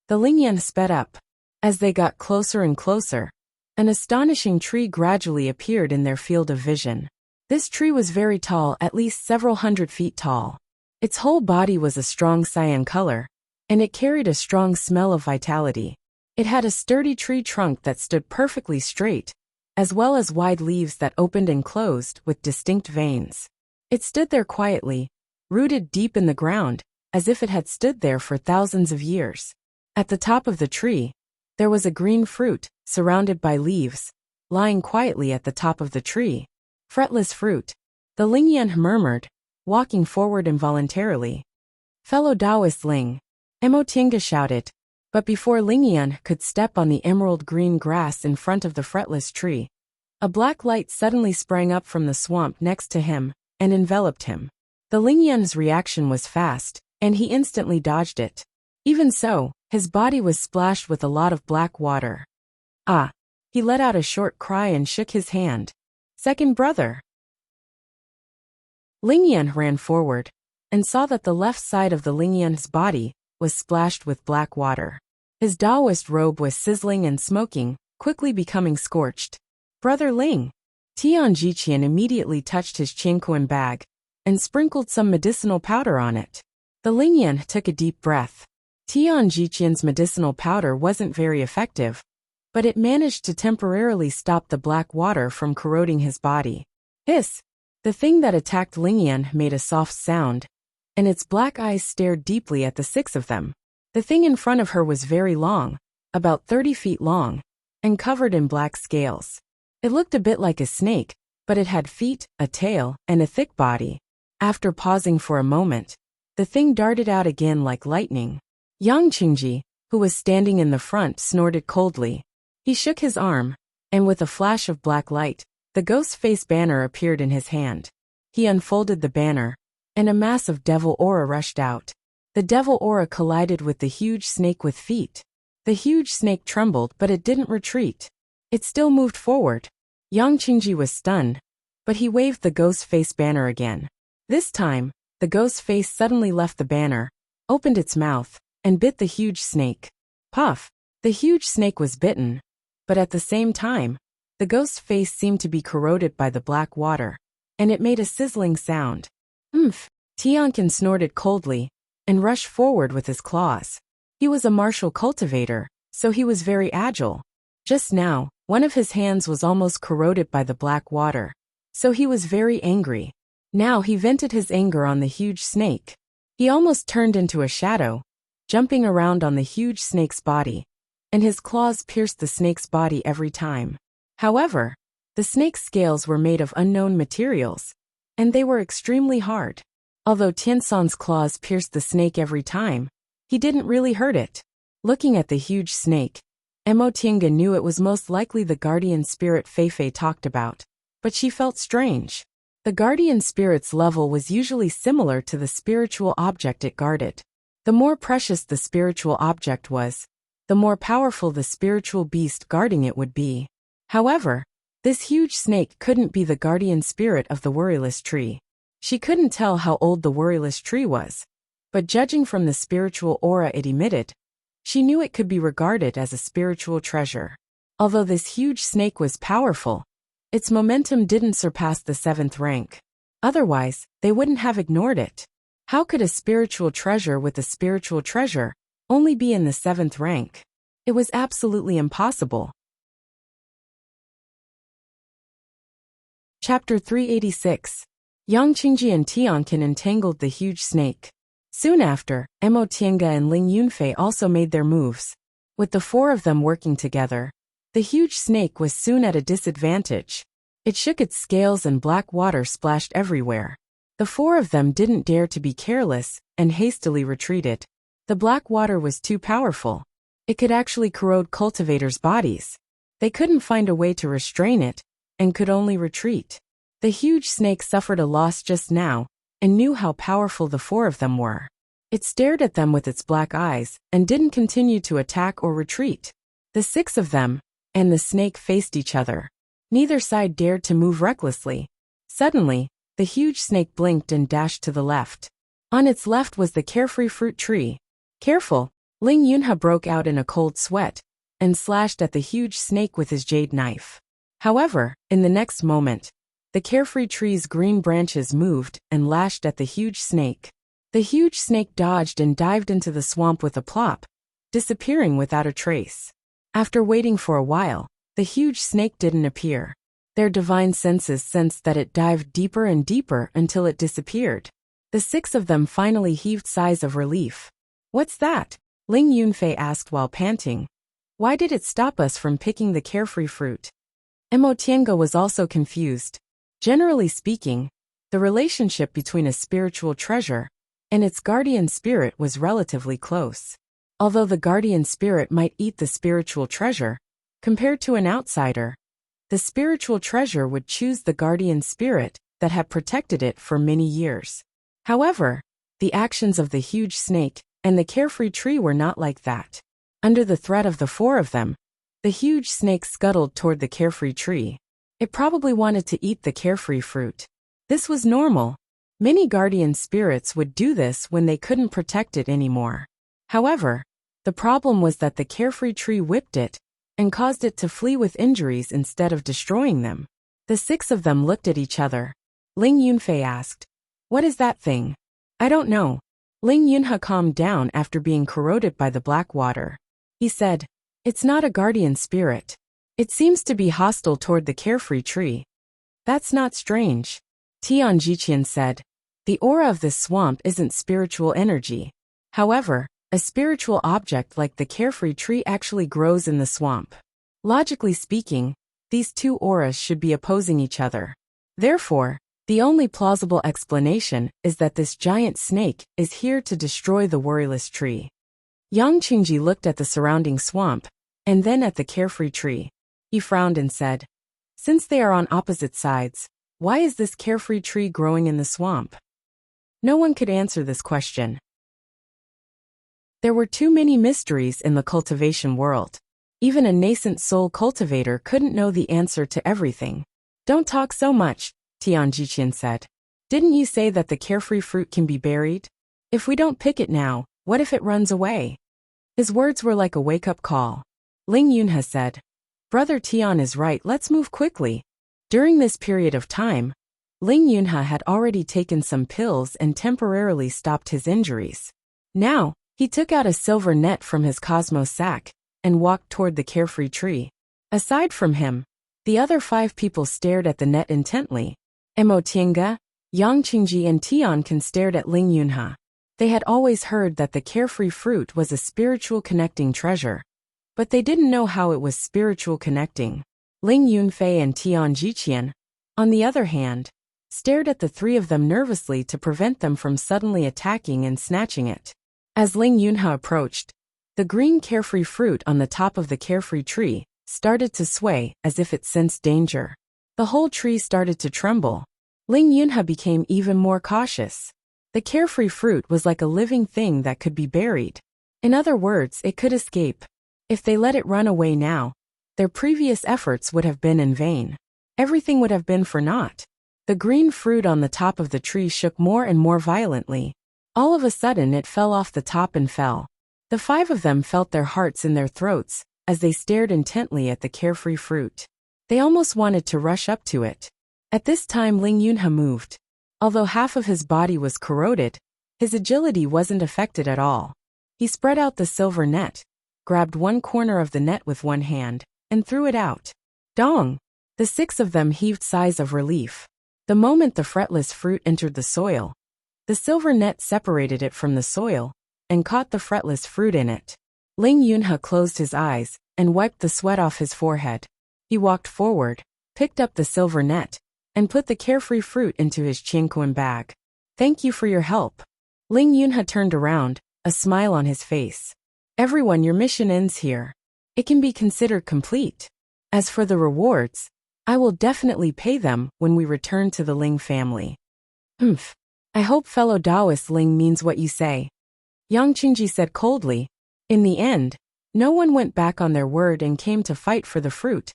The Lingyan sped up. As they got closer and closer, an astonishing tree gradually appeared in their field of vision. This tree was very tall, at least several hundred feet tall. Its whole body was a strong cyan color, and it carried a strong smell of vitality. It had a sturdy tree trunk that stood perfectly straight, as well as wide leaves that opened and closed with distinct veins. It stood there quietly, rooted deep in the ground, as if it had stood there for thousands of years. At the top of the tree, there was a green fruit, surrounded by leaves, lying quietly at the top of the tree. Fretless fruit, the Lingyan murmured, walking forward involuntarily. Fellow Taoist Ling, Mo Tiange shouted, but before Lingyan could step on the emerald green grass in front of the fretless tree, a black light suddenly sprang up from the swamp next to him and enveloped him. The Lingyan's reaction was fast, and he instantly dodged it. Even so, his body was splashed with a lot of black water. Ah! He let out a short cry and shook his hand. Second brother! Lingyan ran forward and saw that the left side of the Lingyan's body was splashed with black water. His Taoist robe was sizzling and smoking, quickly becoming scorched. Brother Ling! Tian Jiqian immediately touched his Qingquan bag and sprinkled some medicinal powder on it. The Lingyan took a deep breath. Tian Jiqian's medicinal powder wasn't very effective, but it managed to temporarily stop the black water from corroding his body. Hiss! The thing that attacked Lingyan made a soft sound, and its black eyes stared deeply at the six of them. The thing in front of her was very long, about 30 feet long, and covered in black scales. It looked a bit like a snake, but it had feet, a tail, and a thick body. After pausing for a moment, the thing darted out again like lightning. Yang Qingji, who was standing in the front, snorted coldly. He shook his arm, and with a flash of black light, the ghost face banner appeared in his hand. He unfolded the banner, and a mass of devil aura rushed out. The devil aura collided with the huge snake with feet. The huge snake trembled, but it didn't retreat. It still moved forward. Yang Qingji was stunned, but he waved the ghost face banner again. This time, the ghost face suddenly left the banner, opened its mouth, and bit the huge snake. Puff! The huge snake was bitten, but at the same time, the ghost face seemed to be corroded by the black water, and it made a sizzling sound. Oomph! Tianqin snorted coldly, and rushed forward with his claws. He was a martial cultivator, so he was very agile. Just now, one of his hands was almost corroded by the black water, so he was very angry. Now he vented his anger on the huge snake. He almost turned into a shadow, jumping around on the huge snake's body, and his claws pierced the snake's body every time. However, the snake's scales were made of unknown materials, and they were extremely hard. Although Tiansan's claws pierced the snake every time, he didn't really hurt it. Looking at the huge snake, Mo Tiange knew it was most likely the guardian spirit Feifei talked about, but she felt strange. The guardian spirit's level was usually similar to the spiritual object it guarded. The more precious the spiritual object was, the more powerful the spiritual beast guarding it would be. However, this huge snake couldn't be the guardian spirit of the worryless tree. She couldn't tell how old the worryless tree was, but judging from the spiritual aura it emitted, she knew it could be regarded as a spiritual treasure. Although this huge snake was powerful, its momentum didn't surpass the 7th rank. Otherwise, they wouldn't have ignored it. How could a spiritual treasure with a spiritual treasure only be in the 7th rank? It was absolutely impossible. Chapter 386. Yang Qingji and Tianqin entangled the huge snake. Soon after, Mo Tiange and Ling Yunfei also made their moves. With the four of them working together, the huge snake was soon at a disadvantage. It shook its scales and black water splashed everywhere. The four of them didn't dare to be careless and hastily retreated. The black water was too powerful. It could actually corrode cultivators' bodies. They couldn't find a way to restrain it and could only retreat. The huge snake suffered a loss just now and knew how powerful the four of them were. It stared at them with its black eyes and didn't continue to attack or retreat. The six of them and the snake faced each other. Neither side dared to move recklessly. Suddenly, the huge snake blinked and dashed to the left. On its left was the carefree fruit tree. Careful! Ling Yunha broke out in a cold sweat and slashed at the huge snake with his jade knife. However, in the next moment, the carefree tree's green branches moved and lashed at the huge snake. The huge snake dodged and dived into the swamp with a plop, disappearing without a trace. After waiting for a while, the huge snake didn't appear. Their divine senses sensed that it dived deeper and deeper until it disappeared. The 6 of them finally heaved sighs of relief. "What's that?" Ling Yunfei asked while panting. "Why did it stop us from picking the carefree fruit?" Mo Tiange was also confused. Generally speaking, the relationship between a spiritual treasure and its guardian spirit was relatively close. Although the guardian spirit might eat the spiritual treasure, compared to an outsider, the spiritual treasure would choose the guardian spirit that had protected it for many years. However, the actions of the huge snake and the carefree tree were not like that. Under the threat of the 4 of them, the huge snake scuttled toward the carefree tree. It probably wanted to eat the carefree fruit. This was normal. Many guardian spirits would do this when they couldn't protect it anymore. However, the problem was that the carefree tree whipped it and caused it to flee with injuries instead of destroying them. The 6 of them looked at each other. Ling Yunfei asked, "What is that thing?" "I don't know." Ling Yunhe calmed down after being corroded by the black water. He said, "It's not a guardian spirit. It seems to be hostile toward the carefree tree." "That's not strange," Tian Jiqian said. "The aura of this swamp isn't spiritual energy. However, a spiritual object like the carefree tree actually grows in the swamp. Logically speaking, these 2 auras should be opposing each other. Therefore, the only plausible explanation is that this giant snake is here to destroy the worryless tree." Yang Qingji looked at the surrounding swamp, and then at the carefree tree. He frowned and said, "Since they are on opposite sides, why is this carefree tree growing in the swamp?" No one could answer this question. There were too many mysteries in the cultivation world. Even a nascent soul cultivator couldn't know the answer to everything. "Don't talk so much," Tian Jiqian said. "Didn't you say that the carefree fruit can be buried? If we don't pick it now, what if it runs away?" His words were like a wake-up call. Ling Yunhe said, "Brother Tian is right, let's move quickly." During this period of time, Ling Yunhe had already taken some pills and temporarily stopped his injuries. Now, he took out a silver net from his cosmos sack and walked toward the carefree tree. Aside from him, the other 5 people stared at the net intently. Mo Tiange, Yang Qingji and Tian Kan stared at Ling Yunhe. They had always heard that the carefree fruit was a spiritual connecting treasure, but they didn't know how it was spiritual connecting. Ling Yunfei and Tian Jiqian, on the other hand, stared at the 3 of them nervously to prevent them from suddenly attacking and snatching it. As Ling Yunhe approached, the green carefree fruit on the top of the carefree tree started to sway as if it sensed danger. The whole tree started to tremble. Ling Yunhe became even more cautious. The carefree fruit was like a living thing that could be buried. In other words, it could escape. If they let it run away now, their previous efforts would have been in vain. Everything would have been for naught. The green fruit on the top of the tree shook more and more violently. All of a sudden it fell off the top and fell. The 5 of them felt their hearts in their throats as they stared intently at the carefree fruit. They almost wanted to rush up to it. At this time Ling Yunhe moved. Although half of his body was corroded, his agility wasn't affected at all. He spread out the silver net, grabbed one corner of the net with one hand, and threw it out. Dong! The 6 of them heaved sighs of relief. The moment the fretless fruit entered the soil, the silver net separated it from the soil and caught the fretless fruit in it. Ling Yunhe closed his eyes and wiped the sweat off his forehead. He walked forward, picked up the silver net, and put the carefree fruit into his Qingquan bag. "Thank you for your help." Ling Yunhe turned around, a smile on his face. "Everyone, your mission ends here. It can be considered complete. As for the rewards, I will definitely pay them when we return to the Ling family." I hope fellow Taoist Ling means what you say," Yang Qingji said coldly. In the end, no one went back on their word and came to fight for the fruit,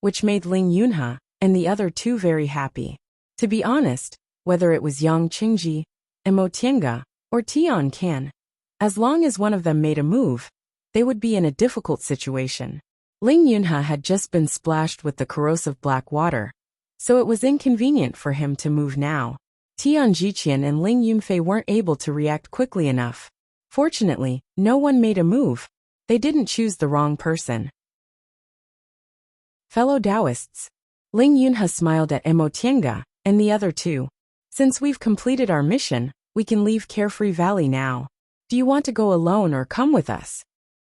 which made Ling Yunhe and the other 2 very happy. To be honest, whether it was Yang Qingji, Mo Tiange, or Tian Kan, as long as one of them made a move, they would be in a difficult situation. Ling Yunhe had just been splashed with the corrosive black water, so it was inconvenient for him to move now. Tian Jiqian and Ling Yunfei weren't able to react quickly enough. Fortunately, no one made a move. They didn't choose the wrong person. Fellow Taoists. Ling Yunhe smiled at Mo Tiange and the other two. Since we've completed our mission, we can leave Carefree Valley now. Do you want to go alone or come with us?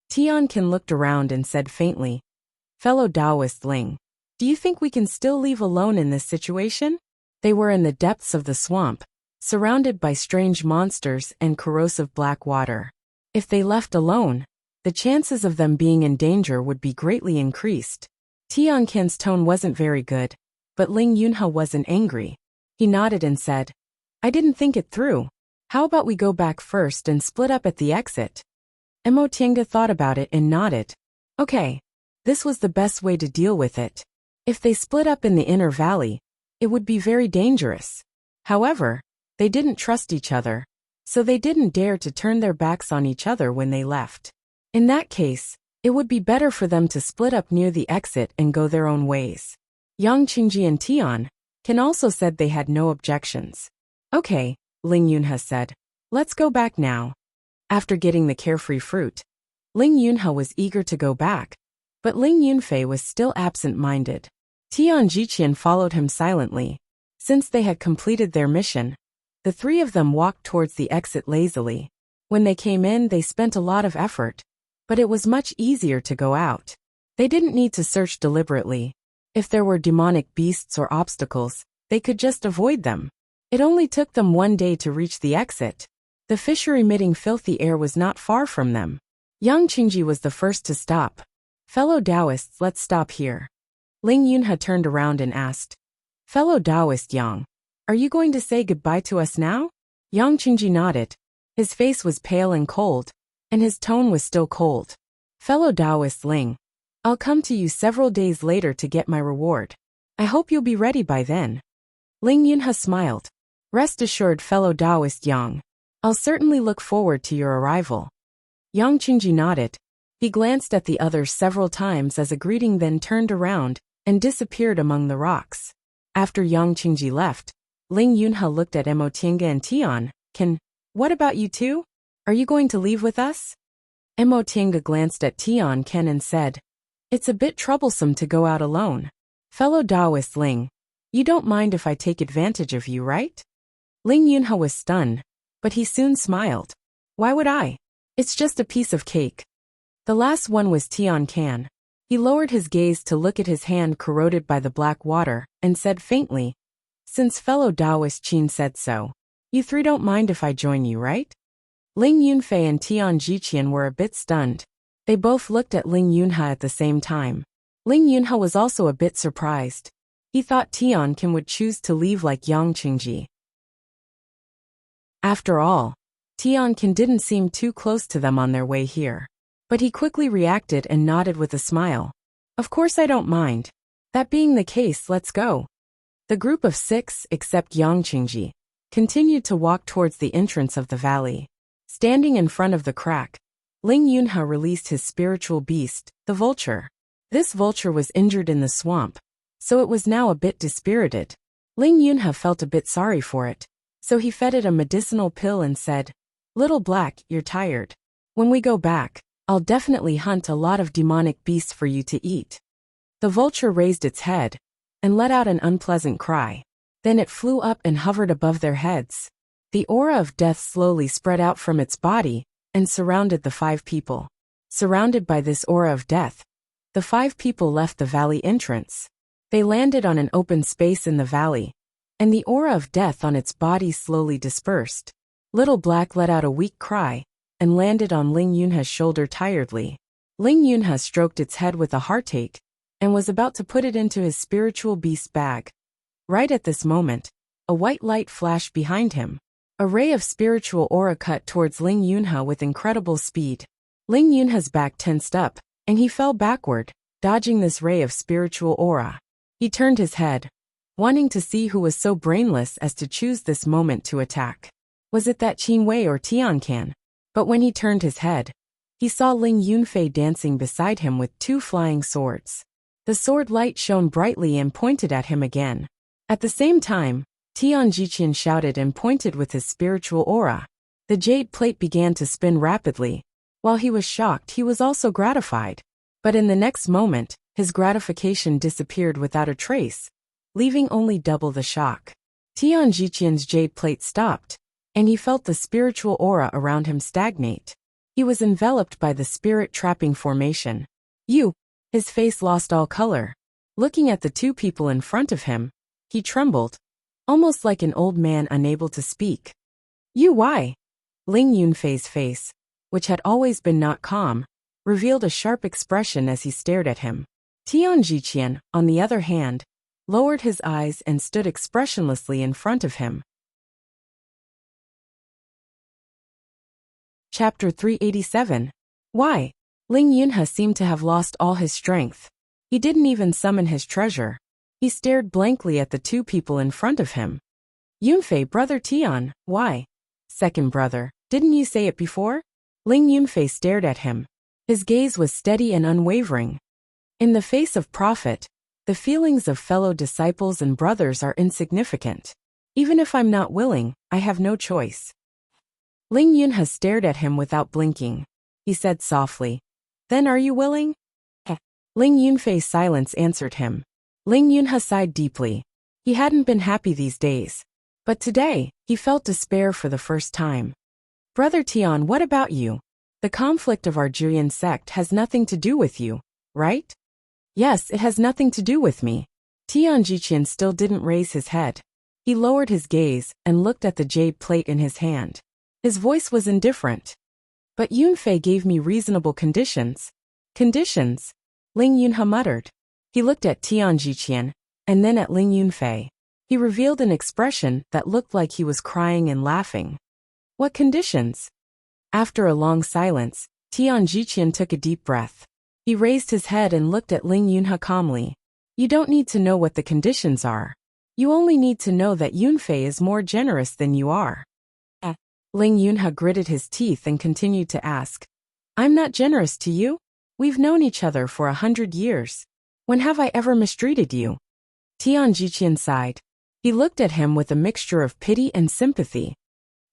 Tian Qin looked around and said faintly, Fellow Taoist Ling, do you think we can still leave alone in this situation? They were in the depths of the swamp, surrounded by strange monsters and corrosive black water. If they left alone, the chances of them being in danger would be greatly increased. Tian Qin's tone wasn't very good, but Ling Yunhe wasn't angry. He nodded and said, I didn't think it through. How about we go back first and split up at the exit? Mo Tiange thought about it and nodded. Okay. This was the best way to deal with it. If they split up in the inner valley, it would be very dangerous. However, they didn't trust each other, so they didn't dare to turn their backs on each other when they left. In that case, it would be better for them to split up near the exit and go their own ways. Yang Qingji and Tian Qin also said they had no objections. Okay, Ling Yunhe said. Let's go back now. After getting the carefree fruit, Ling Yunhe was eager to go back, but Ling Yunfei was still absent-minded. Tian Jiqian followed him silently. Since they had completed their mission, the three of them walked towards the exit lazily. When they came in, they spent a lot of effort, but it was much easier to go out. They didn't need to search deliberately. If there were demonic beasts or obstacles, they could just avoid them. It only took them 1 day to reach the exit. The fissure emitting filthy air was not far from them. Yang Qingji was the first to stop. Fellow Taoists, let's stop here. Ling Yunhe turned around and asked, Fellow Taoist Yang, are you going to say goodbye to us now? Yang Qingji nodded. His face was pale and cold, and his tone was still cold. Fellow Taoist Ling, I'll come to you several days later to get my reward. I hope you'll be ready by then. Ling Yunhe smiled. Rest assured, fellow Taoist Yang, I'll certainly look forward to your arrival. Yang Qingji nodded. He glanced at the others several times as a greeting, then turned around and disappeared among the rocks. After Yang Qingji left, Ling Yunhe looked at Mo Tiange and Tian Qin. What about you two? Are you going to leave with us? Mo Tiange glanced at Tian Qin and said, It's a bit troublesome to go out alone. Fellow Taoist Ling, you don't mind if I take advantage of you, right? Ling Yunhe was stunned, but he soon smiled. Why would I? It's just a piece of cake. The last one was Tian Qin. He lowered his gaze to look at his hand corroded by the black water, and said faintly, Since fellow Taoist Qin said so, you three don't mind if I join you, right? Ling Yunfei and Tian Jiqian were a bit stunned. They both looked at Ling Yunhe at the same time. Ling Yunhe was also a bit surprised. He thought Tian Qin would choose to leave like Yang Qingji. After all, Tian Qin didn't seem too close to them on their way here. But he quickly reacted and nodded with a smile. Of course I don't mind. That being the case, let's go. The group of 6, except Yang Qingji, continued to walk towards the entrance of the valley. Standing in front of the crack, Ling Yunhe released his spiritual beast, the vulture. This vulture was injured in the swamp, so it was now a bit dispirited. Ling Yunhe felt a bit sorry for it, so he fed it a medicinal pill and said, Little Black, you're tired. When we go back, I'll definitely hunt a lot of demonic beasts for you to eat. The vulture raised its head and let out an unpleasant cry. Then it flew up and hovered above their heads. The aura of death slowly spread out from its body and surrounded the 5 people. Surrounded by this aura of death, the 5 people left the valley entrance. They landed on an open space in the valley, and the aura of death on its body slowly dispersed. Little Black let out a weak cry and landed on Ling Yunhe's shoulder tiredly. Ling Yunhe stroked its head with a heartache and was about to put it into his spiritual beast bag. Right at this moment, a white light flashed behind him. A ray of spiritual aura cut towards Ling Yunhe with incredible speed. Ling Yunhe's back tensed up, and he fell backward, dodging this ray of spiritual aura. He turned his head, wanting to see who was so brainless as to choose this moment to attack. Was it that Qin Wei or Tian Qin? But when he turned his head, he saw Ling Yunfei dancing beside him with 2 flying swords. The sword light shone brightly and pointed at him again. At the same time, Tian Jiqian shouted and pointed with his spiritual aura. The jade plate began to spin rapidly. While he was shocked, he was also gratified. But in the next moment, his gratification disappeared without a trace, leaving only double the shock. Tian Jiqian's jade plate stopped, and he felt the spiritual aura around him stagnate. He was enveloped by the spirit-trapping formation. His face lost all color. Looking at the two people in front of him, he trembled, almost like an old man unable to speak. Why? Ling Yunfei's face, which had always been not calm, revealed a sharp expression as he stared at him. Tian Jiqian, on the other hand, lowered his eyes and stood expressionlessly in front of him. Chapter 387. Why? Ling Yunhe seemed to have lost all his strength. He didn't even summon his treasure. He stared blankly at the two people in front of him. Yunfei, brother Tian, why? Second brother, didn't you say it before? Ling Yunfei stared at him. His gaze was steady and unwavering. In the face of profit, the feelings of fellow disciples and brothers are insignificant. Even if I'm not willing, I have no choice. Ling Yunhe stared at him without blinking. He said softly, "Then are you willing?" Ling Yunfei's silence answered him. Ling Yunhe sighed deeply. He hadn't been happy these days. But today, he felt despair for the first time. Brother Tian, what about you? The conflict of our Juyan sect has nothing to do with you, right? Yes, it has nothing to do with me. Tian Jiqian still didn't raise his head. He lowered his gaze and looked at the jade plate in his hand. His voice was indifferent. But Yunfei gave me reasonable conditions. Conditions? Ling Yunhe muttered. He looked at Tian Jiqian, and then at Ling Yunfei. He revealed an expression that looked like he was crying and laughing. What conditions? After a long silence, Tian Jiqian took a deep breath. He raised his head and looked at Ling Yunhe calmly. You don't need to know what the conditions are. You only need to know that Yunfei is more generous than you are. Ling Yunhe gritted his teeth and continued to ask, I'm not generous to you? We've known each other for 100 years. When have I ever mistreated you? Tian Jiqian sighed. He looked at him with a mixture of pity and sympathy.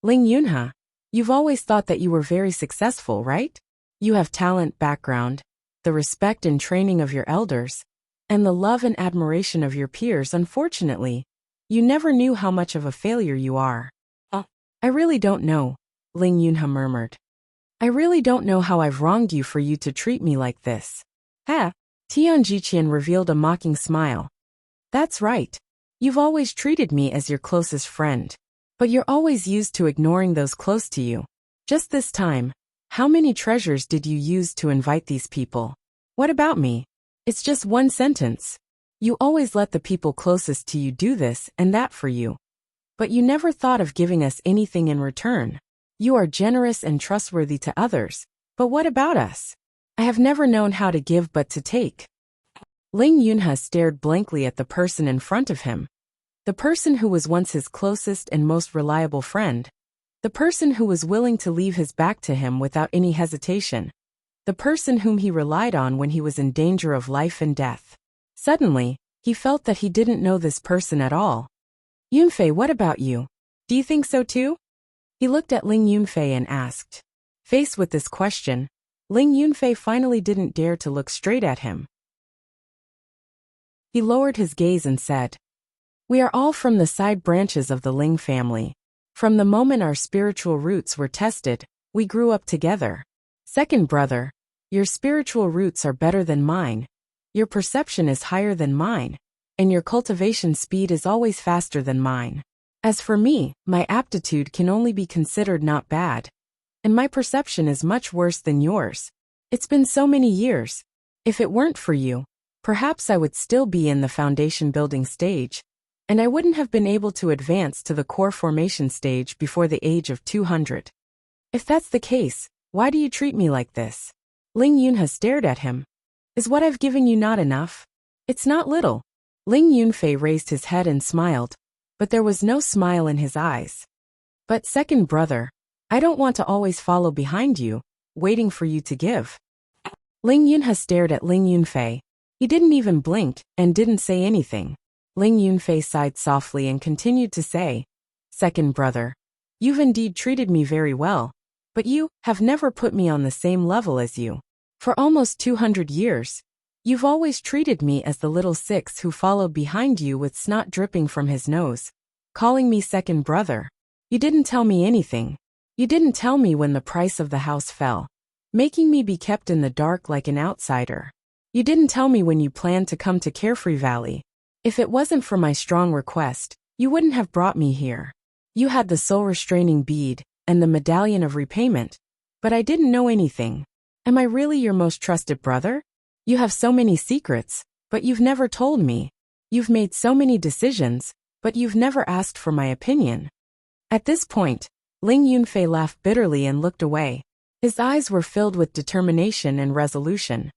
Ling Yunhe, you've always thought that you were very successful, right? You have talent, background, the respect and training of your elders, and the love and admiration of your peers. Unfortunately, you never knew how much of a failure you are. I really don't know, Ling Yunhe murmured. I really don't know how I've wronged you for you to treat me like this. Tian Jiqian revealed a mocking smile. That's right. You've always treated me as your closest friend. But you're always used to ignoring those close to you. Just this time, how many treasures did you use to invite these people? What about me? It's just one sentence. You always let the people closest to you do this and that for you. But you never thought of giving us anything in return. You are generous and trustworthy to others, but what about us? I have never known how to give but to take. Ling Yunhe stared blankly at the person in front of him. The person who was once his closest and most reliable friend. The person who was willing to leave his back to him without any hesitation. The person whom he relied on when he was in danger of life and death. Suddenly, he felt that he didn't know this person at all. Yunfei, what about you? Do you think so too? He looked at Ling Yunfei and asked. Faced with this question, Ling Yunfei finally didn't dare to look straight at him. He lowered his gaze and said, We are all from the side branches of the Ling family. From the moment our spiritual roots were tested, we grew up together. Second brother, your spiritual roots are better than mine. Your perception is higher than mine, and your cultivation speed is always faster than mine. As for me, my aptitude can only be considered not bad, and my perception is much worse than yours. It's been so many years. If it weren't for you, perhaps I would still be in the foundation building stage, and I wouldn't have been able to advance to the core formation stage before the age of 200. If that's the case, why do you treat me like this? Ling Yunhe stared at him. Is what I've given you not enough? It's not little. Ling Yunfei raised his head and smiled, but there was no smile in his eyes. But second brother, I don't want to always follow behind you, waiting for you to give. Ling Yunhe stared at Ling Yunfei. He didn't even blink and didn't say anything. Ling Yunfei sighed softly and continued to say, "Second brother, you've indeed treated me very well, but you have never put me on the same level as you. For almost 200 years, you've always treated me as the little six who followed behind you with snot dripping from his nose, calling me second brother. You didn't tell me anything. You didn't tell me when the price of the house fell, making me be kept in the dark like an outsider. You didn't tell me when you planned to come to Carefree Valley. If it wasn't for my strong request, you wouldn't have brought me here. You had the soul restraining bead and the medallion of repayment, but I didn't know anything. Am I really your most trusted brother? You have so many secrets, but you've never told me. You've made so many decisions, but you've never asked for my opinion." At this point, Ling Yunfei laughed bitterly and looked away. His eyes were filled with determination and resolution.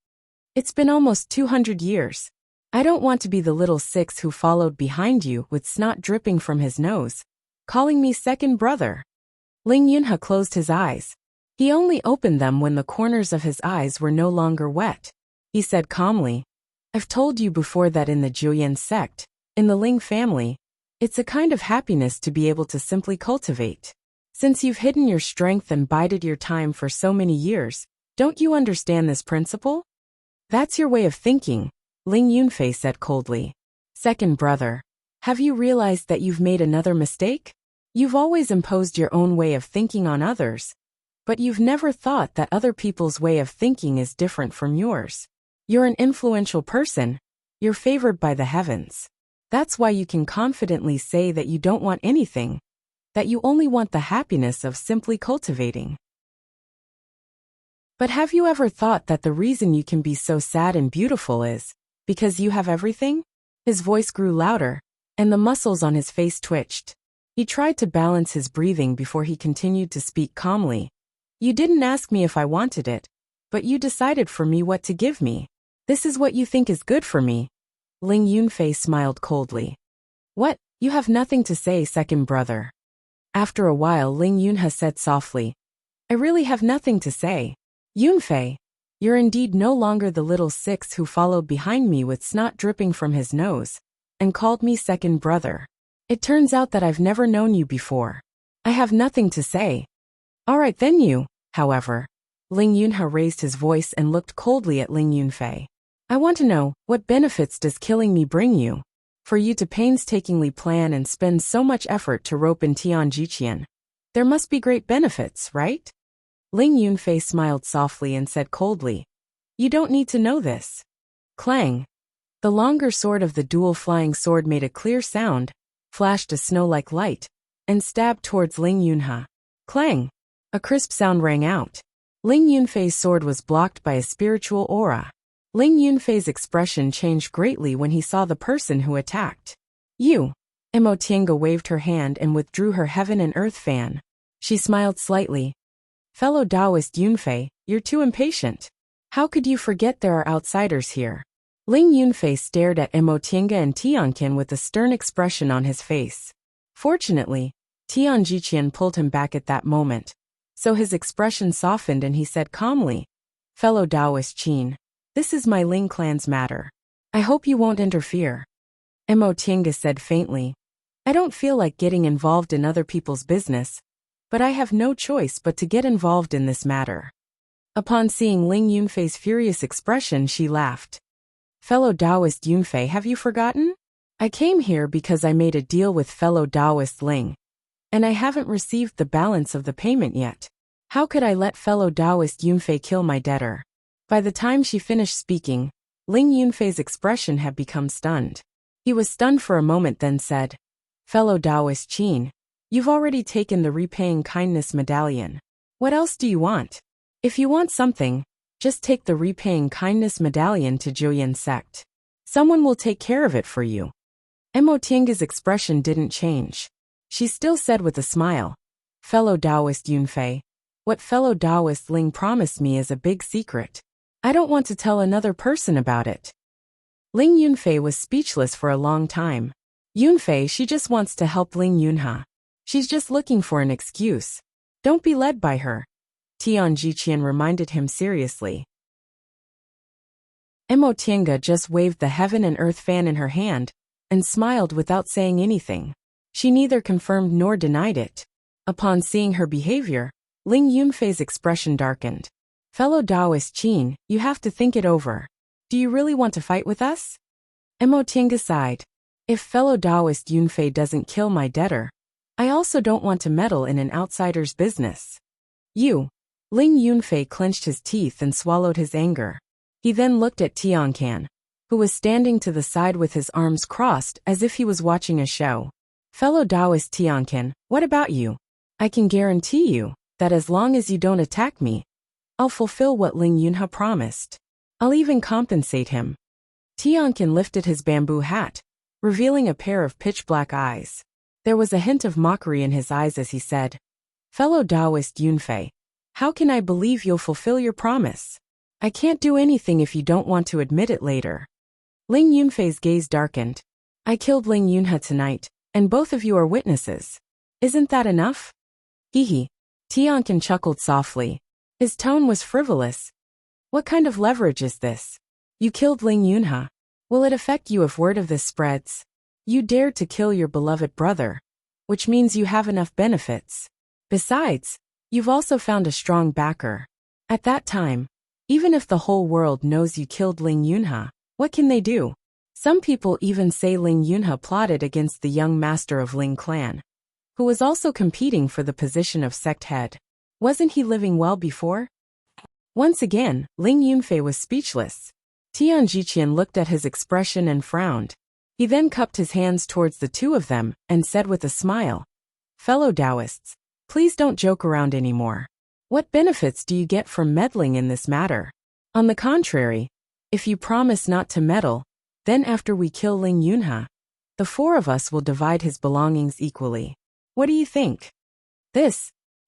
"It's been almost 200 years. I don't want to be the little six who followed behind you with snot dripping from his nose, calling me second brother." Ling Yunha closed his eyes. He only opened them when the corners of his eyes were no longer wet. He said calmly, "I've told you before that in the Juyan sect, in the Ling family, it's a kind of happiness to be able to simply cultivate. Since you've hidden your strength and bided your time for so many years, don't you understand this principle?" "That's your way of thinking," Ling Yunfei said coldly. "Second brother, have you realized that you've made another mistake? You've always imposed your own way of thinking on others, but you've never thought that other people's way of thinking is different from yours. You're an influential person. You're favored by the heavens. That's why you can confidently say that you don't want anything, that you only want the happiness of simply cultivating. But have you ever thought that the reason you can be so sad and beautiful is because you have everything?" His voice grew louder, and the muscles on his face twitched. He tried to balance his breathing before he continued to speak calmly. "You didn't ask me if I wanted it, but you decided for me what to give me. This is what you think is good for me." Ling Yunfei smiled coldly. "What? You have nothing to say, second brother." After a while, Ling Yunha said softly, "I really have nothing to say. Yunfei, you're indeed no longer the little six who followed behind me with snot dripping from his nose, and called me second brother. It turns out that I've never known you before. I have nothing to say." "All right then you, however." Ling Yunha raised his voice and looked coldly at Ling Yunfei. "I want to know, what benefits does killing me bring you? For you to painstakingly plan and spend so much effort to rope in Tian Jiqian. There must be great benefits, right?" Ling Yunfei smiled softly and said coldly, "You don't need to know this." Clang! The longer sword of the dual flying sword made a clear sound, flashed a snow-like light, and stabbed towards Ling Yunha. Clang! A crisp sound rang out. Ling Yunfei's sword was blocked by a spiritual aura. Ling Yunfei's expression changed greatly when he saw the person who attacked. "You." Emotienga waved her hand and withdrew her heaven and earth fan. She smiled slightly. "Fellow Taoist Yunfei, you're too impatient. How could you forget there are outsiders here?" Ling Yunfei stared at Emotienga and Tianqin with a stern expression on his face. Fortunately, Tian Jiqian pulled him back at that moment, so his expression softened and he said calmly, "Fellow Taoist Qin, this is my Ling clan's matter. I hope you won't interfere." Emotienga said faintly, "I don't feel like getting involved in other people's business, but I have no choice but to get involved in this matter." Upon seeing Ling Yunfei's furious expression, she laughed. "Fellow Taoist Yunfei, have you forgotten? I came here because I made a deal with fellow Taoist Ling, and I haven't received the balance of the payment yet. How could I let fellow Taoist Yunfei kill my debtor?" By the time she finished speaking, Ling Yunfei's expression had become stunned. He was stunned for a moment, then said, "Fellow Taoist Qin, you've already taken the repaying kindness medallion. What else do you want? If you want something, just take the repaying kindness medallion to Juyan sect. Someone will take care of it for you." Emotienga's expression didn't change. She still said with a smile, "Fellow Taoist Yunfei, what fellow Taoist Ling promised me is a big secret. I don't want to tell another person about it." Ling Yunfei was speechless for a long time. Yunfei, she just wants to help Ling Yunha. She's just looking for an excuse. Don't be led by her, Tian Jiqian reminded him seriously. Emotienga just waved the heaven and earth fan in her hand, and smiled without saying anything. She neither confirmed nor denied it. Upon seeing her behavior, Ling Yunfei's expression darkened. Fellow Taoist Qin, you have to think it over. Do you really want to fight with us? Mo Tiange sighed. If fellow Taoist Yunfei doesn't kill my debtor, I also don't want to meddle in an outsider's business. You. Ling Yunfei clenched his teeth and swallowed his anger. He then looked at Tiancan, who was standing to the side with his arms crossed as if he was watching a show. Fellow Taoist Tiancan, what about you? I can guarantee you that as long as you don't attack me, I'll fulfill what Ling Yunha promised. I'll even compensate him. Tiancan lifted his bamboo hat, revealing a pair of pitch-black eyes. There was a hint of mockery in his eyes as he said, Fellow Taoist Yunfei, how can I believe you'll fulfill your promise? I can't do anything if you don't want to admit it later. Ling Yunfei's gaze darkened. I killed Ling Yunha tonight, and both of you are witnesses. Isn't that enough? Hee. Tiancan chuckled softly. His tone was frivolous. What kind of leverage is this? You killed Ling Yunha. Will it affect you if word of this spreads? You dared to kill your beloved brother, which means you have enough benefits. Besides, you've also found a strong backer. At that time, even if the whole world knows you killed Ling Yunha, what can they do? Some people even say Ling Yunha plotted against the young master of Ling clan, who was also competing for the position of sect head. Wasn't he living well before? Once again, Ling Yunfei was speechless. Tian Jiqian looked at his expression and frowned. He then cupped his hands towards the two of them and said with a smile, Fellow Taoists, please don't joke around anymore. What benefits do you get from meddling in this matter? On the contrary, if you promise not to meddle, then after we kill Ling Yunha, the four of us will divide his belongings equally. What do you think?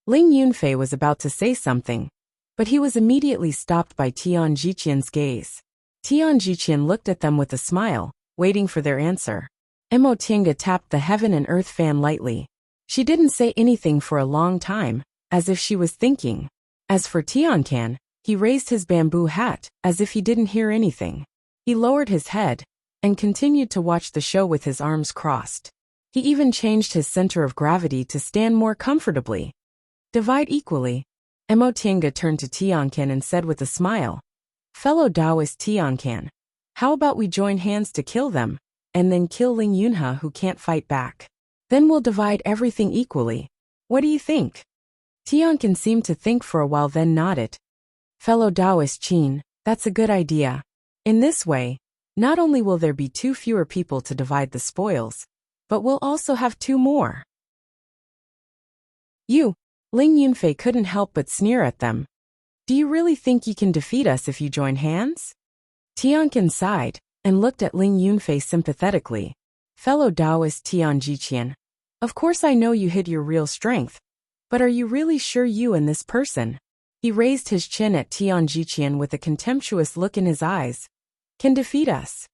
Ling Yunfei was about to say something, but he was immediately stopped by Tian Jiqian's gaze. Tian Jiqian looked at them with a smile, waiting for their answer. Mo Tiange tapped the heaven and earth fan lightly. She didn't say anything for a long time, as if she was thinking. As for Tiancan, he raised his bamboo hat, as if he didn't hear anything. He lowered his head, and continued to watch the show with his arms crossed. He even changed his center of gravity to stand more comfortably. Divide equally. Mo Tiange turned to Tiancan and said with a smile, Fellow Taoist Tiancan, how about we join hands to kill them, and then kill Ling Yunha who can't fight back? Then we'll divide everything equally. What do you think? Tiancan seemed to think for a while then nodded. Fellow Taoist Qin, that's a good idea. In this way, not only will there be 2 fewer people to divide the spoils, but we'll also have 2 more. You. Ling Yunfei couldn't help but sneer at them. Do you really think you can defeat us if you join hands? Tiancan sighed, and looked at Ling Yunfei sympathetically. Fellow Taoist Tian Jiqian, of course I know you hid your real strength, but are you really sure you and this person? He raised his chin at Tian Jiqian with a contemptuous look in his eyes. Can defeat us.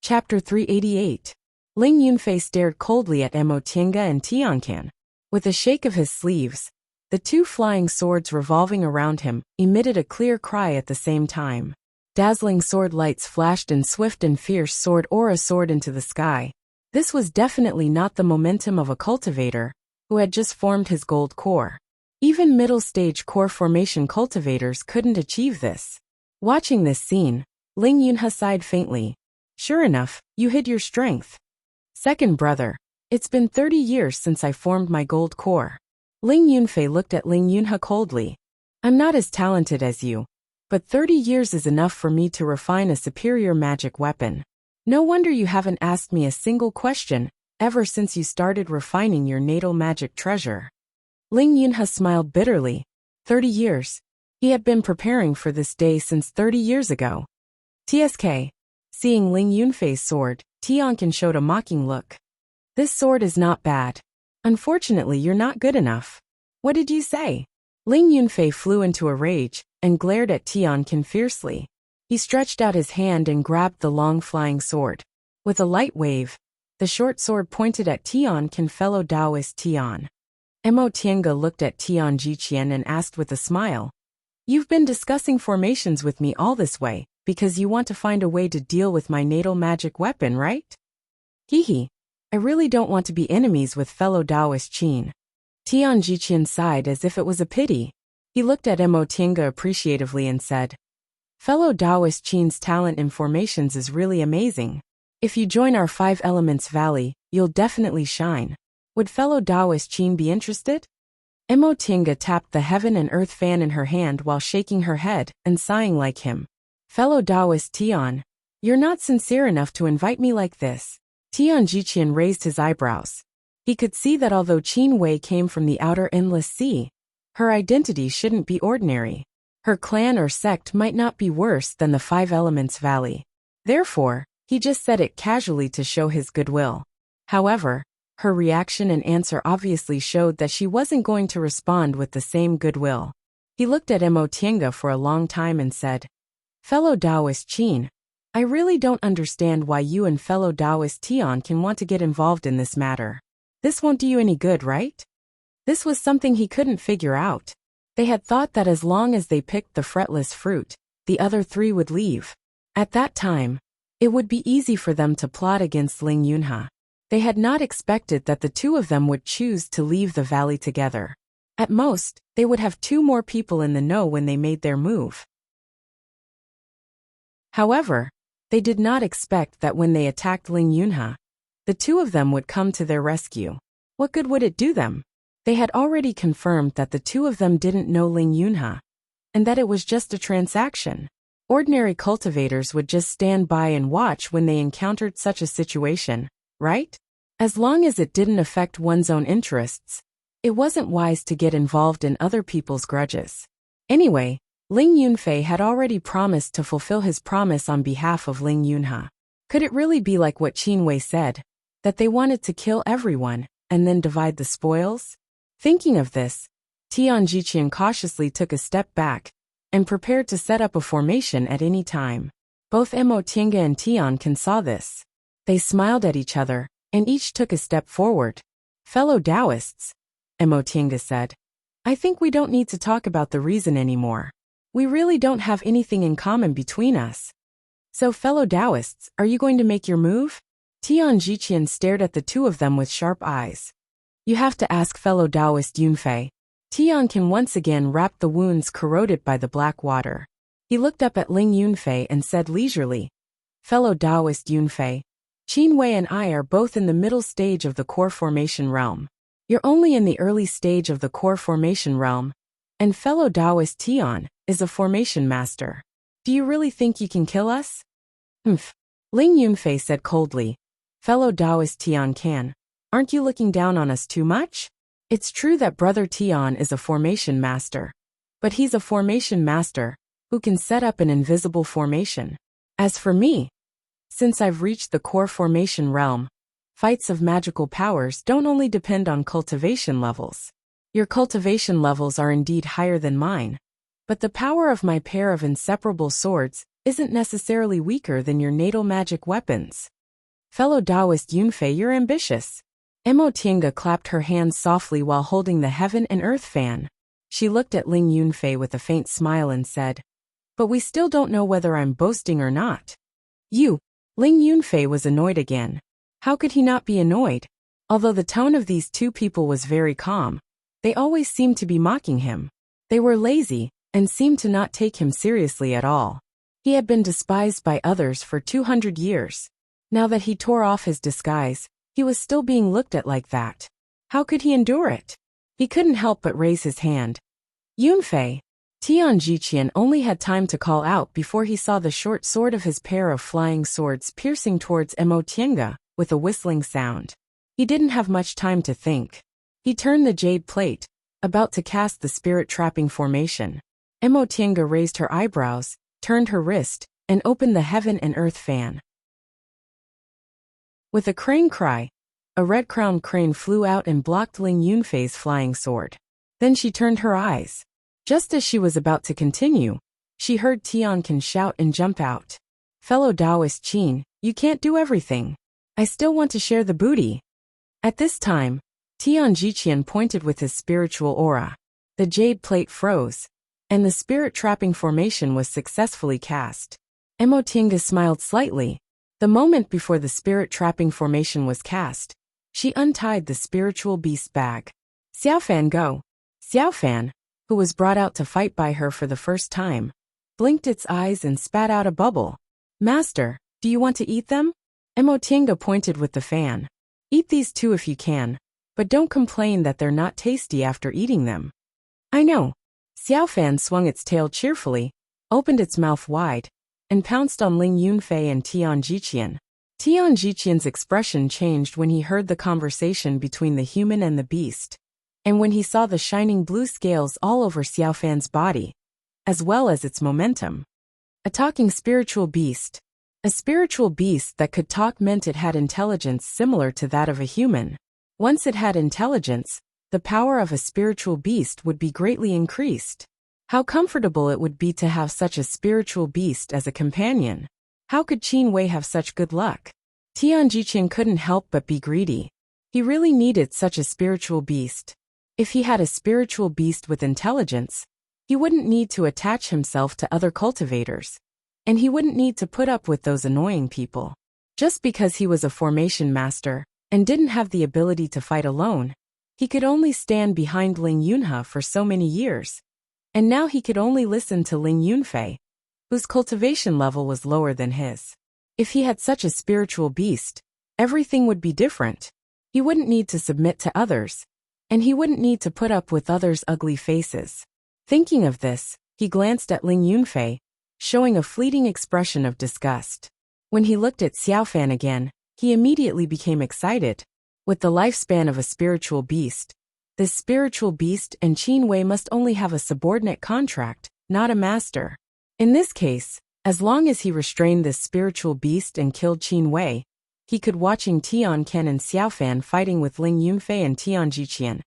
Chapter 388. Ling Yunfei stared coldly at Mo Tiange and Tiancan. With a shake of his sleeves, the 2 flying swords revolving around him emitted a clear cry at the same time. Dazzling sword lights flashed and swift and fierce sword aura soared into the sky. This was definitely not the momentum of a cultivator, who had just formed his gold core. Even middle-stage core formation cultivators couldn't achieve this. Watching this scene, Ling Yunha sighed faintly. Sure enough, you hid your strength. Second brother, it's been 30 years since I formed my gold core. Ling Yunfei looked at Ling Yunha coldly. I'm not as talented as you, but 30 years is enough for me to refine a superior magic weapon. No wonder you haven't asked me a single question ever since you started refining your natal magic treasure. Ling Yunha smiled bitterly. 30 years. He had been preparing for this day since 30 years ago. TSK. Seeing Ling Yunfei's sword, Tiancan showed a mocking look. This sword is not bad. Unfortunately, you're not good enough. What did you say? Ling Yunfei flew into a rage and glared at Tiancan fiercely. He stretched out his hand and grabbed the long flying sword. With a light wave, the short sword pointed at Tiancan. Fellow Taoist Tian. Mo Tiange looked at Tian Jiqian and asked with a smile. You've been discussing formations with me all this way, because you want to find a way to deal with my natal magic weapon, right? Hee. I really don't want to be enemies with fellow Taoist Qin. Tian Jiqian sighed as if it was a pity. He looked at Mo Tiange appreciatively and said, fellow Taoist Qin's talent in formations is really amazing. If you join our 5 Elements Valley, you'll definitely shine. Would fellow Taoist Qin be interested? Mo Tiange tapped the heaven and earth fan in her hand while shaking her head and sighing like him. Fellow Taoist Tian, you're not sincere enough to invite me like this. Tian Jiqian raised his eyebrows. He could see that although Qin Wei came from the outer endless sea, her identity shouldn't be ordinary. Her clan or sect might not be worse than the 5 Elements Valley. Therefore, he just said it casually to show his goodwill. However, her reaction and answer obviously showed that she wasn't going to respond with the same goodwill. He looked at Mo Tiange for a long time and said, fellow Taoist Qin, I really don't understand why you and fellow Taoist Tian can want to get involved in this matter. This won't do you any good, right? This was something he couldn't figure out. They had thought that as long as they picked the fretless fruit, the other 3 would leave. At that time, it would be easy for them to plot against Ling Yunhe. They had not expected that the 2 of them would choose to leave the valley together. At most, they would have 2 more people in the know when they made their move. However, they did not expect that when they attacked Ling Yunhe, the 2 of them would come to their rescue. What good would it do them? They had already confirmed that the 2 of them didn't know Ling Yunhe, and that it was just a transaction. Ordinary cultivators would just stand by and watch when they encountered such a situation, right? As long as it didn't affect one's own interests, it wasn't wise to get involved in other people's grudges. Anyway, Ling Yunfei had already promised to fulfill his promise on behalf of Ling Yunhe. Could it really be like what Qin Wei said, that they wanted to kill everyone and then divide the spoils? Thinking of this, Tian Jiqian cautiously took a step back and prepared to set up a formation at any time. Both Mo Tiange and Tian Kan saw this. They smiled at each other, and each took a step forward. Fellow Taoists, Mo Tiange said, I think we don't need to talk about the reason anymore. We really don't have anything in common between us. So fellow Taoists, are you going to make your move? Tian Jiqian stared at the 2 of them with sharp eyes. You have to ask fellow Taoist Yunfei. Tian Kan once again wrapped the wounds corroded by the black water. He looked up at Ling Yunfei and said leisurely, fellow Taoist Yunfei, Qin Wei and I are both in the middle stage of the core formation realm. You're only in the early stage of the core formation realm, and fellow Taoist Tian is a formation master. Do you really think you can kill us? Ling Yunfei said coldly, fellow Taoist Tian Kan, aren't you looking down on us too much? It's true that brother Tian is a formation master, but he's a formation master who can set up an invisible formation. As for me, since I've reached the core formation realm, fights of magical powers don't only depend on cultivation levels. Your cultivation levels are indeed higher than mine, but the power of my pair of inseparable swords isn't necessarily weaker than your natal magic weapons. Fellow Taoist Yunfei, you're ambitious. Mo Tiange clapped her hands softly while holding the heaven and earth fan. She looked at Ling Yunfei with a faint smile and said, but we still don't know whether I'm boasting or not. You. Ling Yunfei was annoyed again. How could he not be annoyed? Although the tone of these 2 people was very calm, they always seemed to be mocking him. They were lazy and seemed to not take him seriously at all. He had been despised by others for 200 years. Now that he tore off his disguise, he was still being looked at like that. How could he endure it? He couldn't help but raise his hand. Yunfei. Tian Jiqian only had time to call out before he saw the short sword of his pair of flying swords piercing towards Mo Tiange with a whistling sound. He didn't have much time to think. He turned the jade plate, about to cast the spirit-trapping formation. Mo Tiange raised her eyebrows, turned her wrist, and opened the heaven and earth fan. With a crane cry, a red-crowned crane flew out and blocked Ling Yunfei's flying sword. Then she turned her eyes. Just as she was about to continue, she heard Tian Kan shout and jump out. Fellow Taoist Qin, you can't do everything. I still want to share the booty. At this time, Tian Jiqian pointed with his spiritual aura. The jade plate froze, and the spirit-trapping formation was successfully cast. Emotinga smiled slightly. The moment before the spirit trapping formation was cast, she untied the spiritual beast bag. Xiaofan go. Xiaofan, who was brought out to fight by her for the first time, blinked its eyes and spat out a bubble. Master, do you want to eat them? Emotinga pointed with the fan. Eat these too if you can, but don't complain that they're not tasty after eating them. I know. Xiaofan swung its tail cheerfully, opened its mouth wide, and pounced on Ling Yunfei and Tian Jiqian. Tian Jiqian's expression changed when he heard the conversation between the human and the beast, and when he saw the shining blue scales all over Xiaofan's body, as well as its momentum. A talking spiritual beast. A spiritual beast that could talk meant it had intelligence similar to that of a human. Once it had intelligence, the power of a spiritual beast would be greatly increased. How comfortable it would be to have such a spiritual beast as a companion. How could Qin Wei have such good luck? Tian Jiqian couldn't help but be greedy. He really needed such a spiritual beast. If he had a spiritual beast with intelligence, he wouldn't need to attach himself to other cultivators, and he wouldn't need to put up with those annoying people. Just because he was a formation master and didn't have the ability to fight alone, he could only stand behind Ling Yunhe for so many years, and now he could only listen to Ling Yunfei, whose cultivation level was lower than his. If he had such a spiritual beast, everything would be different. He wouldn't need to submit to others, and he wouldn't need to put up with others' ugly faces. Thinking of this, he glanced at Ling Yunfei, showing a fleeting expression of disgust. When he looked at Xiaofan again, he immediately became excited. With the lifespan of a spiritual beast, this spiritual beast and Qin Wei must only have a subordinate contract, not a master. In this case, as long as he restrained this spiritual beast and killed Qin Wei, he could watching Tian Ken and Xiaofan fighting with Ling Yunfei and Tian Jiqian.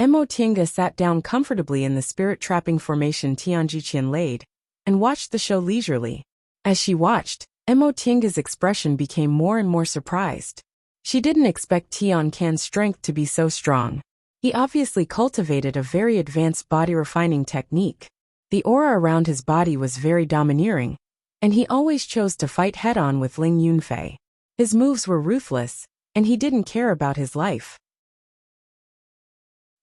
Emotinga sat down comfortably in the spirit-trapping formation Tian Jiqian laid, and watched the show leisurely. As she watched, Emotinga's expression became more and more surprised. She didn't expect Tian Ken's strength to be so strong. He obviously cultivated a very advanced body-refining technique. The aura around his body was very domineering, and he always chose to fight head-on with Ling Yunfei. His moves were ruthless, and he didn't care about his life.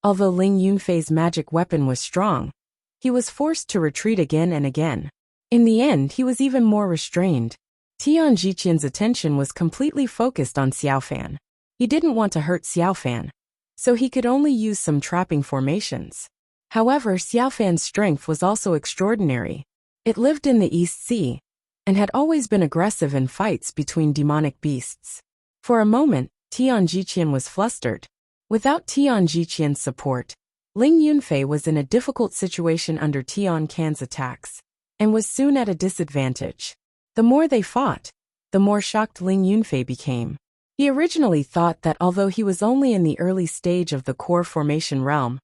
Although Ling Yunfei's magic weapon was strong, he was forced to retreat again and again. In the end, he was even more restrained. Tian Jiqian's attention was completely focused on Xiaofan. He didn't want to hurt Xiaofan, so he could only use some trapping formations. However, Xiaofan's strength was also extraordinary. It lived in the East Sea, and had always been aggressive in fights between demonic beasts. For a moment, Tian Jiqian was flustered. Without Tian Jiqian's support, Ling Yunfei was in a difficult situation under Tian Can's attacks, and was soon at a disadvantage. The more they fought, the more shocked Ling Yunfei became. He originally thought that although he was only in the early stage of the core formation realm,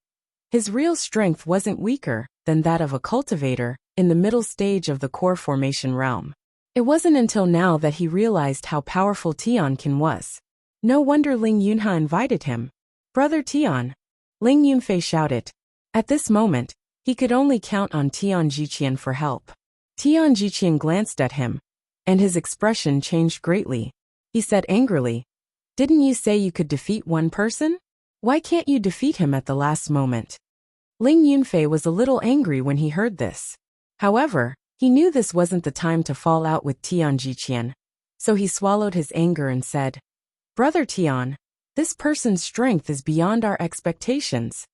his real strength wasn't weaker than that of a cultivator in the middle stage of the core formation realm. It wasn't until now that he realized how powerful Tian Can was. No wonder Ling Yunhe invited him. Brother Tian, Ling Yunfei shouted. At this moment, he could only count on Tian Jiqian for help. Tian Jiqian glanced at him, and his expression changed greatly. He said angrily, "Didn't you say you could defeat one person? Why can't you defeat him at the last moment?" Ling Yunfei was a little angry when he heard this. However, he knew this wasn't the time to fall out with Tian Jiqian, so he swallowed his anger and said, "Brother Tian, this person's strength is beyond our expectations."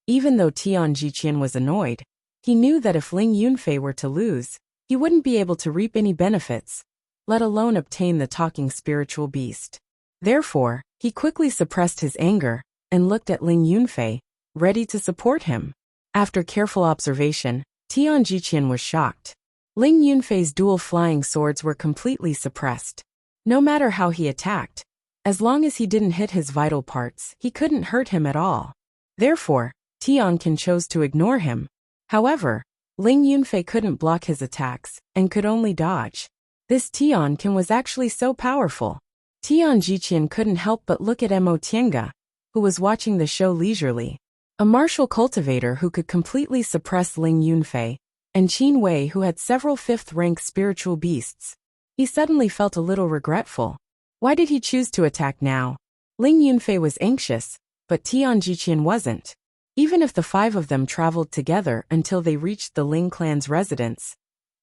Even though Tian Jiqian was annoyed, he knew that if Ling Yunfei were to lose, he wouldn't be able to reap any benefits, let alone obtain the talking spiritual beast. Therefore, he quickly suppressed his anger and looked at Ling Yunfei, ready to support him. After careful observation, Tian Jiqian was shocked. Ling Yunfei's dual flying swords were completely suppressed. No matter how he attacked, as long as he didn't hit his vital parts, he couldn't hurt him at all. Therefore, Tian Can chose to ignore him. However, Ling Yunfei couldn't block his attacks, and could only dodge. This Tian Can was actually so powerful. Tian Jiqian couldn't help but look at Emotinga, who was watching the show leisurely. A martial cultivator who could completely suppress Ling Yunfei, and Qin Wei, who had several fifth-rank spiritual beasts. He suddenly felt a little regretful. Why did he choose to attack now? Ling Yunfei was anxious, but Tian Jiqian wasn't. Even if the five of them traveled together until they reached the Ling clan's residence,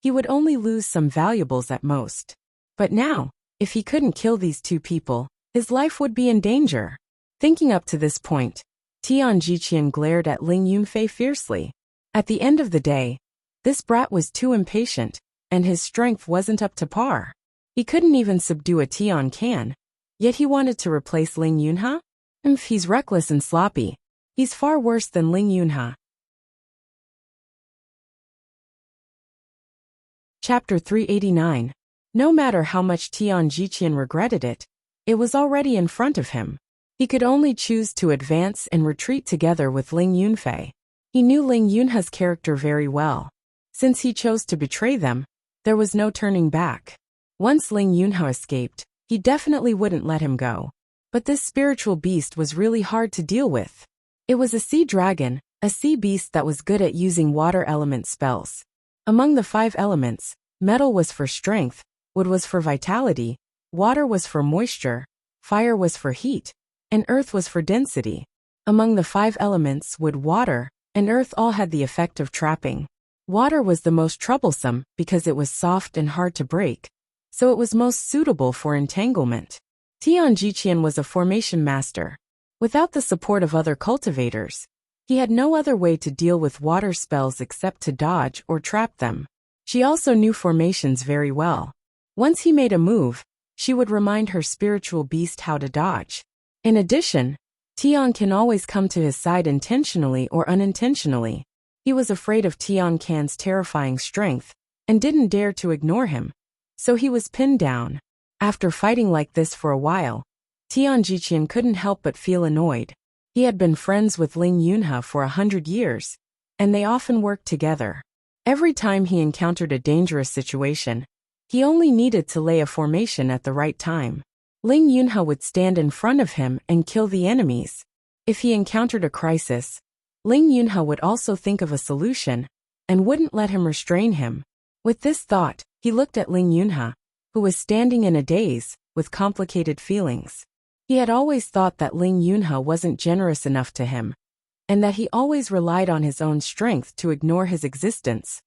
he would only lose some valuables at most. But now, if he couldn't kill these two people, his life would be in danger. Thinking up to this point, Tian Jiqian glared at Ling Yunfei fiercely. At the end of the day, this brat was too impatient, and his strength wasn't up to par. He couldn't even subdue a Tian Can, yet he wanted to replace Ling Yunha? He's reckless and sloppy. He's far worse than Ling Yunha. Chapter 389. No matter how much Tian Jiqian regretted it, it was already in front of him. He could only choose to advance and retreat together with Ling Yunfei. He knew Ling Yunha's character very well. Since he chose to betray them, there was no turning back. Once Ling Yunha escaped, he definitely wouldn't let him go. But this spiritual beast was really hard to deal with. It was a sea dragon, a sea beast that was good at using water element spells. Among the 5 elements, metal was for strength, wood was for vitality, water was for moisture, fire was for heat, and earth was for density. Among the 5 elements, wood, water, and earth all had the effect of trapping. Water was the most troublesome because it was soft and hard to break, so it was most suitable for entanglement. Tian Jiqian was a formation master. Without the support of other cultivators, he had no other way to deal with water spells except to dodge or trap them. She also knew formations very well. Once he made a move, she would remind her spiritual beast how to dodge. In addition, Tian can always come to his side intentionally or unintentionally. He was afraid of Tian Can's terrifying strength and didn't dare to ignore him, so he was pinned down. After fighting like this for a while, Tian Jiqian couldn't help but feel annoyed. He had been friends with Ling Yunha for 100 years, and they often worked together. Every time he encountered a dangerous situation, he only needed to lay a formation at the right time. Ling Yunha would stand in front of him and kill the enemies. If he encountered a crisis, Ling Yunha would also think of a solution and wouldn't let him restrain him. With this thought, he looked at Ling Yunha, who was standing in a daze, with complicated feelings. He had always thought that Ling Yunha wasn't generous enough to him, and that he always relied on his own strength to ignore his existence,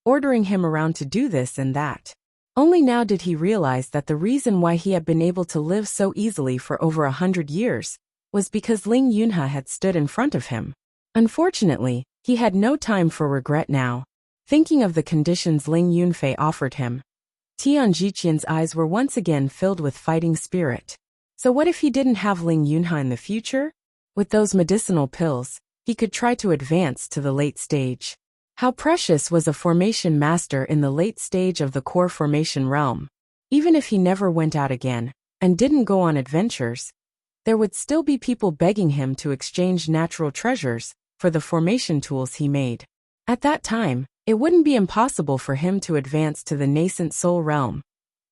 ordering him around to do this and that. Only now did he realize that the reason why he had been able to live so easily for over 100 years was because Ling Yunha had stood in front of him. Unfortunately, he had no time for regret now. Thinking of the conditions Ling Yunfei offered him, Tian Jiqian's eyes were once again filled with fighting spirit. So what if he didn't have Ling Yunha in the future? With those medicinal pills, he could try to advance to the late stage. How precious was a formation master in the late stage of the core formation realm. Even if he never went out again, and didn't go on adventures, there would still be people begging him to exchange natural treasures for the formation tools he made. At that time, it wouldn't be impossible for him to advance to the nascent soul realm.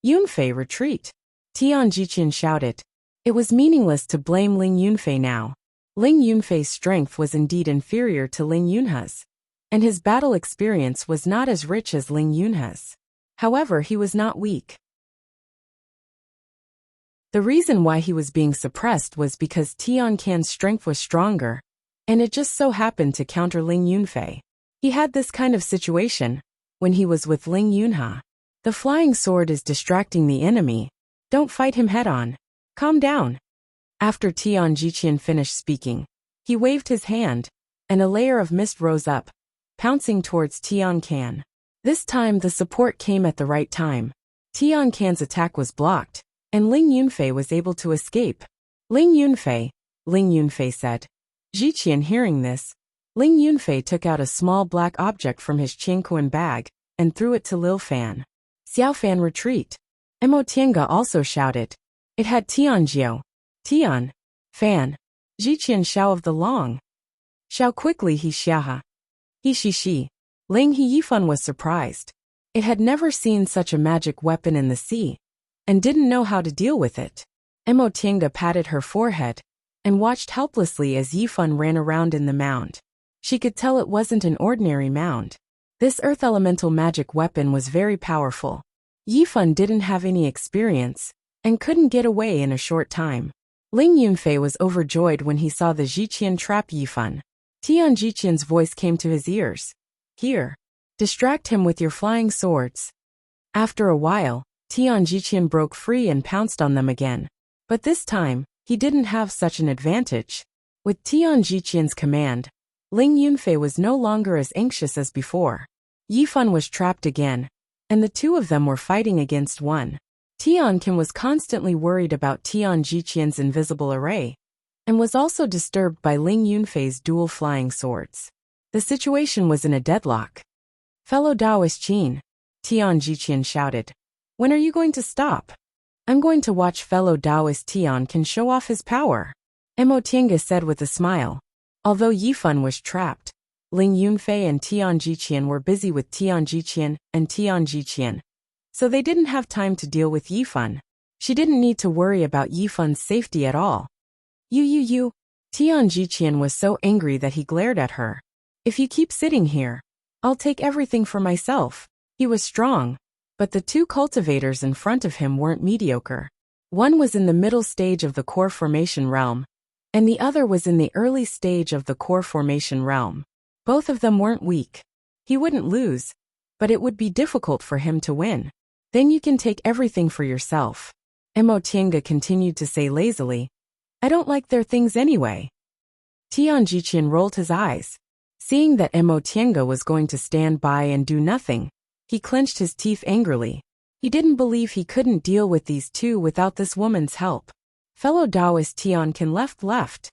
Yunfei, retreat! Tian Jiqian shouted. It was meaningless to blame Ling Yunfei now. Ling Yunfei's strength was indeed inferior to Ling Yunha's, and his battle experience was not as rich as Ling Yunha's. However, he was not weak. The reason why he was being suppressed was because Tian Can's strength was stronger, and it just so happened to counter Ling Yunfei. He had this kind of situation when he was with Ling Yunha. The flying sword is distracting the enemy. Don't fight him head-on. Calm down. After Tian Jiqian finished speaking, he waved his hand, and a layer of mist rose up, pouncing towards Tian Can. This time the support came at the right time. Tian Can's attack was blocked, and Ling Yunfei was able to escape. Ling Yunfei said. Jiqian hearing this, Ling Yunfei took out a small black object from his Qianquan bag and threw it to Lil Fan. Xiao Fan, retreat. Mo Tiange also shouted. It had Tianjiu. Tian. Fan. Jiqian Xiao of the Long. Xiao quickly he xiaha. He shi. Ling He Yifan was surprised. It had never seen such a magic weapon in the sea, and didn't know how to deal with it. Mo Tiange patted her forehead, and watched helplessly as Yifan ran around in the mound. She could tell it wasn't an ordinary mound. This earth elemental magic weapon was very powerful. Yifan didn't have any experience and couldn't get away in a short time. Ling Yunfei was overjoyed when he saw the Jiqian trap Yifan. Tian Jiqian's voice came to his ears. Here. Distract him with your flying swords. After a while, Tian Jiqian broke free and pounced on them again. But this time, he didn't have such an advantage. With Tian Jiqian's command, Ling Yunfei was no longer as anxious as before. Yifan was trapped again, and the two of them were fighting against one. Tian Qin was constantly worried about Tian Jiqian's invisible array, and was also disturbed by Ling Yunfei's dual flying swords. The situation was in a deadlock. Fellow Taoist Qin, Tian Jiqian shouted. When are you going to stop? I'm going to watch fellow Taoist Tian Qin show off his power. Mo Tiange said with a smile. Although Yifan was trapped, Ling Yunfei and Tian Jiqian were busy with Tian Jiqian and Tian Jiqian, so they didn't have time to deal with Yifan. She didn't need to worry about Yifan's safety at all. You. Tian Jiqian was so angry that he glared at her. If you keep sitting here, I'll take everything for myself. He was strong, but the two cultivators in front of him weren't mediocre. One was in the middle stage of the core formation realm, and the other was in the early stage of the core formation realm. Both of them weren't weak. He wouldn't lose, but it would be difficult for him to win. Then you can take everything for yourself. Mo Tiange continued to say lazily. I don't like their things anyway. Tian Jiqian rolled his eyes. Seeing that Mo Tiange was going to stand by and do nothing, he clenched his teeth angrily. He didn't believe he couldn't deal with these two without this woman's help. Fellow Taoist Tian Qin left.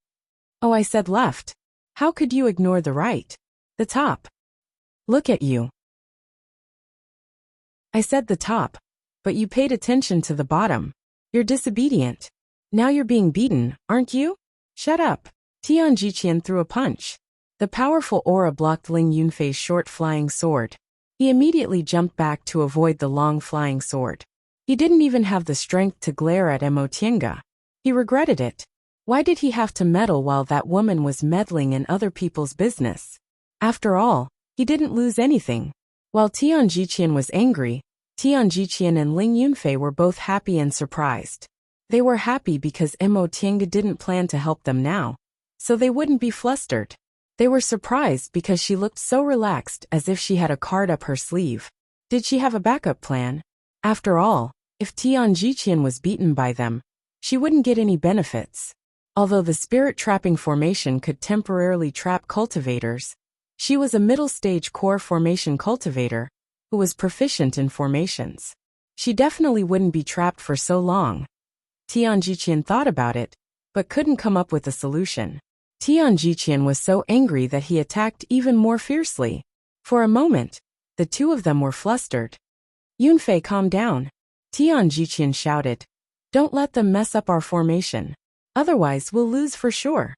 Oh, I said left. How could you ignore the right? The top. Look at you. I said the top, but you paid attention to the bottom. You're disobedient. Now you're being beaten, aren't you? Shut up. Tian Jiqian threw a punch. The powerful aura blocked Ling Yunfei's short flying sword. He immediately jumped back to avoid the long flying sword. He didn't even have the strength to glare at Mo Tiange. He regretted it. Why did he have to meddle while that woman was meddling in other people's business? After all, he didn't lose anything. While Tian Jiqian was angry, Tian Jiqian and Ling Yunfei were both happy and surprised. They were happy because Mo Tiange didn't plan to help them now, so they wouldn't be flustered. They were surprised because she looked so relaxed, as if she had a card up her sleeve. Did she have a backup plan? After all, if Tian Jiqian was beaten by them, she wouldn't get any benefits. Although the spirit trapping formation could temporarily trap cultivators, she was a middle-stage core formation cultivator who was proficient in formations. She definitely wouldn't be trapped for so long. Tian Jiqian thought about it, but couldn't come up with a solution. Tian Jiqian was so angry that he attacked even more fiercely. For a moment, the two of them were flustered. Yunfei, calm down. Tian Jiqian shouted. Don't let them mess up our formation. Otherwise we'll lose for sure.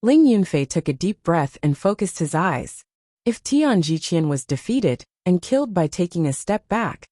Ling Yunfei took a deep breath and focused his eyes. If Tian Jiqian was defeated and killed by taking a step back,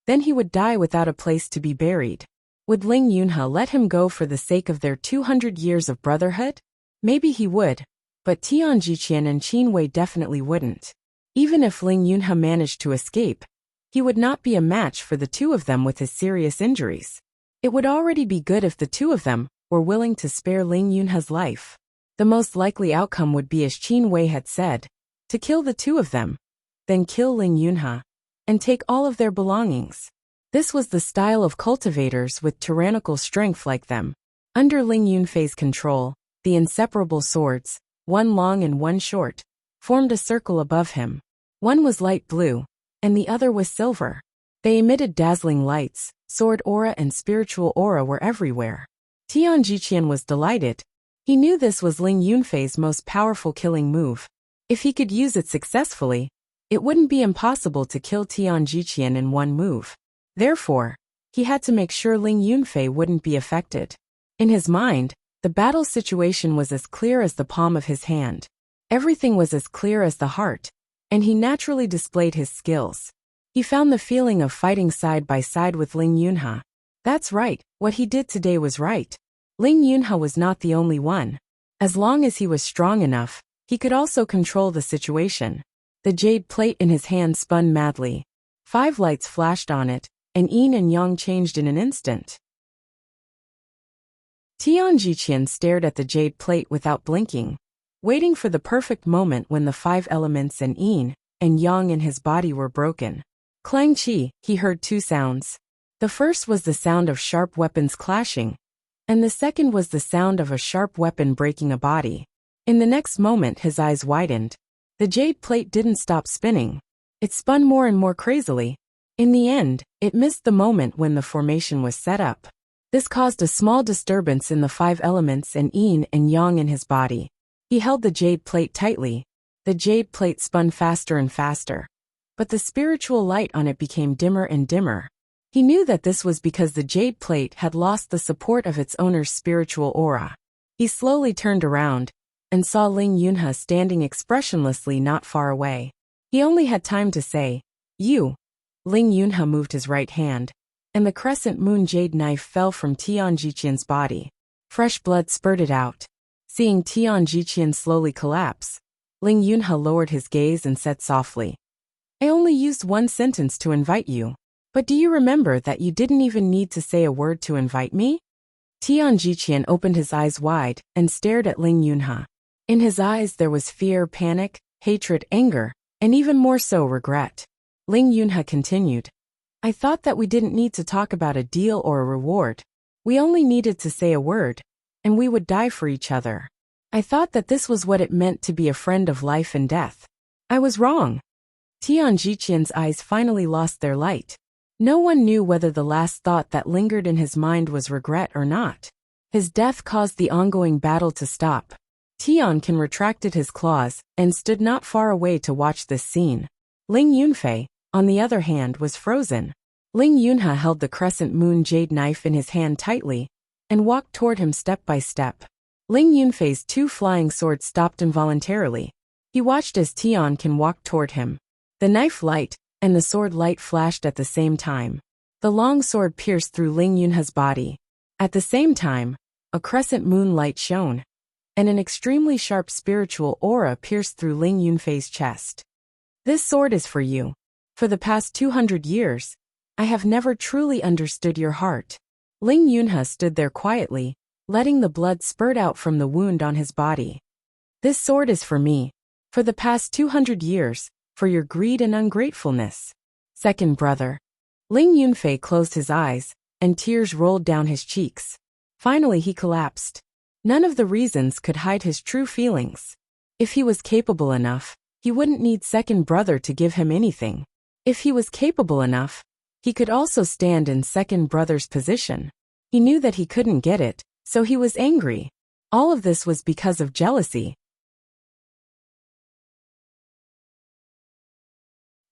then he would die without a place to be buried. Would Ling Yunhe let him go for the sake of their 200 years of brotherhood? Maybe he would, but Tian Jiqian and Qin Wei definitely wouldn't. Even if Ling Yunhe managed to escape, he would not be a match for the two of them with his serious injuries. It would already be good if the two of them were willing to spare Ling Yunhe's life. The most likely outcome would be as Qin Wei had said, to kill the two of them, then kill Ling Yunhe, and take all of their belongings. This was the style of cultivators with tyrannical strength like them. Under Ling Yunfei's control, the inseparable swords, one long and one short, formed a circle above him. One was light blue, and the other was silver. They emitted dazzling lights, sword aura and spiritual aura were everywhere. Tian Jiqian was delighted. He knew this was Ling Yunfei's most powerful killing move. If he could use it successfully, it wouldn't be impossible to kill Tian Jiqian in one move. Therefore, he had to make sure Ling Yunfei wouldn't be affected. In his mind, the battle situation was as clear as the palm of his hand. Everything was as clear as the heart, and he naturally displayed his skills. He found the feeling of fighting side by side with Ling Yunhe. That's right, what he did today was right. Ling Yunhe was not the only one. As long as he was strong enough, he could also control the situation. The jade plate in his hand spun madly. 5 lights flashed on it, and yin and yang changed in an instant. Tianjiqian stared at the jade plate without blinking, waiting for the perfect moment when the 5 elements and yin and yang in his body were broken. Clang chi, he heard 2 sounds. The first was the sound of sharp weapons clashing, and the second was the sound of a sharp weapon breaking a body. In the next moment his eyes widened. The jade plate didn't stop spinning. It spun more and more crazily. In the end, it missed the moment when the formation was set up. This caused a small disturbance in the 5 elements and yin and yang in his body. He held the jade plate tightly. The jade plate spun faster and faster, but the spiritual light on it became dimmer and dimmer. He knew that this was because the jade plate had lost the support of its owner's spiritual aura. He slowly turned around and saw Ling Yunhe standing expressionlessly not far away. He only had time to say, "You." Ling Yunhe moved his right hand, and the crescent moon jade knife fell from Tianjiqian's body. Fresh blood spurted out. Seeing Tianjiqian slowly collapse, Ling Yunhe lowered his gaze and said softly, "I only used 1 sentence to invite you. But do you remember that you didn't even need to say a word to invite me?" Tianjiqian opened his eyes wide and stared at Ling Yunhe. In his eyes there was fear, panic, hatred, anger, and even more so regret. Ling Yunhe continued, "I thought that we didn't need to talk about a deal or a reward. We only needed to say a word, and we would die for each other. I thought that this was what it meant to be a friend of life and death. I was wrong." Tianjiqian's eyes finally lost their light. No one knew whether the last thought that lingered in his mind was regret or not. His death caused the ongoing battle to stop. Tianjiqian retracted his claws and stood not far away to watch this scene. Ling Yunfei, on the other hand, was frozen. Ling Yunhe held the crescent moon jade knife in his hand tightly and walked toward him step by step. Ling Yunfei's 2 flying swords stopped involuntarily. He watched as Tianjiqian walked toward him. The knife light and the sword light flashed at the same time. The long sword pierced through Ling Yunhe's body. At the same time, a crescent moon light shone, and an extremely sharp spiritual aura pierced through Ling Yunfei's chest. "This sword is for you. For the past 200 years, I have never truly understood your heart." Ling Yunhe stood there quietly, letting the blood spurt out from the wound on his body. "This sword is for me. For the past 200 years, for your greed and ungratefulness. Second brother." Ling Yunfei closed his eyes, and tears rolled down his cheeks. Finally he collapsed. None of the reasons could hide his true feelings. If he was capable enough, he wouldn't need second brother to give him anything. If he was capable enough, he could also stand in second brother's position. He knew that he couldn't get it, so he was angry. All of this was because of jealousy.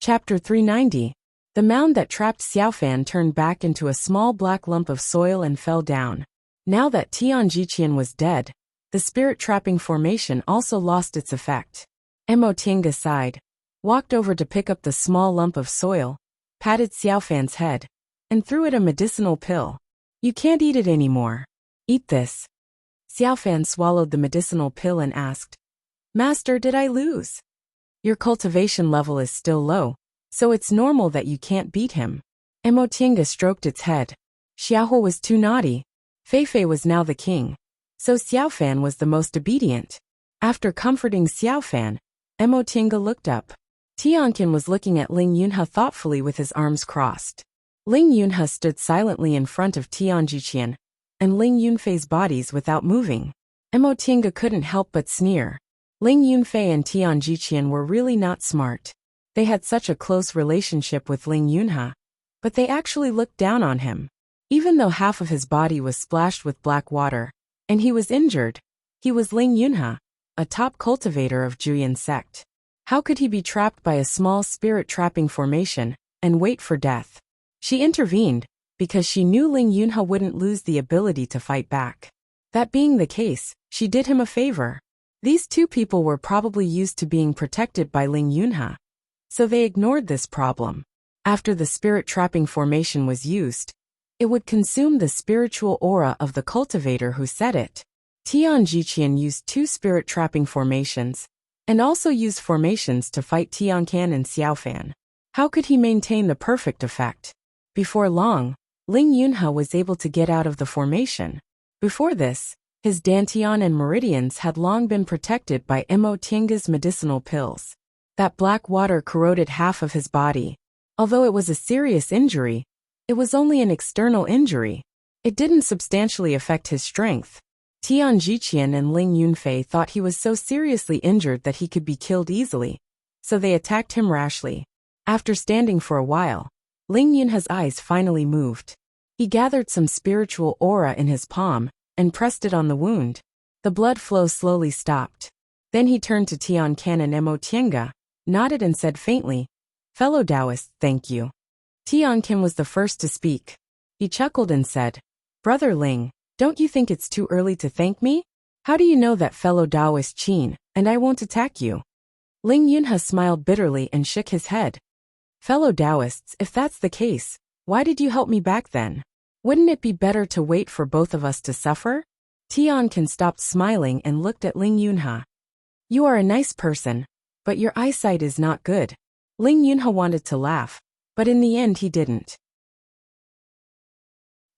Chapter 390. The mound that trapped Xiaofan turned back into a small black lump of soil and fell down. Now that Tianjiqian was dead, the spirit-trapping formation also lost its effect. Mo Tinga sighed, walked over to pick up the small lump of soil, patted Xiaofan's head, and threw it a medicinal pill. "You can't eat it anymore. Eat this." Xiaofan swallowed the medicinal pill and asked, "Master, did I lose?" "Your cultivation level is still low, so it's normal that you can't beat him." Mo Tinga stroked its head. Xiaohu was too naughty. Feifei was now the king, so Xiaofan was the most obedient. After comforting Xiaofan, Mo Tinga looked up. Tianjiqian was looking at Ling Yunhe thoughtfully with his arms crossed. Ling Yunhe stood silently in front of Tianjiqian and Ling Yunfei's bodies without moving. Mo Tinga couldn't help but sneer. Ling Yunfei and Tianjiqian were really not smart. They had such a close relationship with Ling Yunhe, but they actually looked down on him. Even though half of his body was splashed with black water, and he was injured, he was Ling Yunhe, a top cultivator of Juyan sect. How could he be trapped by a small spirit-trapping formation and wait for death? She intervened, because she knew Ling Yunhe wouldn't lose the ability to fight back. That being the case, she did him a favor. These 2 people were probably used to being protected by Ling Yunhe, so they ignored this problem. After the spirit-trapping formation was used, it would consume the spiritual aura of the cultivator who set it. Tianjiqian used 2 spirit-trapping formations, and also used formations to fight Tiancan and Xiaofan. How could he maintain the perfect effect? Before long, Ling Yunhe was able to get out of the formation. Before this, his dantian and meridians had long been protected by Mo Tiange's medicinal pills. That black water corroded half of his body. Although it was a serious injury, it was only an external injury. It didn't substantially affect his strength. Tian Jiqian and Ling Yunfei thought he was so seriously injured that he could be killed easily, so they attacked him rashly. After standing for a while, Ling Yunhe's eyes finally moved. He gathered some spiritual aura in his palm and pressed it on the wound. The blood flow slowly stopped. Then he turned to Tiancan and Mo Tiange, nodded and said faintly, "Fellow Taoists, thank you." Tiancan was the first to speak. He chuckled and said, "Brother Ling, don't you think it's too early to thank me? How do you know that fellow Taoist Qin, and I won't attack you?" Ling Yunhe smiled bitterly and shook his head. "Fellow Taoists, if that's the case, why did you help me back then? Wouldn't it be better to wait for both of us to suffer?" Tiancan stopped smiling and looked at Ling Yunhe. "You are a nice person, but your eyesight is not good." Ling Yunhe wanted to laugh, but in the end he didn't.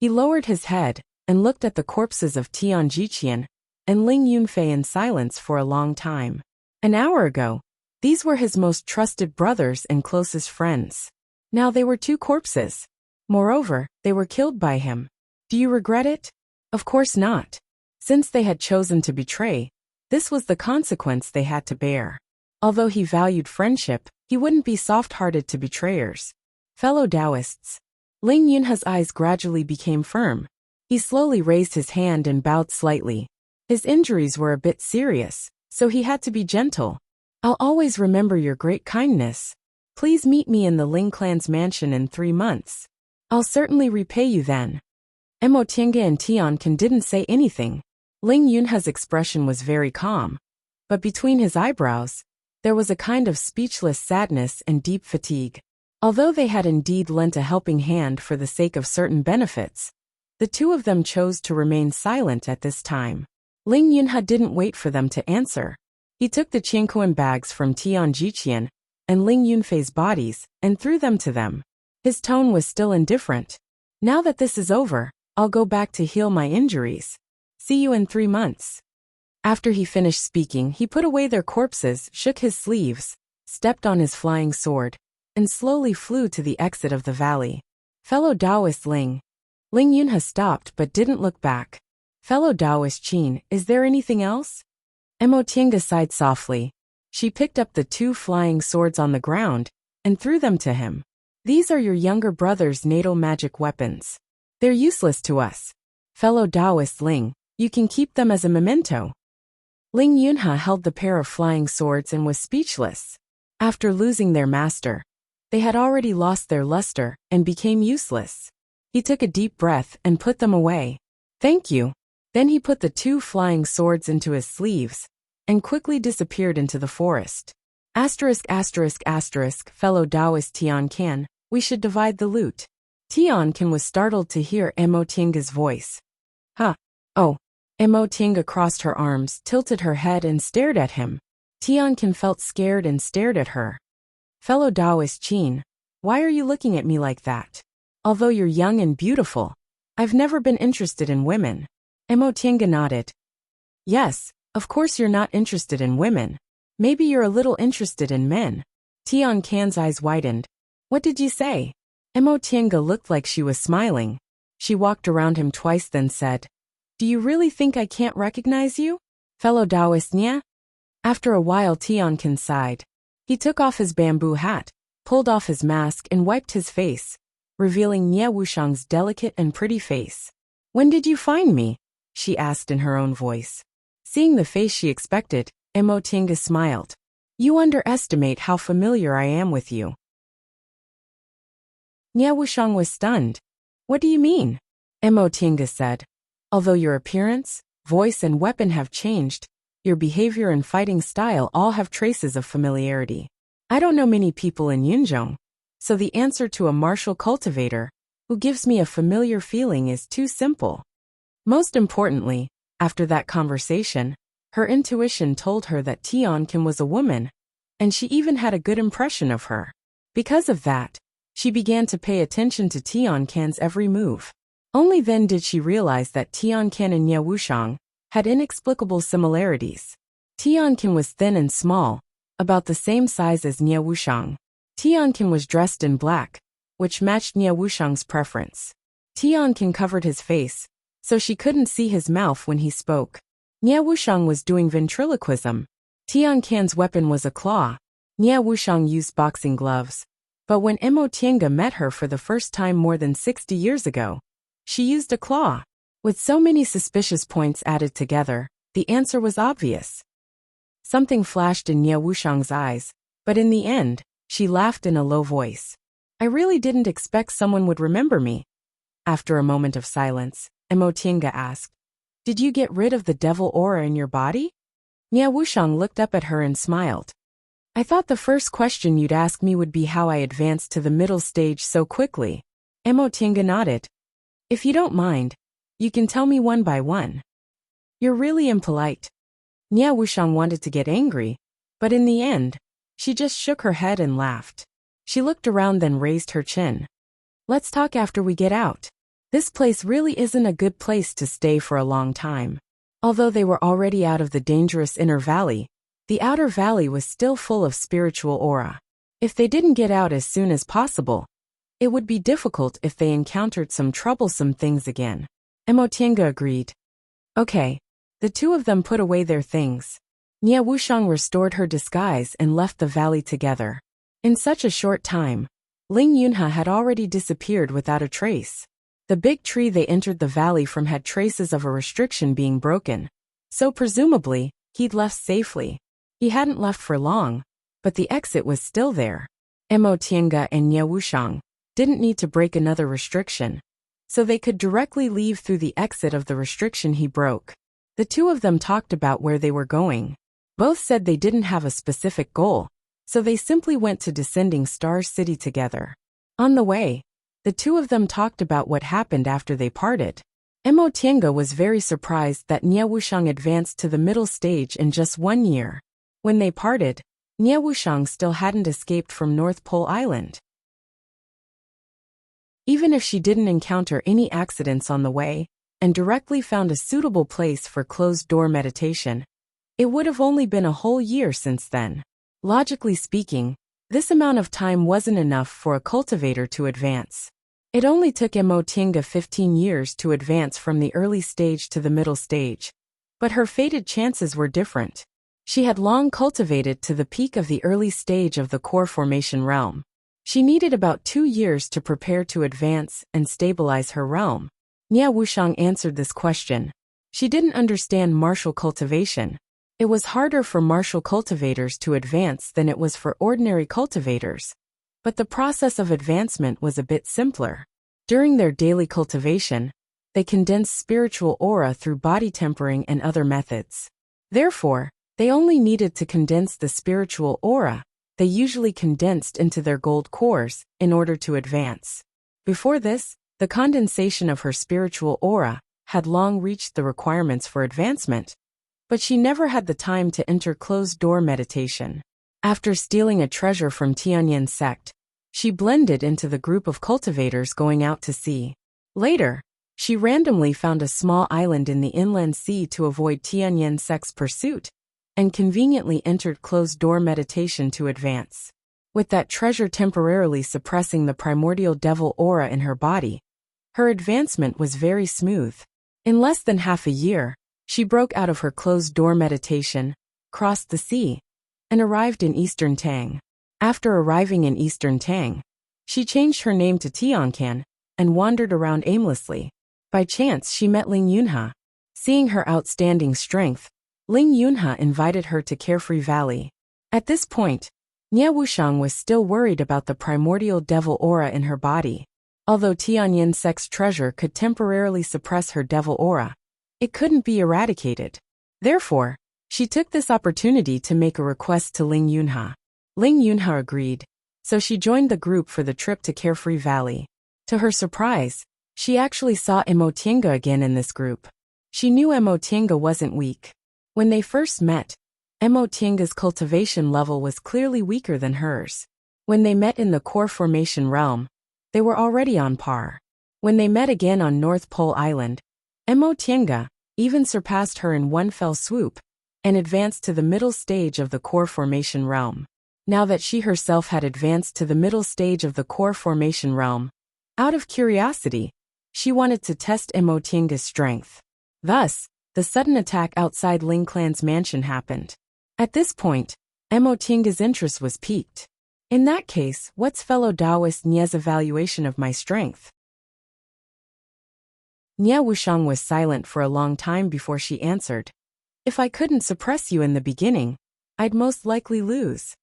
He lowered his head and looked at the corpses of Tian Jiqian and Ling Yunfei in silence for a long time. An hour ago, these were his most trusted brothers and closest friends. Now they were two corpses. Moreover, they were killed by him. Do you regret it? Of course not. Since they had chosen to betray, this was the consequence they had to bear. Although he valued friendship, he wouldn't be soft-hearted to betrayers. Fellow Taoists. Ling Yunhe's eyes gradually became firm. He slowly raised his hand and bowed slightly. His injuries were a bit serious, so he had to be gentle. "I'll always remember your great kindness. Please meet me in the Ling clan's mansion in 3 months. I'll certainly repay you then." Mo Tiange and Tiancan didn't say anything. Ling Yunhe's expression was very calm, but between his eyebrows, there was a kind of speechless sadness and deep fatigue. Although they had indeed lent a helping hand for the sake of certain benefits, the two of them chose to remain silent at this time. Ling Yunhe didn't wait for them to answer. He took the Qianquan bags from Tian Jiqian and Ling Yunfei's bodies and threw them to them. His tone was still indifferent. "Now that this is over, I'll go back to heal my injuries. See you in 3 months." After he finished speaking, he put away their corpses, shook his sleeves, stepped on his flying sword, and slowly flew to the exit of the valley. "Fellow Taoist Ling." Ling Yunhe stopped but didn't look back. "Fellow Taoist Qin, is there anything else?" Mo Tiange sighed softly. She picked up the 2 flying swords on the ground and threw them to him. "These are your younger brother's natal magic weapons. They're useless to us. Fellow Taoist Ling, you can keep them as a memento." Ling Yunhe held the pair of flying swords and was speechless. After losing their master, they had already lost their luster and became useless. He took a deep breath and put them away. "Thank you." Then he put the 2 flying swords into his sleeves and quickly disappeared into the forest. ****, fellow Taoist Tiancan, we should divide the loot. Tiancan was startled to hear Mo Tiange's voice. "Huh? Oh." Mo Tiange crossed her arms, tilted her head and stared at him. Tiancan felt scared and stared at her. "Fellow Taoist Qin, why are you looking at me like that? Although you're young and beautiful, I've never been interested in women." Mo Tiange nodded. "Yes, of course you're not interested in women. Maybe you're a little interested in men." Tiancan's eyes widened. "What did you say?" Mo Tiange looked like she was smiling. She walked around him twice then said, "Do you really think I can't recognize you? Fellow Taoist Nya?" After a while Tiancan sighed. He took off his bamboo hat, pulled off his mask and wiped his face, revealing Nya Wushang's delicate and pretty face. "When did you find me?" she asked in her own voice. Seeing the face she expected, Mo Tiange smiled. "You underestimate how familiar I am with you." Nya Wushang was stunned. "What do you mean?" Mo Tiange said. "Although your appearance, voice and weapon have changed, your behavior and fighting style all have traces of familiarity. I don't know many people in Yunzhong, so the answer to a martial cultivator who gives me a familiar feeling is too simple." Most importantly, after that conversation, Her intuition told her that Tiankin was a woman, and she even had a good impression of her. Because of that, she began to pay attention to Tiankin's every move. Only then did she realize that Tiankin and Ye Wuxiang had inexplicable similarities. Tiankin was thin and small, about the same size as Ye Wuxiang. Tiankin was dressed in black, which matched Ye Wuxiang's preference. Tiankin covered his face, so she couldn't see his mouth when he spoke. Ye Wuxiang was doing ventriloquism. Tiankin's weapon was a claw. Ye Wuxiang used boxing gloves. But when Mo Tiange met her for the first time more than 60 years ago, she used a claw. With so many suspicious points added together, the answer was obvious. Something flashed in Ye Wuxiang's eyes, but in the end, she laughed in a low voice. I really didn't expect someone would remember me. After a moment of silence, Mo Tiange asked, Did you get rid of the devil aura in your body? Ye Wuxiang looked up at her and smiled. I thought the first question you'd ask me would be how I advanced to the middle stage so quickly. Mo Tiange nodded. If you don't mind, you can tell me one by one. You're really impolite. Ye Wuxiang wanted to get angry, but in the end, she just shook her head and laughed. She looked around then raised her chin. Let's talk after we get out. This place really isn't a good place to stay for a long time. Although they were already out of the dangerous inner valley, the outer valley was still full of spiritual aura. If they didn't get out as soon as possible, it would be difficult if they encountered some troublesome things again. Mo Tiange agreed. Okay. The two of them put away their things. Ye Wuxiang restored her disguise and left the valley together. In such a short time, Ling Yunhe had already disappeared without a trace. The big tree they entered the valley from had traces of a restriction being broken, so presumably, he'd left safely. He hadn't left for long, but the exit was still there. Mo Tiange and Ye Wuxiang didn't need to break another restriction, so they could directly leave through the exit of the restriction he broke. The two of them talked about where they were going. Both said they didn't have a specific goal, so they simply went to Descending Star City together. On the way, the two of them talked about what happened after they parted. Mo Tiange was very surprised that Ye Wuxiang advanced to the middle stage in just 1 year. When they parted, Ye Wuxiang still hadn't escaped from North Pole Island. Even if she didn't encounter any accidents on the way, and directly found a suitable place for closed-door meditation, it would have only been a whole year since then. Logically speaking, this amount of time wasn't enough for a cultivator to advance. It only took Mo Tiange 15 years to advance from the early stage to the middle stage. But her fated chances were different. She had long cultivated to the peak of the early stage of the core formation realm. She needed about 2 years to prepare to advance and stabilize her realm. Ye Wuxiang answered this question. She didn't understand martial cultivation. It was harder for martial cultivators to advance than it was for ordinary cultivators. But the process of advancement was a bit simpler. During their daily cultivation, they condensed spiritual aura through body tempering and other methods. Therefore, they only needed to condense the spiritual aura they usually condensed into their gold cores in order to advance. Before this, the condensation of her spiritual aura had long reached the requirements for advancement, but she never had the time to enter closed-door meditation. After stealing a treasure from Tianyin sect, she blended into the group of cultivators going out to sea. Later, she randomly found a small island in the inland sea to avoid Tianyin sect's pursuit, and conveniently entered closed-door meditation to advance. With that treasure temporarily suppressing the primordial devil aura in her body, her advancement was very smooth. In less than half a year, she broke out of her closed-door meditation, crossed the sea, and arrived in Eastern Tang. After arriving in Eastern Tang, she changed her name to Tiankin and wandered around aimlessly. By chance she met Ling Yunhe. Seeing her outstanding strength, Ling Yunhe invited her to Carefree Valley. At this point, Ye Wuxiang was still worried about the primordial devil aura in her body. Although Tianyin sect's treasure could temporarily suppress her devil aura, it couldn't be eradicated. Therefore, she took this opportunity to make a request to Ling Yunhe. Ling Yunhe agreed, so she joined the group for the trip to Carefree Valley. To her surprise, she actually saw Mo Tiange again in this group. She knew Mo Tiange wasn't weak. When they first met, Mo Tianga's cultivation level was clearly weaker than hers. When they met in the core formation realm, they were already on par. When they met again on North Pole Island, Mo Tianga even surpassed her in one fell swoop and advanced to the middle stage of the core formation realm. Now that she herself had advanced to the middle stage of the core formation realm, out of curiosity, she wanted to test Mo Tianga's strength. Thus, the sudden attack outside Ling Clan's mansion happened. At this point, Mo Tianga's interest was piqued. In that case, what's fellow Taoist Nie's evaluation of my strength? Nie Wushang was silent for a long time before she answered. If I couldn't suppress you in the beginning, I'd most likely lose.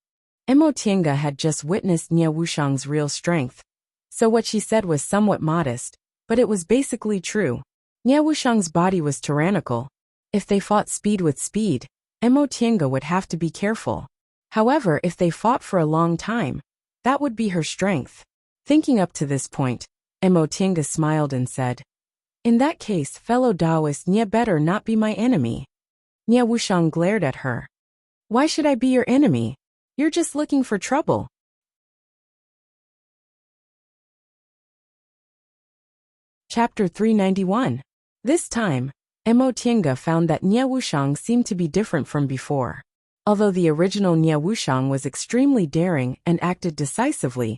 Mo Tianga had just witnessed Nie Wushang's real strength, so what she said was somewhat modest, but it was basically true. Nie Wushang's body was tyrannical. If they fought speed with speed, Mo Tianga would have to be careful. However, if they fought for a long time, that would be her strength. Thinking up to this point, Mo Tianga smiled and said, in that case, fellow Taoist Nie better not be my enemy. Nie Wushang glared at her. Why should I be your enemy? You're just looking for trouble. Chapter 391. This time, Mo Tianga found that Nie Wushang seemed to be different from before. Although the original Nie Wushang was extremely daring and acted decisively,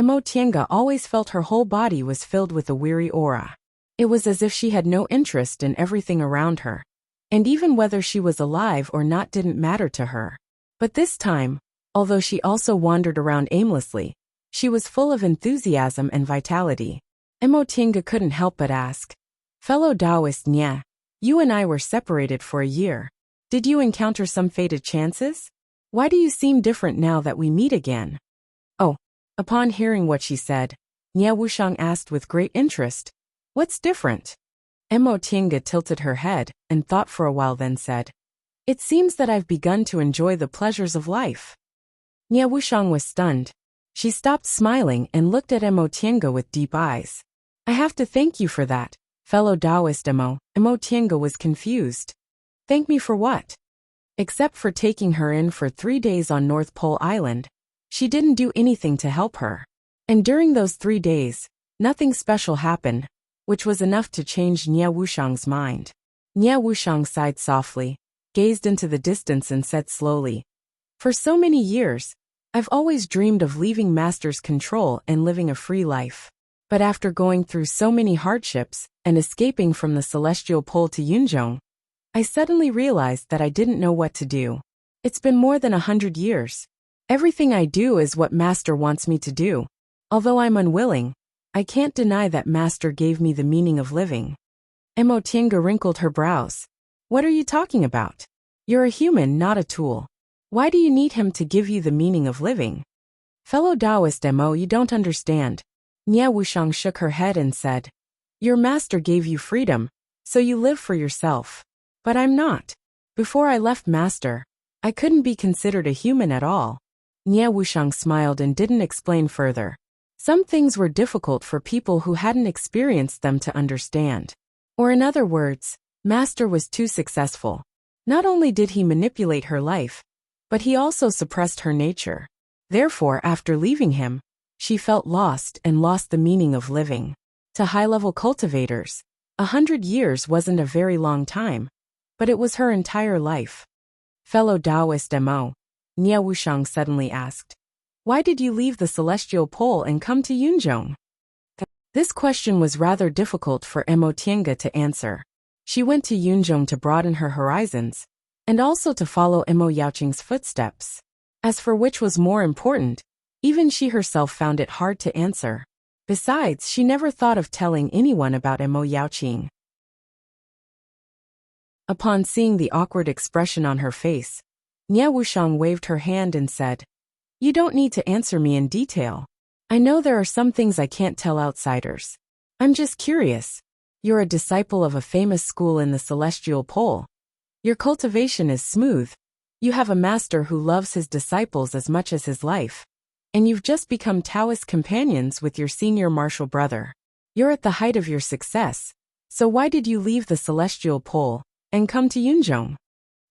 Mo Tianga always felt her whole body was filled with a weary aura. It was as if she had no interest in everything around her, and even whether she was alive or not didn't matter to her. But this time, although she also wandered around aimlessly, she was full of enthusiasm and vitality. Mo Tianga couldn't help but ask, fellow Taoist Nie, you and I were separated for a year. Did you encounter some fated chances? Why do you seem different now that we meet again? Oh, upon hearing what she said, Nie Wushang asked with great interest, what's different? Mo Tianga tilted her head and thought for a while, then said, it seems that I've begun to enjoy the pleasures of life. Nie Wushang was stunned. She stopped smiling and looked at Mo Tianga with deep eyes. I have to thank you for that, fellow Taoist Mo. Mo Tianga was confused. Thank me for what? Except for taking her in for 3 days on North Pole Island, she didn't do anything to help her. And during those 3 days, nothing special happened, which was enough to change Nie Wushang's mind. Nie Wushang sighed softly, gazed into the distance and said slowly, for so many years, I've always dreamed of leaving Master's control and living a free life. But after going through so many hardships and escaping from the celestial pole to Yunzhong, I suddenly realized that I didn't know what to do. It's been more than 100 years. Everything I do is what Master wants me to do. Although I'm unwilling, I can't deny that Master gave me the meaning of living. Mo Tianga wrinkled her brows. What are you talking about? You're a human, not a tool. Why do you need him to give you the meaning of living? Fellow Taoist Mo, you don't understand. Nie Wushang shook her head and said, your master gave you freedom, so you live for yourself. But I'm not. Before I left Master, I couldn't be considered a human at all. Nie Wushang smiled and didn't explain further. Some things were difficult for people who hadn't experienced them to understand. Or in other words, Master was too successful. Not only did he manipulate her life, but he also suppressed her nature. Therefore, after leaving him, she felt lost and lost the meaning of living. To high-level cultivators, 100 years wasn't a very long time, but it was her entire life. Fellow Taoist Mo, Nie Wushang suddenly asked, why did you leave the celestial pole and come to Yunzhong? This question was rather difficult for Mo Tianga to answer. She went to Yunzhong to broaden her horizons, and also to follow Mo Yaoqing's footsteps. As for which was more important, even she herself found it hard to answer. Besides, she never thought of telling anyone about Mo Yaoqing. Upon seeing the awkward expression on her face, Nie Wushang waved her hand and said, you don't need to answer me in detail. I know there are some things I can't tell outsiders. I'm just curious. You're a disciple of a famous school in the celestial pole. Your cultivation is smooth. You have a master who loves his disciples as much as his life. And you've just become Taoist companions with your senior martial brother. You're at the height of your success. So why did you leave the celestial pole and come to Yunzhong?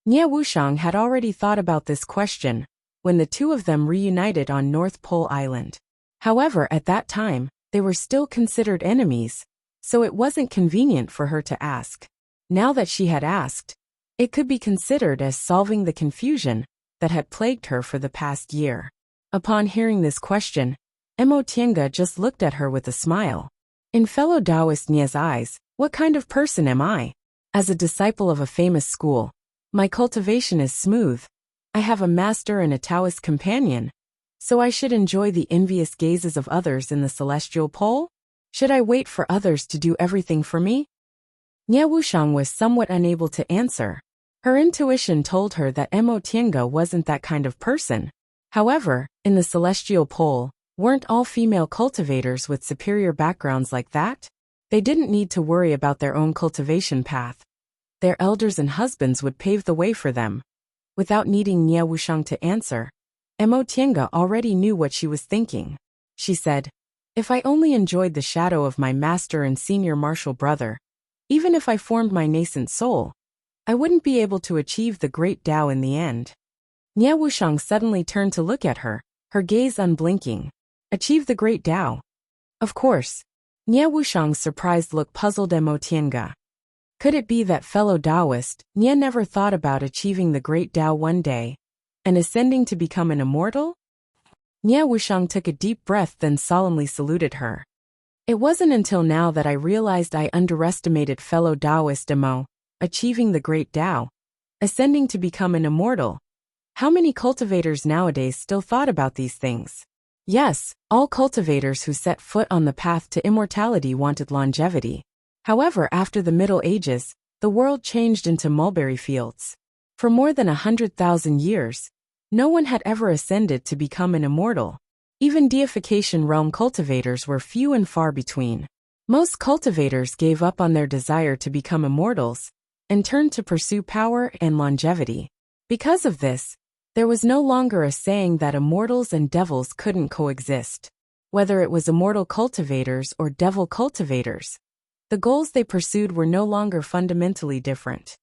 Nie Wuxiang had already thought about this question when the two of them reunited on North Pole Island. However, at that time, they were still considered enemies, so it wasn't convenient for her to ask. Now that she had asked, it could be considered as solving the confusion that had plagued her for the past year. Upon hearing this question, Mo Tiange just looked at her with a smile. In fellow Taoist Nie's eyes, what kind of person am I? As a disciple of a famous school, my cultivation is smooth. I have a master and a Taoist companion, so I should enjoy the envious gazes of others in the celestial pole? Should I wait for others to do everything for me? Nie Wuxiang was somewhat unable to answer. Her intuition told her that Mo Tiange wasn't that kind of person. However, in the celestial pole, weren't all female cultivators with superior backgrounds like that? They didn't need to worry about their own cultivation path. Their elders and husbands would pave the way for them. Without needing Nie Wuxiang to answer, Mo Tiange already knew what she was thinking. She said, if I only enjoyed the shadow of my master and senior martial brother, even if I formed my nascent soul, I wouldn't be able to achieve the great Tao in the end. Nie Wuxiang suddenly turned to look at her, her gaze unblinking. Achieve the great Tao? Of course. Nie Wuxiang's surprised look puzzled Mo Tiange. Could it be that fellow Taoist, Nie never thought about achieving the great Tao one day, and ascending to become an immortal? Nie Wuxiang took a deep breath then solemnly saluted her. It wasn't until now that I realized I underestimated fellow Taoist Mo, achieving the great Tao, ascending to become an immortal. How many cultivators nowadays still thought about these things? Yes, all cultivators who set foot on the path to immortality wanted longevity. However, after the Middle Ages, the world changed into mulberry fields. For more than 100,000 years, no one had ever ascended to become an immortal. Even deification realm cultivators were few and far between. Most cultivators gave up on their desire to become immortals and turned to pursue power and longevity. Because of this, there was no longer a saying that immortals and devils couldn't coexist. Whether it was immortal cultivators or devil cultivators, the goals they pursued were no longer fundamentally different.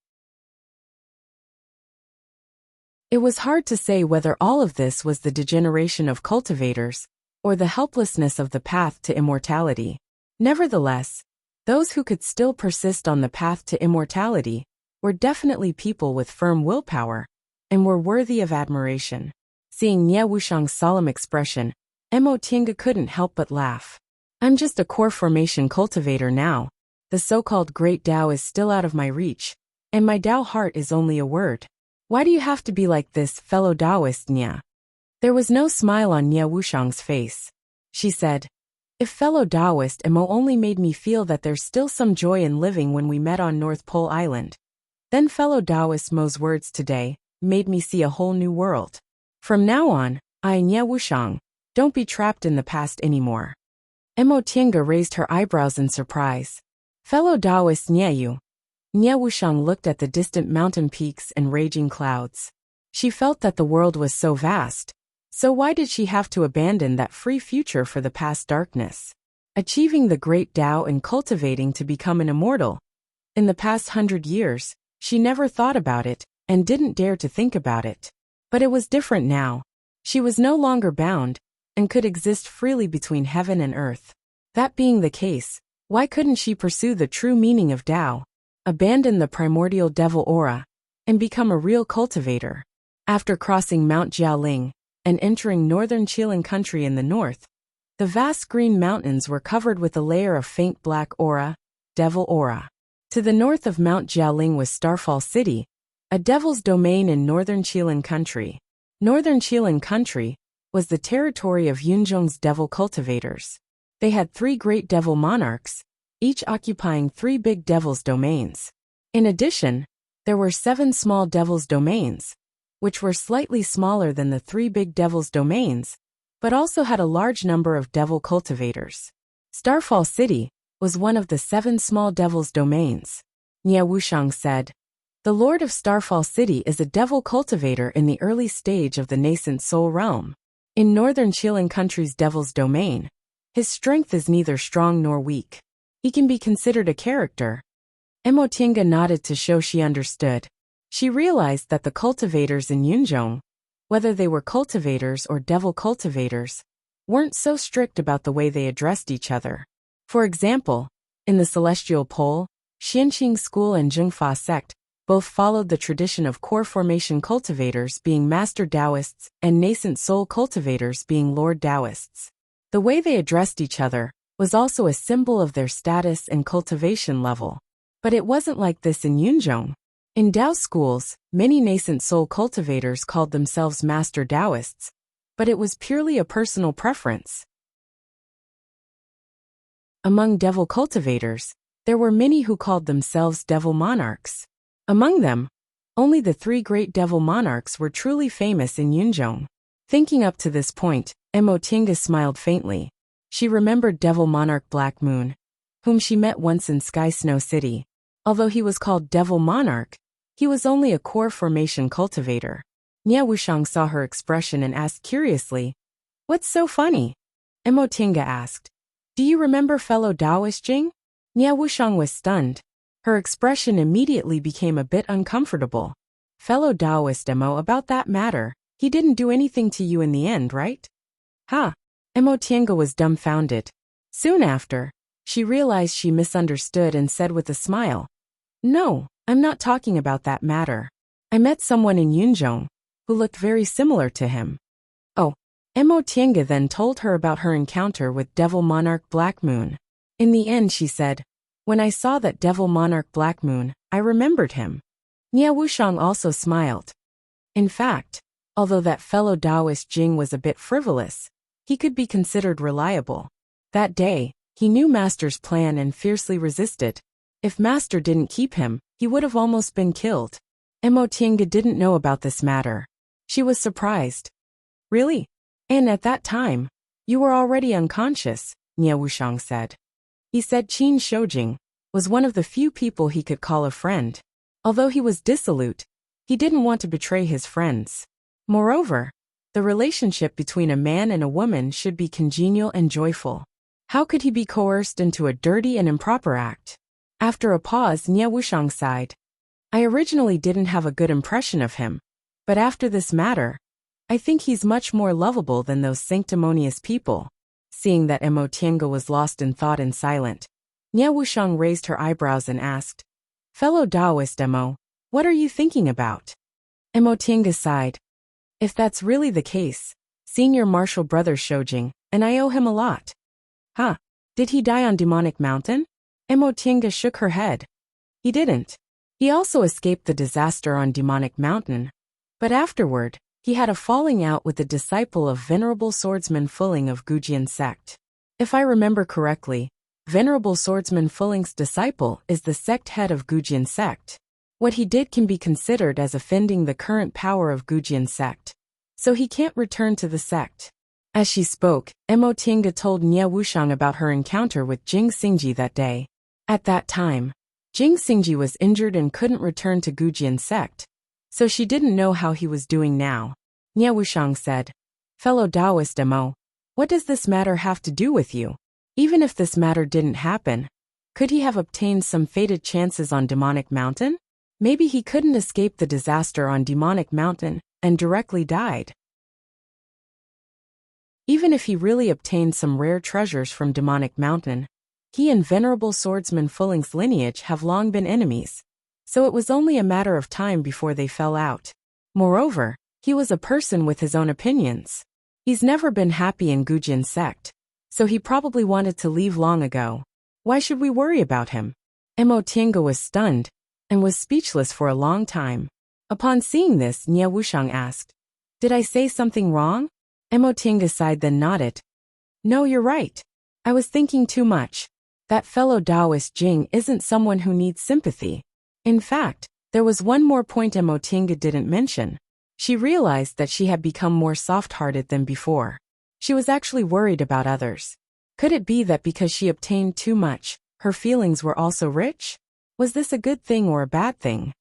It was hard to say whether all of this was the degeneration of cultivators or the helplessness of the path to immortality. Nevertheless, those who could still persist on the path to immortality were definitely people with firm willpower and were worthy of admiration. Seeing Nie Wuxiang's solemn expression, Mo Tiange couldn't help but laugh. I'm just a core formation cultivator now. The so-called great Tao is still out of my reach, and my Tao heart is only a word. Why do you have to be like this, fellow Taoist Nie? There was no smile on Nie Wuxiang's face. She said, if fellow Taoist Mo only made me feel that there's still some joy in living when we met on North Pole Island, then fellow Taoist Mo's words today made me see a whole new world. From now on, I, Nie Wuxiang, don't be trapped in the past anymore. Mo Tiange raised her eyebrows in surprise. Fellow Taoist Nie Wuxiang looked at the distant mountain peaks and raging clouds. She felt that the world was so vast, so why did she have to abandon that free future for the past darkness? Achieving the great Tao and cultivating to become an immortal. In the past 100 years, she never thought about it and didn't dare to think about it. But it was different now. She was no longer bound and could exist freely between heaven and earth. That being the case, why couldn't she pursue the true meaning of Tao, abandon the primordial devil aura, and become a real cultivator? After crossing Mount Jialing and entering northern Qilin country in the north, the vast green mountains were covered with a layer of faint black aura, devil aura. To the north of Mount Jialing was Starfall City, a devil's domain in northern Qilin country. Northern Qilin country was the territory of Yunzhong's devil cultivators. They had 3 great devil monarchs, each occupying 3 big devil's domains. In addition, there were 7 small devil's domains, which were slightly smaller than the 3 big devil's domains, but also had a large number of devil cultivators. Starfall City was one of the 7 small devil's domains. Nie Wuxiang said, the Lord of Starfall City is a devil cultivator in the early stage of the nascent soul realm. In northern Qilin country's devil's domain, his strength is neither strong nor weak. He can be considered a character. Mo Tiange nodded to show she understood. She realized that the cultivators in Yunzhong, whether they were cultivators or devil cultivators, weren't so strict about the way they addressed each other. For example, in the Celestial Pole, Xianqing School and Zhengfa sect both followed the tradition of core formation cultivators being master Taoists and nascent soul cultivators being lord Taoists. The way they addressed each other was also a symbol of their status and cultivation level. But it wasn't like this in Yunzhong. In Tao schools, many nascent soul cultivators called themselves master Taoists, but it was purely a personal preference. Among devil cultivators, there were many who called themselves devil monarchs. Among them, only the 3 great devil monarchs were truly famous in Yunzhong. Thinking up to this point, Emotinga smiled faintly. She remembered devil monarch Black Moon, whom she met once in Sky Snow City. Although he was called devil monarch, he was only a core formation cultivator. Nia Wushang saw her expression and asked curiously, "What's so funny?" Emotinga asked, "Do you remember fellow Taoist Jing?" Nia Wushang was stunned. Her expression immediately became a bit uncomfortable. "Fellow Taoist Emo, about that matter, he didn't do anything to you in the end, right?" "Huh?" Emotinga was dumbfounded. Soon after, she realized she misunderstood and said with a smile, "No, I'm not talking about that matter. I met someone in Yunzhong who looked very similar to him." Oh, Emotinga then told her about her encounter with Devil Monarch Black Moon. In the end, she said, "When I saw that Devil Monarch Black Moon, I remembered him." Nia Wushang also smiled. In fact, although that fellow Taoist Jing was a bit frivolous, he could be considered reliable. That day, he knew Master's plan and fiercely resisted. If Master didn't keep him, he would have almost been killed. Emotinga didn't know about this matter. She was surprised. "Really? And at that time, you were already unconscious," Nia Wushang said. He said Qin Shoujing was one of the few people he could call a friend. Although he was dissolute, he didn't want to betray his friends. Moreover, the relationship between a man and a woman should be congenial and joyful. How could he be coerced into a dirty and improper act? After a pause, Nia Wushang sighed. "I originally didn't have a good impression of him, but after this matter, I think he's much more lovable than those sanctimonious people." Seeing that Emotinga was lost in thought and silent, Nia Wushang raised her eyebrows and asked, "Fellow Taoist Emo, what are you thinking about?" Emotinga sighed. "If that's really the case, Senior Martial Brother Shoujing, and I owe him a lot." "Huh? Did he die on Demonic Mountain?" Emotinga shook her head. "He didn't. He also escaped the disaster on Demonic Mountain. But afterward, he had a falling out with the disciple of Venerable Swordsman Fuling of Gujian sect. If I remember correctly, Venerable Swordsman Fuling's disciple is the sect head of Gujian sect. What he did can be considered as offending the current power of Gujian sect, so he can't return to the sect." As she spoke, Emotinga told Nia Wushang about her encounter with Jing Xingji that day. At that time, Jing Xingji was injured and couldn't return to Gujian sect, so she didn't know how he was doing now. Nia Wushang said, "Fellow Taoist Emo, what does this matter have to do with you? Even if this matter didn't happen, could he have obtained some fated chances on Demonic Mountain? Maybe he couldn't escape the disaster on Demonic Mountain and directly died. Even if he really obtained some rare treasures from Demonic Mountain, he and Venerable Swordsman Fuling's lineage have long been enemies, so it was only a matter of time before they fell out. Moreover, he was a person with his own opinions. He's never been happy in Gujian sect, so he probably wanted to leave long ago. Why should we worry about him?" Emotinga was stunned and was speechless for a long time. Upon seeing this, Nia Wushang asked, "Did I say something wrong?" Emotinga sighed then nodded. "No, you're right. I was thinking too much. That fellow Taoist Jing isn't someone who needs sympathy." In fact, there was one more point Emotinga didn't mention. She realized that she had become more soft-hearted than before. She was actually worried about others. Could it be that because she obtained too much, her feelings were also rich? Was this a good thing or a bad thing?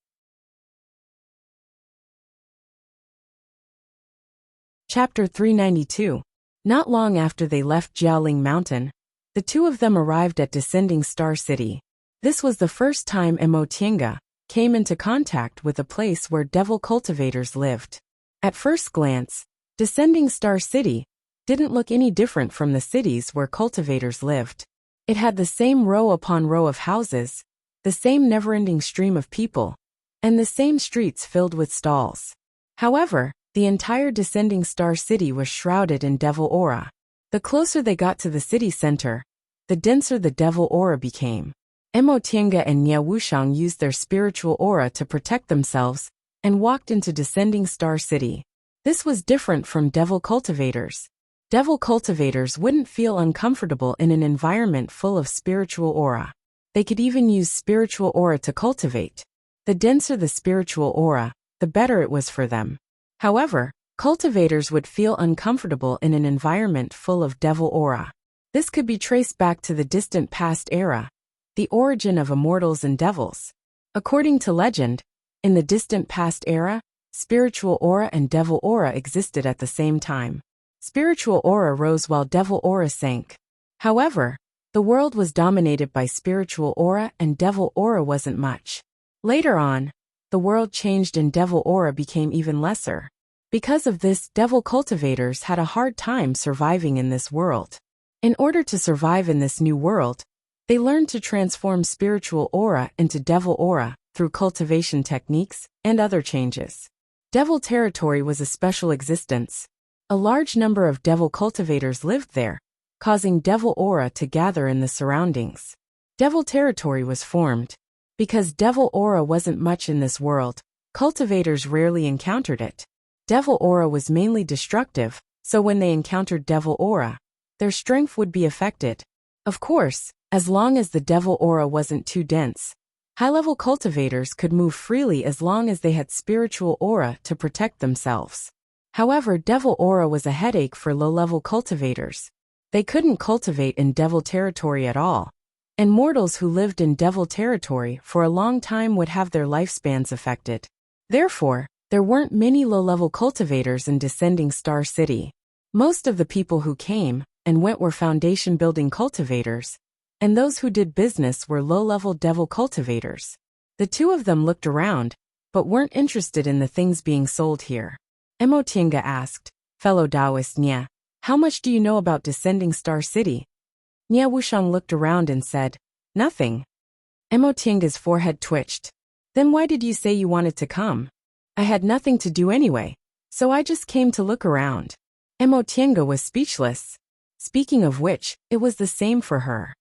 Chapter 392. Not long after they left Jiaoling Mountain, the two of them arrived at Descending Star City. This was the first time Emotinga came into contact with a place where devil cultivators lived. At first glance, Descending Star City didn't look any different from the cities where cultivators lived. It had the same row upon row of houses, the same never-ending stream of people, and the same streets filled with stalls. However, the entire Descending Star City was shrouded in devil aura. The closer they got to the city center, the denser the devil aura became. Mo Tiange and Nie Wushang used their spiritual aura to protect themselves and walked into Descending Star City. This was different from devil cultivators. Devil cultivators wouldn't feel uncomfortable in an environment full of spiritual aura. They could even use spiritual aura to cultivate. The denser the spiritual aura, the better it was for them. However, cultivators would feel uncomfortable in an environment full of devil aura. This could be traced back to the distant past era, the origin of immortals and devils. According to legend, in the distant past era, spiritual aura and devil aura existed at the same time. Spiritual aura rose while devil aura sank. However, the world was dominated by spiritual aura and devil aura wasn't much. Later on, the world changed and devil aura became even lesser. Because of this, devil cultivators had a hard time surviving in this world. In order to survive in this new world, they learned to transform spiritual aura into devil aura through cultivation techniques and other changes. Devil territory was a special existence. A large number of devil cultivators lived there, causing devil aura to gather in the surroundings. Devil territory was formed. Because devil aura wasn't much in this world, cultivators rarely encountered it. Devil aura was mainly destructive, so when they encountered devil aura, their strength would be affected. Of course, as long as the devil aura wasn't too dense, high-level cultivators could move freely as long as they had spiritual aura to protect themselves. However, devil aura was a headache for low-level cultivators. They couldn't cultivate in devil territory at all, and mortals who lived in devil territory for a long time would have their lifespans affected. Therefore, there weren't many low-level cultivators in Descending Star City. Most of the people who came and went were foundation-building cultivators, and those who did business were low-level devil cultivators. The two of them looked around, but weren't interested in the things being sold here. Mo Tiange asked, "Fellow Taoist Nye, how much do you know about Descending Star City?" Nie Wushang looked around and said, "Nothing." Mo Tiange's forehead twitched. "Then why did you say you wanted to come?" "I had nothing to do anyway, so I just came to look around." Mo Tiange was speechless. Speaking of which, it was the same for her.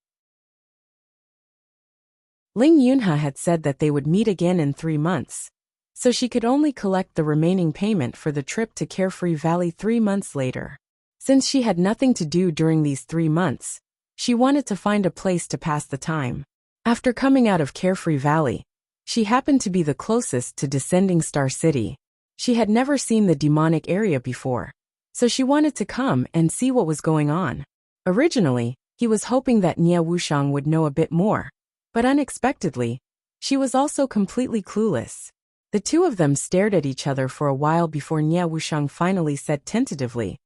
Ling Yunhe had said that they would meet again in 3 months, so she could only collect the remaining payment for the trip to Carefree Valley 3 months later. Since she had nothing to do during these 3 months, she wanted to find a place to pass the time. After coming out of Carefree Valley, she happened to be the closest to Descending Star City. She had never seen the demonic area before, so she wanted to come and see what was going on. Originally, he was hoping that Nie Wushang would know a bit more, but unexpectedly, she was also completely clueless. The two of them stared at each other for a while before Nie Wushang finally said tentatively,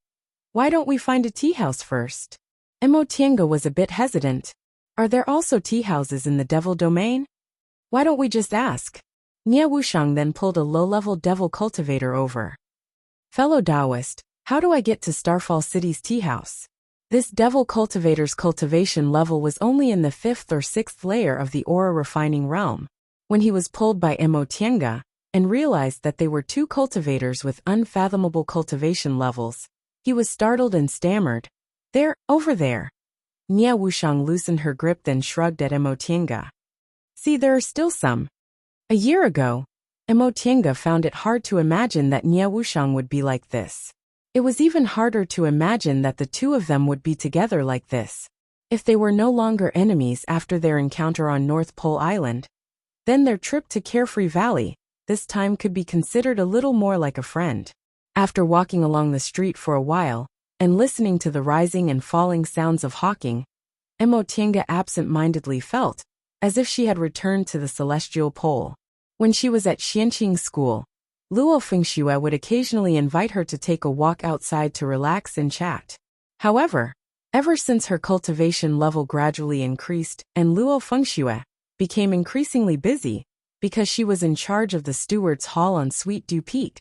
"Why don't we find a tea house first?" Mo Tiange was a bit hesitant. "Are there also tea houses in the devil domain? Why don't we just ask?" Nie Wushang then pulled a low-level devil cultivator over. "Fellow Taoist, how do I get to Starfall City's tea house?" This devil cultivator's cultivation level was only in the 5th or 6th layer of the aura refining realm. When he was pulled by Mo Tiange and realized that they were two cultivators with unfathomable cultivation levels, he was startled and stammered, "There, over there." Nie Wushang loosened her grip then shrugged at Mo Tiange. "See, there are still some." A year ago, Mo Tiange found it hard to imagine that Nie Wushang would be like this. It was even harder to imagine that the two of them would be together like this. If they were no longer enemies after their encounter on North Pole Island, then their trip to Carefree Valley, this time could be considered a little more like a friend. After walking along the street for a while, and listening to the rising and falling sounds of hawking, Mo Tiange absent-mindedly felt as if she had returned to the celestial pole. When she was at Xianqing School, Luo Fengxue would occasionally invite her to take a walk outside to relax and chat. However, ever since her cultivation level gradually increased and Luo Fengxue became increasingly busy, because she was in charge of the steward's hall on Sweet Dew Peak.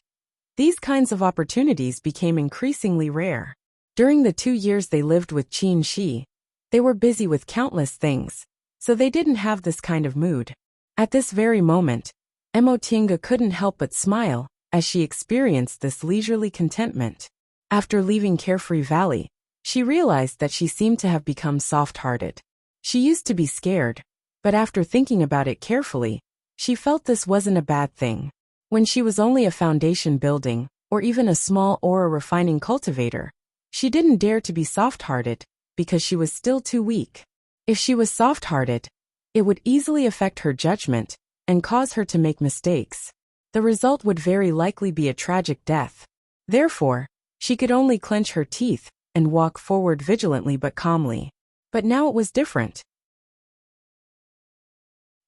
These kinds of opportunities became increasingly rare. During the 2 years they lived with Qin Shi, they were busy with countless things, so they didn't have this kind of mood. At this very moment, Emotinga couldn't help but smile as she experienced this leisurely contentment. After leaving Carefree Valley, she realized that she seemed to have become soft-hearted. She used to be scared, but after thinking about it carefully, she felt this wasn't a bad thing. When she was only a foundation building, or even a small aura refining cultivator, she didn't dare to be soft-hearted, because she was still too weak. If she was soft-hearted, it would easily affect her judgment and cause her to make mistakes. The result would very likely be a tragic death. Therefore, she could only clench her teeth and walk forward vigilantly but calmly. But now it was different.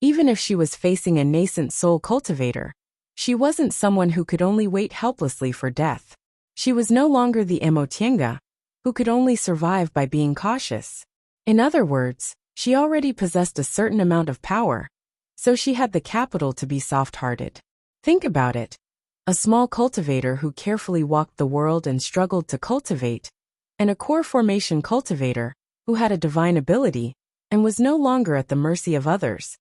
Even if she was facing a nascent soul cultivator, she wasn't someone who could only wait helplessly for death. She was no longer the Emotienga, who could only survive by being cautious. In other words, she already possessed a certain amount of power, so she had the capital to be soft-hearted. Think about it. A small cultivator who carefully walked the world and struggled to cultivate, and a core formation cultivator who had a divine ability and was no longer at the mercy of others.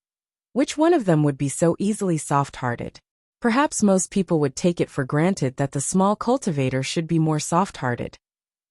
Which one of them would be so easily soft-hearted? Perhaps most people would take it for granted that the small cultivator should be more soft-hearted.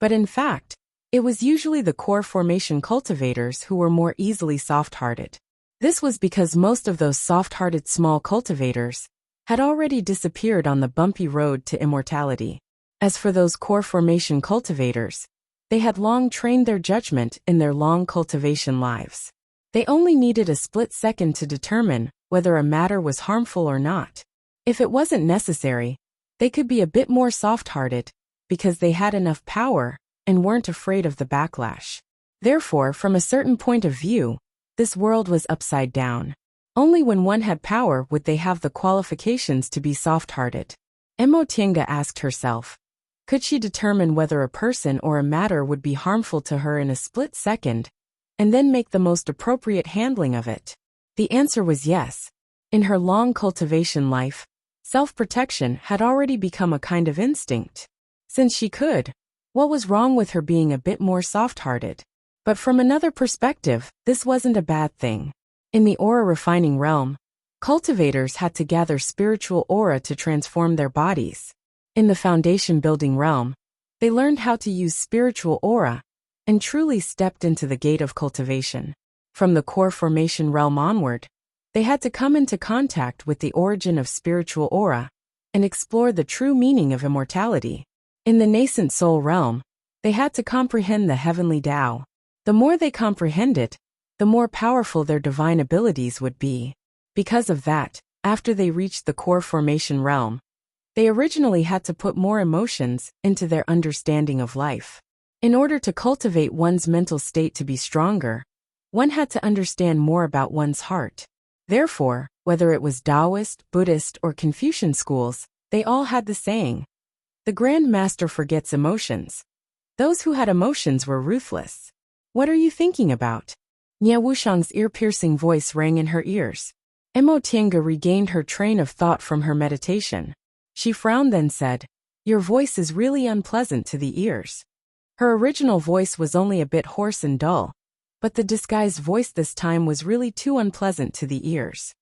But in fact, it was usually the core formation cultivators who were more easily soft-hearted. This was because most of those soft-hearted small cultivators had already disappeared on the bumpy road to immortality. As for those core formation cultivators, they had long trained their judgment in their long cultivation lives. They only needed a split second to determine whether a matter was harmful or not. If it wasn't necessary, they could be a bit more soft-hearted because they had enough power and weren't afraid of the backlash. Therefore, from a certain point of view, this world was upside down. Only when one had power would they have the qualifications to be soft-hearted. Emotinga asked herself, could she determine whether a person or a matter would be harmful to her in a split second, and then make the most appropriate handling of it? The answer was yes. In her long cultivation life, self-protection had already become a kind of instinct. Since she could, what was wrong with her being a bit more soft-hearted? But from another perspective, this wasn't a bad thing. In the aura refining realm, cultivators had to gather spiritual aura to transform their bodies. In the foundation building realm, they learned how to use spiritual aura and truly stepped into the gate of cultivation. From the core formation realm onward, they had to come into contact with the origin of spiritual aura and explore the true meaning of immortality. In the nascent soul realm, they had to comprehend the heavenly Tao. The more they comprehended, the more powerful their divine abilities would be. Because of that, after they reached the core formation realm, they originally had to put more emotions into their understanding of life. In order to cultivate one's mental state to be stronger, one had to understand more about one's heart. Therefore, whether it was Taoist, Buddhist, or Confucian schools, they all had the saying, "The Grand Master forgets emotions." Those who had emotions were ruthless. What are you thinking about? Nie Wushang's ear-piercing voice rang in her ears. Emotinga regained her train of thought from her meditation. She frowned then said, "Your voice is really unpleasant to the ears." Her original voice was only a bit hoarse and dull, but the disguised voice this time was really too unpleasant to the ears.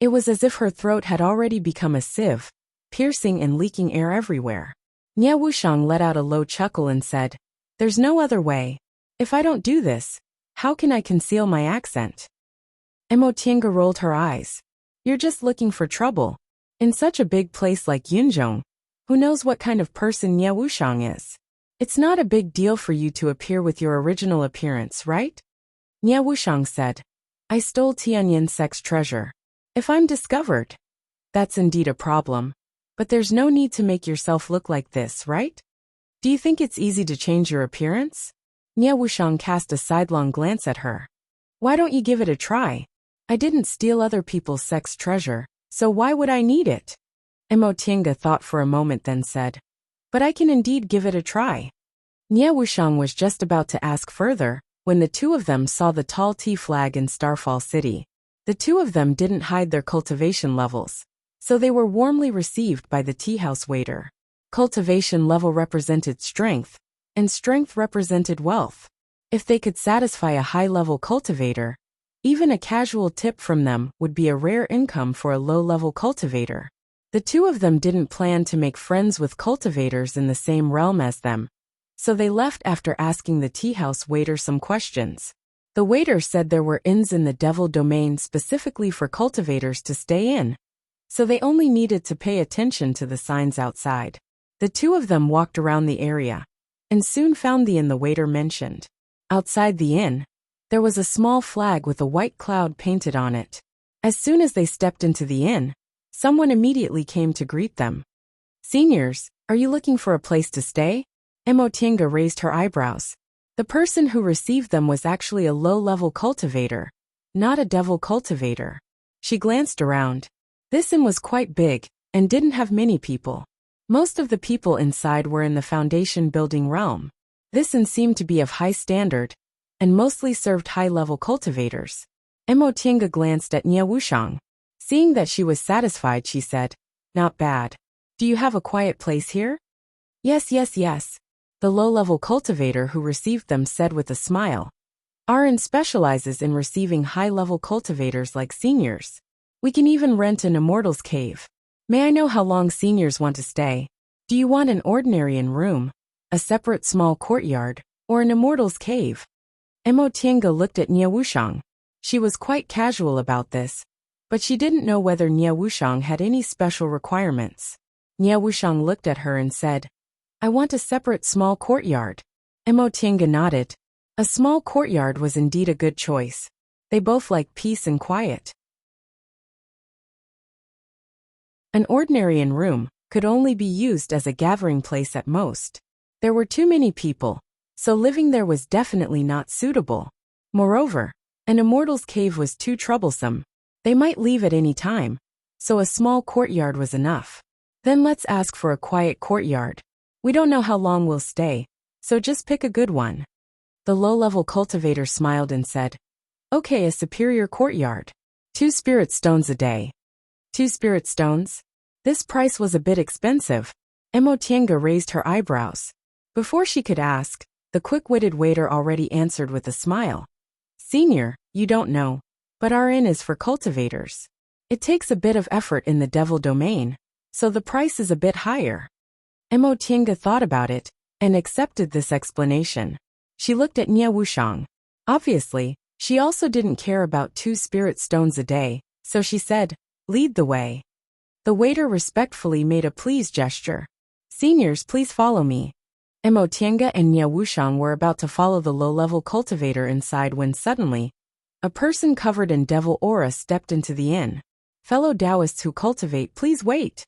It was as if her throat had already become a sieve, piercing and leaking air everywhere. Nie Wushang let out a low chuckle and said, "There's no other way. If I don't do this, how can I conceal my accent?" Emotinga rolled her eyes. "You're just looking for trouble. In such a big place like Yunzhong, who knows what kind of person Nie Wushang is? It's not a big deal for you to appear with your original appearance, right?" Nie Wushang said, "I stole Tianyan's sex treasure. If I'm discovered, that's indeed a problem. But there's no need to make yourself look like this, right? Do you think it's easy to change your appearance?" Nie Wushang cast a sidelong glance at her. "Why don't you give it a try? I didn't steal other people's sex treasure, so why would I need it?" Emotinga thought for a moment then said, "But I can indeed give it a try." Nie Wushang was just about to ask further when the two of them saw the tall tea flag in Starfall City. The two of them didn't hide their cultivation levels, so they were warmly received by the teahouse waiter. Cultivation level represented strength, and strength represented wealth. If they could satisfy a high-level cultivator, even a casual tip from them would be a rare income for a low-level cultivator. The two of them didn't plan to make friends with cultivators in the same realm as them, so they left after asking the teahouse waiter some questions. The waiter said there were inns in the Devil Domain specifically for cultivators to stay in, so they only needed to pay attention to the signs outside. The two of them walked around the area, and soon found the inn the waiter mentioned. Outside the inn, there was a small flag with a white cloud painted on it. As soon as they stepped into the inn, someone immediately came to greet them. "Seniors, are you looking for a place to stay?" Emotinga raised her eyebrows. The person who received them was actually a low-level cultivator, not a devil cultivator. She glanced around. This inn was quite big, and didn't have many people. Most of the people inside were in the foundation building realm. This inn seemed to be of high standard, and mostly served high-level cultivators. Emotinga glanced at Nia Wushang. Seeing that she was satisfied, she said, "Not bad. Do you have a quiet place here?" Yes, the low-level cultivator who received them said with a smile. "Our inn specializes in receiving high-level cultivators like seniors. We can even rent an immortal's cave. May I know how long seniors want to stay? Do you want an ordinary inn room, a separate small courtyard, or an immortal's cave?" Emotinga looked at Nia Wushang. She was quite casual about this, but she didn't know whether Nia Wushang had any special requirements. Nia Wushang looked at her and said, "I want a separate small courtyard." Emotinga nodded. A small courtyard was indeed a good choice. They both liked peace and quiet. An ordinary inn room could only be used as a gathering place at most. There were too many people, so living there was definitely not suitable. Moreover, an immortal's cave was too troublesome. They might leave at any time, so a small courtyard was enough. Then let's ask for a quiet courtyard. We don't know how long we'll stay, so just pick a good one. The low-level cultivator smiled and said, "Okay, a superior courtyard. 2 spirit stones a day." 2 spirit stones? This price was a bit expensive. Emotinga raised her eyebrows. Before she could ask, the quick-witted waiter already answered with a smile. "Senior, you don't know, but our inn is for cultivators. It takes a bit of effort in the Devil Domain, so the price is a bit higher." Emotinga thought about it, and accepted this explanation. She looked at Nia Wushang. Obviously, she also didn't care about 2 spirit stones a day, so she said, "Lead the way." The waiter respectfully made a please gesture. "Seniors, please follow me." Emotinga and Nia Wushang were about to follow the low-level cultivator inside when suddenly, a person covered in devil aura stepped into the inn. "Fellow Taoists who cultivate, please wait."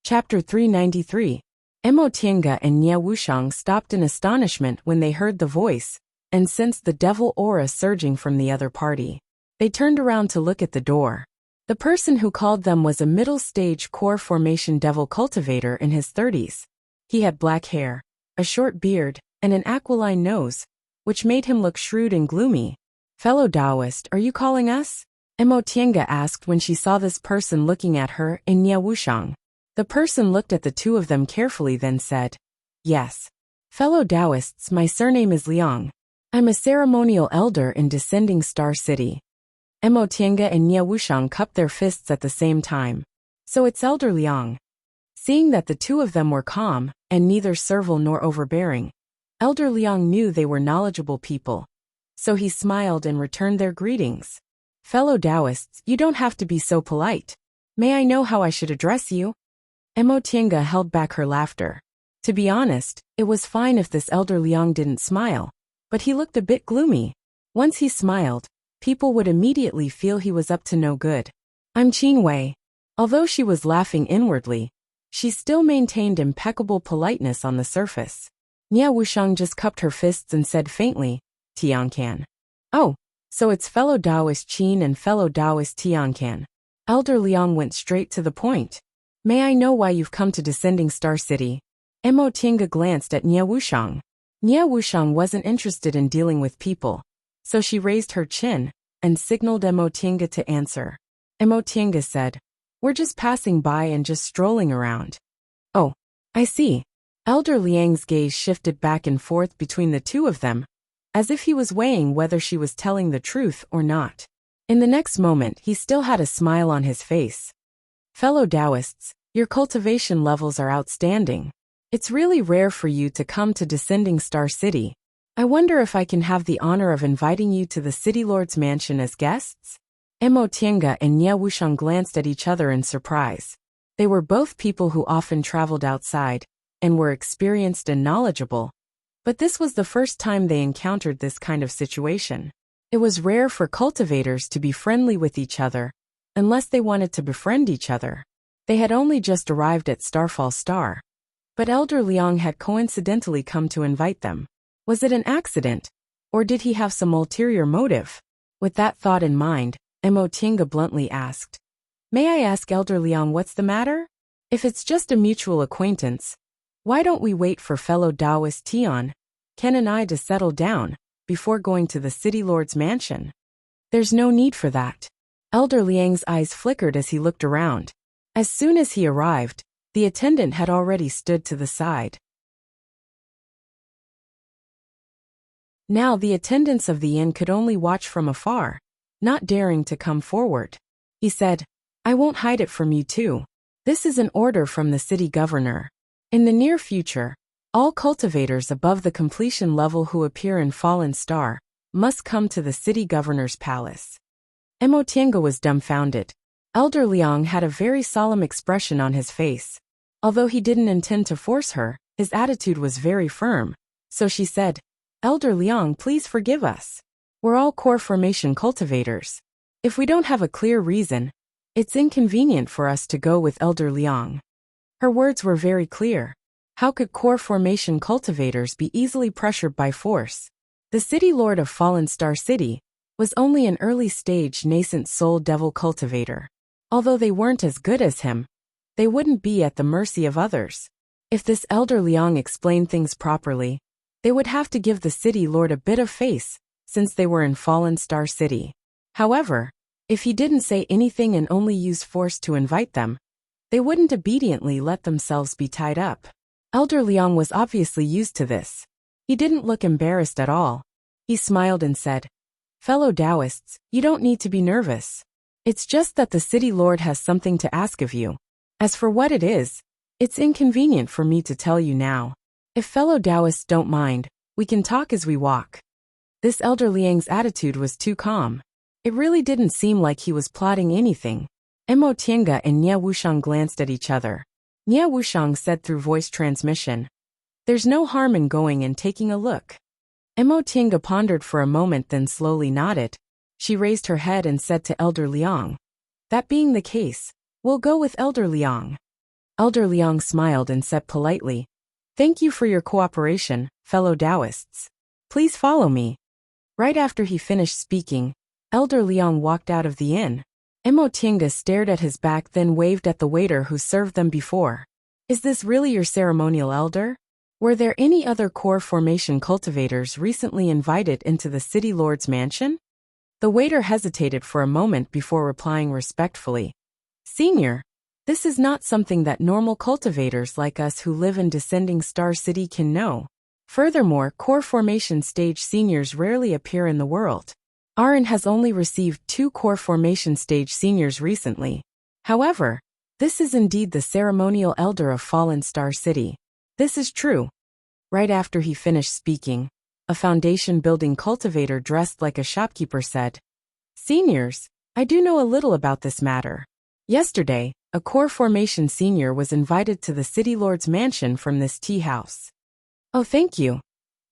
Chapter 393. Emotinga and Nia Wushang stopped in astonishment when they heard the voice, and sensed the devil aura surging from the other party. They turned around to look at the door. The person who called them was a middle-stage core formation devil cultivator in his 30s. He had black hair, a short beard, and an aquiline nose, which made him look shrewd and gloomy. "Fellow Taoist, are you calling us?" Emotinga asked when she saw this person looking at her and Nia Wushang. The person looked at the two of them carefully, then said, "Yes. Fellow Taoists, my surname is Liang. I'm a ceremonial elder in Descending Star City." Emotinga and Nia Wushang cupped their fists at the same time. "So it's Elder Liang." Seeing that the two of them were calm, and neither servile nor overbearing, Elder Liang knew they were knowledgeable people. So he smiled and returned their greetings. "Fellow Taoists, you don't have to be so polite. May I know how I should address you?" Emotinga held back her laughter. To be honest, it was fine if this Elder Liang didn't smile, but he looked a bit gloomy. Once he smiled, people would immediately feel he was up to no good. "I'm Qin Wei." Although she was laughing inwardly, she still maintained impeccable politeness on the surface. Nia Wushang just cupped her fists and said faintly, "Tiancan." "Oh, so it's fellow Taoist Qin and fellow Taoist Tiancan." Elder Liang went straight to the point. "May I know why you've come to Descending Star City?" Emotinga glanced at Nia Wushang. Nie Wushang wasn't interested in dealing with people, so she raised her chin and signaled Emotinga to answer. Emotinga said, "We're just passing by and just strolling around." "Oh, I see." Elder Liang's gaze shifted back and forth between the two of them, as if he was weighing whether she was telling the truth or not. In the next moment, he still had a smile on his face. "Fellow Taoists, your cultivation levels are outstanding. It's really rare for you to come to Descending Star City. I wonder if I can have the honor of inviting you to the City Lord's mansion as guests?" Emotinga and Nie Wushang glanced at each other in surprise. They were both people who often traveled outside and were experienced and knowledgeable, but this was the first time they encountered this kind of situation. It was rare for cultivators to be friendly with each other, unless they wanted to befriend each other. They had only just arrived at Starfall Star, but Elder Liang had coincidentally come to invite them. Was it an accident, or did he have some ulterior motive? With that thought in mind, Emotinga bluntly asked, "May I ask Elder Liang what's the matter? If it's just a mutual acquaintance, why don't we wait for fellow Taoist Tian, Ken and I to settle down before going to the City Lord's mansion?" "There's no need for that." Elder Liang's eyes flickered as he looked around. As soon as he arrived, the attendant had already stood to the side. Now the attendants of the inn could only watch from afar, not daring to come forward. He said, "I won't hide it from you too. This is an order from the city governor. In the near future, all cultivators above the completion level who appear in Fallen Star must come to the city governor's palace." Emotinga was dumbfounded. Elder Liang had a very solemn expression on his face. Although he didn't intend to force her, his attitude was very firm, so she said, "Elder Liang, please forgive us. We're all core formation cultivators. If we don't have a clear reason, it's inconvenient for us to go with Elder Liang." Her words were very clear. How could core formation cultivators be easily pressured by force? The City Lord of Fallen Star City was only an early-stage nascent soul devil cultivator. Although they weren't as good as him, they wouldn't be at the mercy of others. If this Elder Liang explained things properly, they would have to give the City Lord a bit of face, since they were in Fallen Star City. However, if he didn't say anything and only used force to invite them, they wouldn't obediently let themselves be tied up. Elder Liang was obviously used to this. He didn't look embarrassed at all. He smiled and said, "Fellow Taoists, you don't need to be nervous. It's just that the City Lord has something to ask of you. As for what it is, it's inconvenient for me to tell you now. If fellow Taoists don't mind, we can talk as we walk." This Elder Liang's attitude was too calm. It really didn't seem like he was plotting anything. Emotinga and Nie Wushang glanced at each other. Nie Wushang said through voice transmission, "There's no harm in going and taking a look." Emotinga pondered for a moment, then slowly nodded. She raised her head and said to Elder Liang, "That being the case, we'll go with Elder Liang." Elder Liang smiled and said politely, "Thank you for your cooperation, fellow Taoists. Please follow me." Right after he finished speaking, Elder Liang walked out of the inn. Emotinga stared at his back, then waved at the waiter who served them before. "Is this really your ceremonial elder? Were there any other core formation cultivators recently invited into the City Lord's mansion?" The waiter hesitated for a moment before replying respectfully, "Senior, this is not something that normal cultivators like us who live in Descending Star City can know. Furthermore, core formation stage seniors rarely appear in the world. Arin has only received 2 core formation stage seniors recently. However, this is indeed the ceremonial elder of Fallen Star City. This is true." Right after he finished speaking, a foundation building cultivator dressed like a shopkeeper said, "Seniors, I do know a little about this matter. Yesterday, a core formation senior was invited to the City Lord's mansion from this tea house." "Oh, thank you,"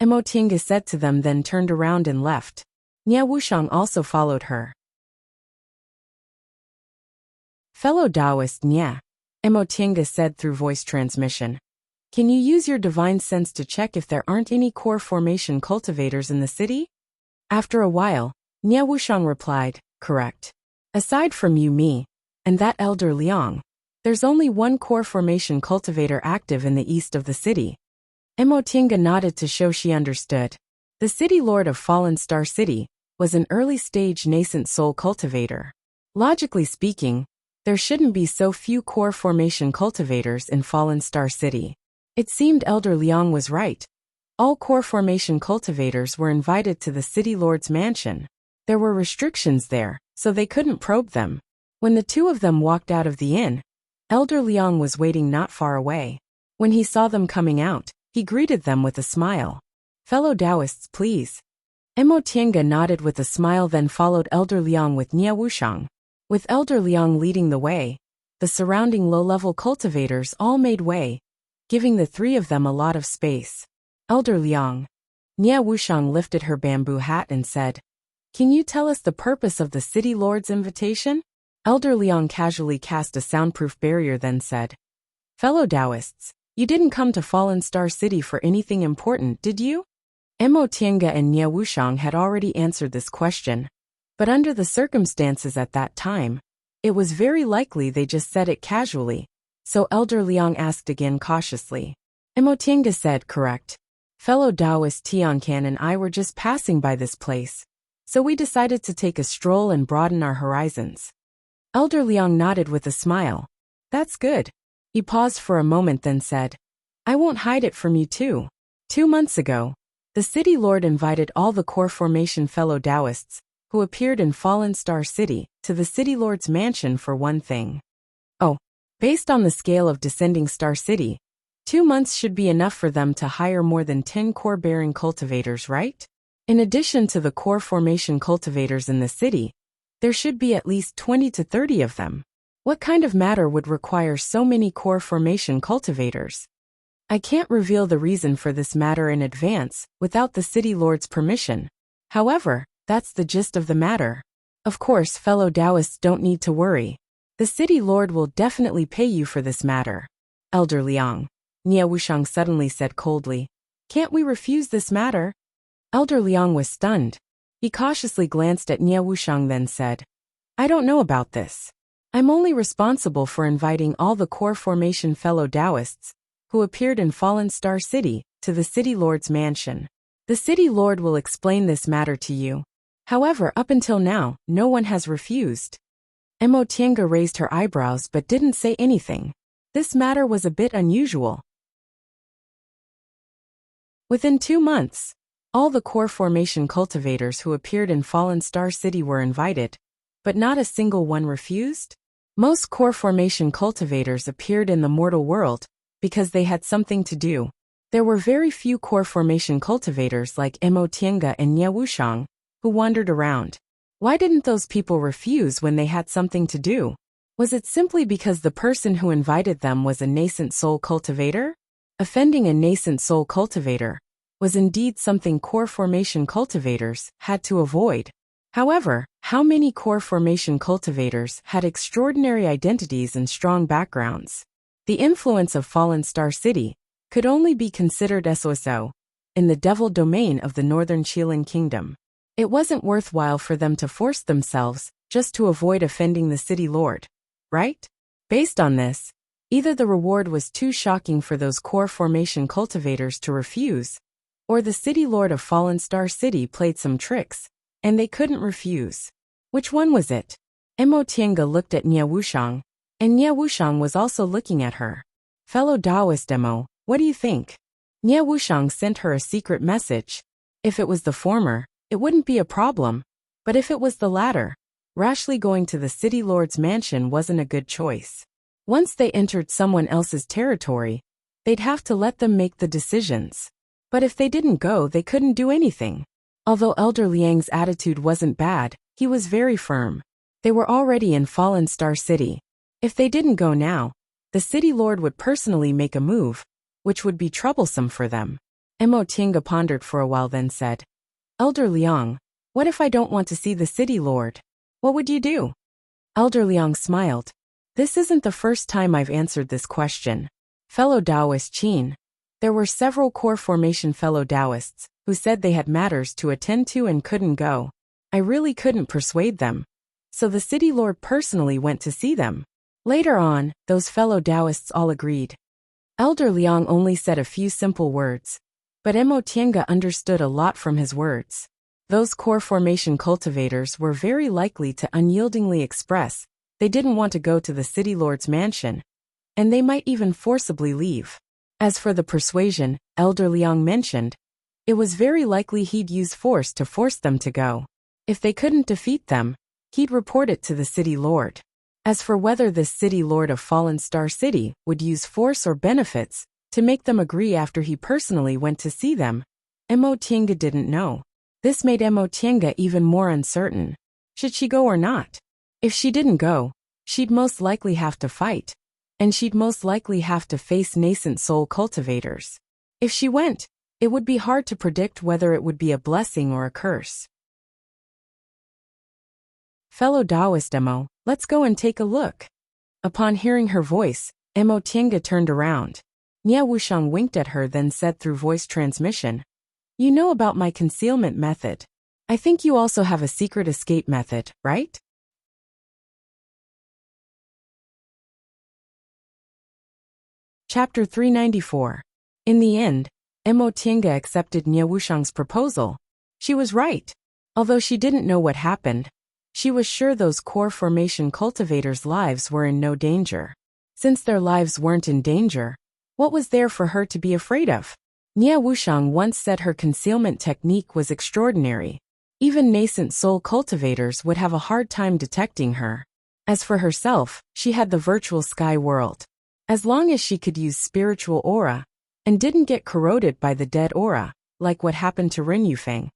Emotinga said to them, then turned around and left. Nie Wushang also followed her. "Fellow Taoist Nie," Emotinga said through voice transmission, "can you use your divine sense to check if there aren't any core formation cultivators in the city?" After a while, Nie Wushang replied, "Correct. Aside from you, me, and that Elder Liang, there's only one core formation cultivator active in the east of the city." Emotinga nodded to show she understood. The city lord of Fallen Star City was an early-stage nascent soul cultivator. Logically speaking, there shouldn't be so few core formation cultivators in Fallen Star City. It seemed Elder Liang was right. All core formation cultivators were invited to the city lord's mansion. There were restrictions there, so they couldn't probe them. When the two of them walked out of the inn, Elder Liang was waiting not far away. When he saw them coming out, he greeted them with a smile. "Fellow Taoists, please." Emo Tiange nodded with a smile, then followed Elder Liang with Nie Wushang. With Elder Liang leading the way, the surrounding low-level cultivators all made way, giving the three of them a lot of space. "Elder Liang." Nie Wushang lifted her bamboo hat and said, "Can you tell us the purpose of the city lord's invitation?" Elder Liang casually cast a soundproof barrier, then said, "Fellow Taoists, you didn't come to Fallen Star City for anything important, did you?" Emo Tiange and Nie Wushang had already answered this question, but under the circumstances at that time, it was very likely they just said it casually, so Elder Liang asked again cautiously. Emo Tiange said, "Correct. Fellow Taoist Tiancan and I were just passing by this place, so we decided to take a stroll and broaden our horizons." Elder Liang nodded with a smile. "That's good." He paused for a moment, then said, "I won't hide it from you too. 2 months ago, the city lord invited all the core formation fellow Taoists who appeared in Fallen Star City to the city lord's mansion for one thing. Oh, based on the scale of Descending Star City, 2 months should be enough for them to hire more than 10 core-bearing cultivators, right? In addition to the core formation cultivators in the city, there should be at least 20 to 30 of them. What kind of matter would require so many core formation cultivators? I can't reveal the reason for this matter in advance without the city lord's permission. However, that's the gist of the matter. Of course, fellow Taoists don't need to worry. The city lord will definitely pay you for this matter." Elder Liang. Nie Wushang suddenly said coldly, "Can't we refuse this matter?" Elder Liang was stunned. He cautiously glanced at Nie Wushang, then said, "I don't know about this. I'm only responsible for inviting all the core formation fellow Taoists who appeared in Fallen Star City to the city lord's mansion. The city lord will explain this matter to you. However, up until now, no one has refused." Emo Tiange raised her eyebrows but didn't say anything. This matter was a bit unusual. Within 2 months, all the core formation cultivators who appeared in Fallen Star City were invited, but not a single one refused. Most core formation cultivators appeared in the mortal world because they had something to do. There were very few core formation cultivators like Emo Tiange and Nie Wushang who wandered around. Why didn't those people refuse when they had something to do? Was it simply because the person who invited them was a nascent soul cultivator? Offending a nascent soul cultivator was indeed something core formation cultivators had to avoid. However, how many core formation cultivators had extraordinary identities and strong backgrounds? The influence of Fallen Star City could only be considered SOSO in the devil domain of the Northern Qilin Kingdom. It wasn't worthwhile for them to force themselves just to avoid offending the city lord, right? Based on this, either the reward was too shocking for those core formation cultivators to refuse, or the city lord of Fallen Star City played some tricks, and they couldn't refuse. Which one was it? Emo Tiange looked at Nie Wushang, and Nie Wushang was also looking at her. "Fellow Taoist Emo, what do you think?" Nie Wushang sent her a secret message. If it was the former, it wouldn't be a problem, but if it was the latter, rashly going to the city lord's mansion wasn't a good choice. Once they entered someone else's territory, they'd have to let them make the decisions. But if they didn't go, they couldn't do anything. Although Elder Liang's attitude wasn't bad, he was very firm. They were already in Fallen Star City. If they didn't go now, the city lord would personally make a move, which would be troublesome for them. Emo Tiange pondered for a while, then said, "Elder Liang, what if I don't want to see the city lord? What would you do?" Elder Liang smiled. "This isn't the first time I've answered this question. Fellow Taoist Qin, there were several core formation fellow Taoists who said they had matters to attend to and couldn't go. I really couldn't persuade them. So the city lord personally went to see them. Later on, those fellow Taoists all agreed. Elder Liang only said a few simple words, but Emo Tiange understood a lot from his words. Those core formation cultivators were very likely to unyieldingly express they didn't want to go to the city lord's mansion, and they might even forcibly leave. As for the persuasion Elder Liang mentioned, it was very likely he'd use force to force them to go. If they couldn't defeat them, he'd report it to the city lord. As for whether this city lord of Fallen Star City would use force or benefits to make them agree after he personally went to see them, Emo Tiange didn't know. This made Emo Tiange even more uncertain. Should she go or not? If she didn't go, she'd most likely have to fight, and she'd most likely have to face nascent soul cultivators. If she went, it would be hard to predict whether it would be a blessing or a curse. Fellow Taoist Emo, let's go and take a look. Upon hearing her voice, Emo Tiange turned around. Nie Wushang winked at her, then said through voice transmission, "You know about my concealment method. I think you also have a secret escape method, right?" Chapter 394. In the end, Emo Tiange accepted Nie Wushang's proposal. She was right. Although she didn't know what happened, she was sure those core formation cultivators' lives were in no danger. Since their lives weren't in danger, what was there for her to be afraid of? Nie Wushang once said her concealment technique was extraordinary. Even nascent soul cultivators would have a hard time detecting her. As for herself, she had the virtual sky world. As long as she could use spiritual aura, and didn't get corroded by the dead aura, like what happened to Ren Yufeng,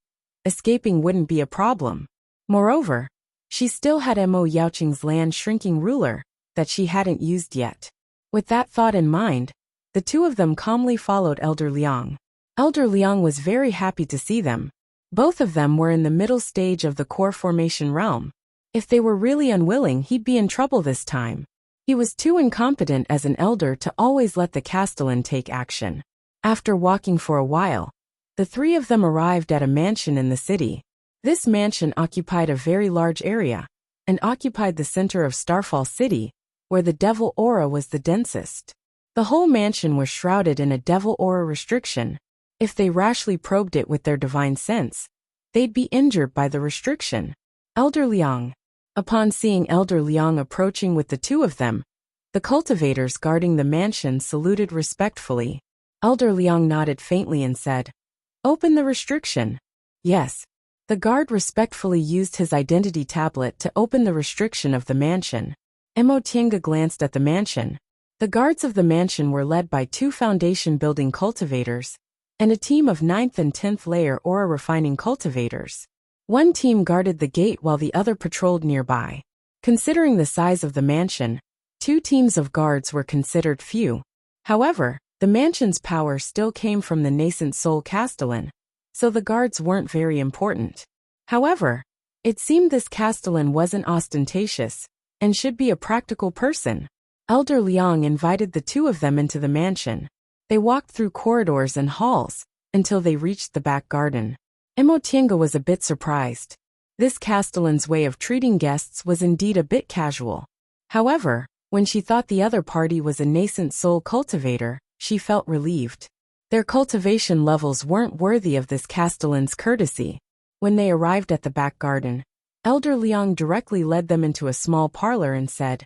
escaping wouldn't be a problem. Moreover, she still had Mo Yaoqing's land shrinking ruler that she hadn't used yet. With that thought in mind, the two of them calmly followed Elder Liang. Elder Liang was very happy to see them. Both of them were in the middle stage of the core formation realm. If they were really unwilling, he'd be in trouble this time. He was too incompetent as an elder to always let the Castellan take action. After walking for a while, the three of them arrived at a mansion in the city. This mansion occupied a very large area, and occupied the center of Starfall City, where the devil aura was the densest. The whole mansion was shrouded in a devil aura restriction. If they rashly probed it with their divine sense, they'd be injured by the restriction. Elder Liang. Upon seeing Elder Liang approaching with the two of them, the cultivators guarding the mansion saluted respectfully. Elder Liang nodded faintly and said, "Open the restriction." Yes. The guard respectfully used his identity tablet to open the restriction of the mansion. Mo Tiange glanced at the mansion. The guards of the mansion were led by two foundation building cultivators, and a team of 9th and 10th layer aura refining cultivators. One team guarded the gate while the other patrolled nearby. Considering the size of the mansion, two teams of guards were considered few. However, the mansion's power still came from the nascent soul Castellan, so the guards weren't very important. However, it seemed this Castellan wasn't ostentatious, and should be a practical person. Elder Liang invited the two of them into the mansion. They walked through corridors and halls, until they reached the back garden. Mo Tiange was a bit surprised. This Castellan's way of treating guests was indeed a bit casual. However, when she thought the other party was a nascent soul cultivator, she felt relieved. Their cultivation levels weren't worthy of this Castellan's courtesy. When they arrived at the back garden, Elder Liang directly led them into a small parlor and said,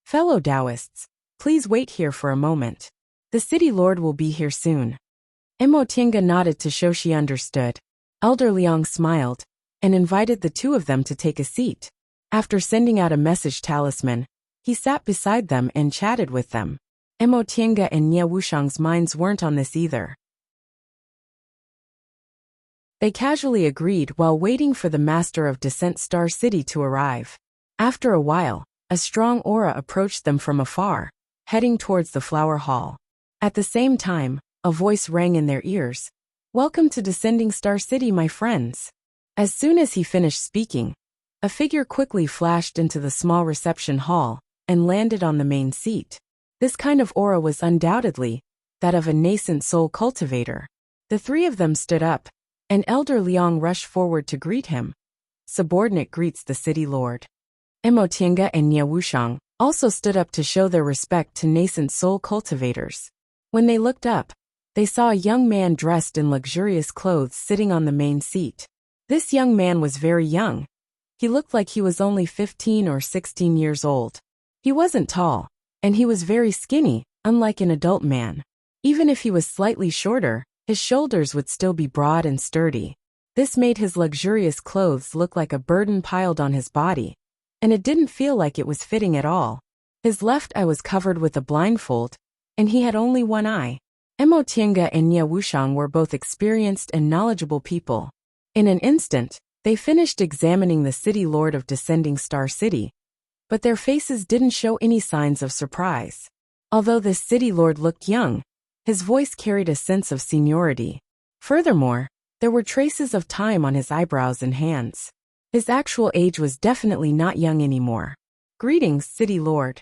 "Fellow Taoists, please wait here for a moment. The city lord will be here soon." Mo Tiange nodded to show she understood. Elder Liang smiled, and invited the two of them to take a seat. After sending out a message talisman, he sat beside them and chatted with them. Mo Tiange and Nie Wushang's minds weren't on this either. They casually agreed while waiting for the master of Descent Star City to arrive. After a while, a strong aura approached them from afar, heading towards the flower hall. At the same time, a voice rang in their ears. "Welcome to Descending Star City, my friends." As soon as he finished speaking, a figure quickly flashed into the small reception hall and landed on the main seat. This kind of aura was undoubtedly that of a nascent soul cultivator. The three of them stood up, and Elder Liang rushed forward to greet him. Subordinate greets the city lord. Mo Tiange and Nie Wushang also stood up to show their respect to nascent soul cultivators. When they looked up, they saw a young man dressed in luxurious clothes sitting on the main seat. This young man was very young. He looked like he was only 15 or 16 years old. He wasn't tall, and he was very skinny, unlike an adult man. Even if he was slightly shorter, his shoulders would still be broad and sturdy. This made his luxurious clothes look like a burden piled on his body, and it didn't feel like it was fitting at all. His left eye was covered with a blindfold, and he had only one eye. Mo Tiange and Nie Wushang were both experienced and knowledgeable people. In an instant, they finished examining the city lord of Descending Star City, but their faces didn't show any signs of surprise. Although this city lord looked young, his voice carried a sense of seniority. Furthermore, there were traces of time on his eyebrows and hands. His actual age was definitely not young anymore. "Greetings, city lord."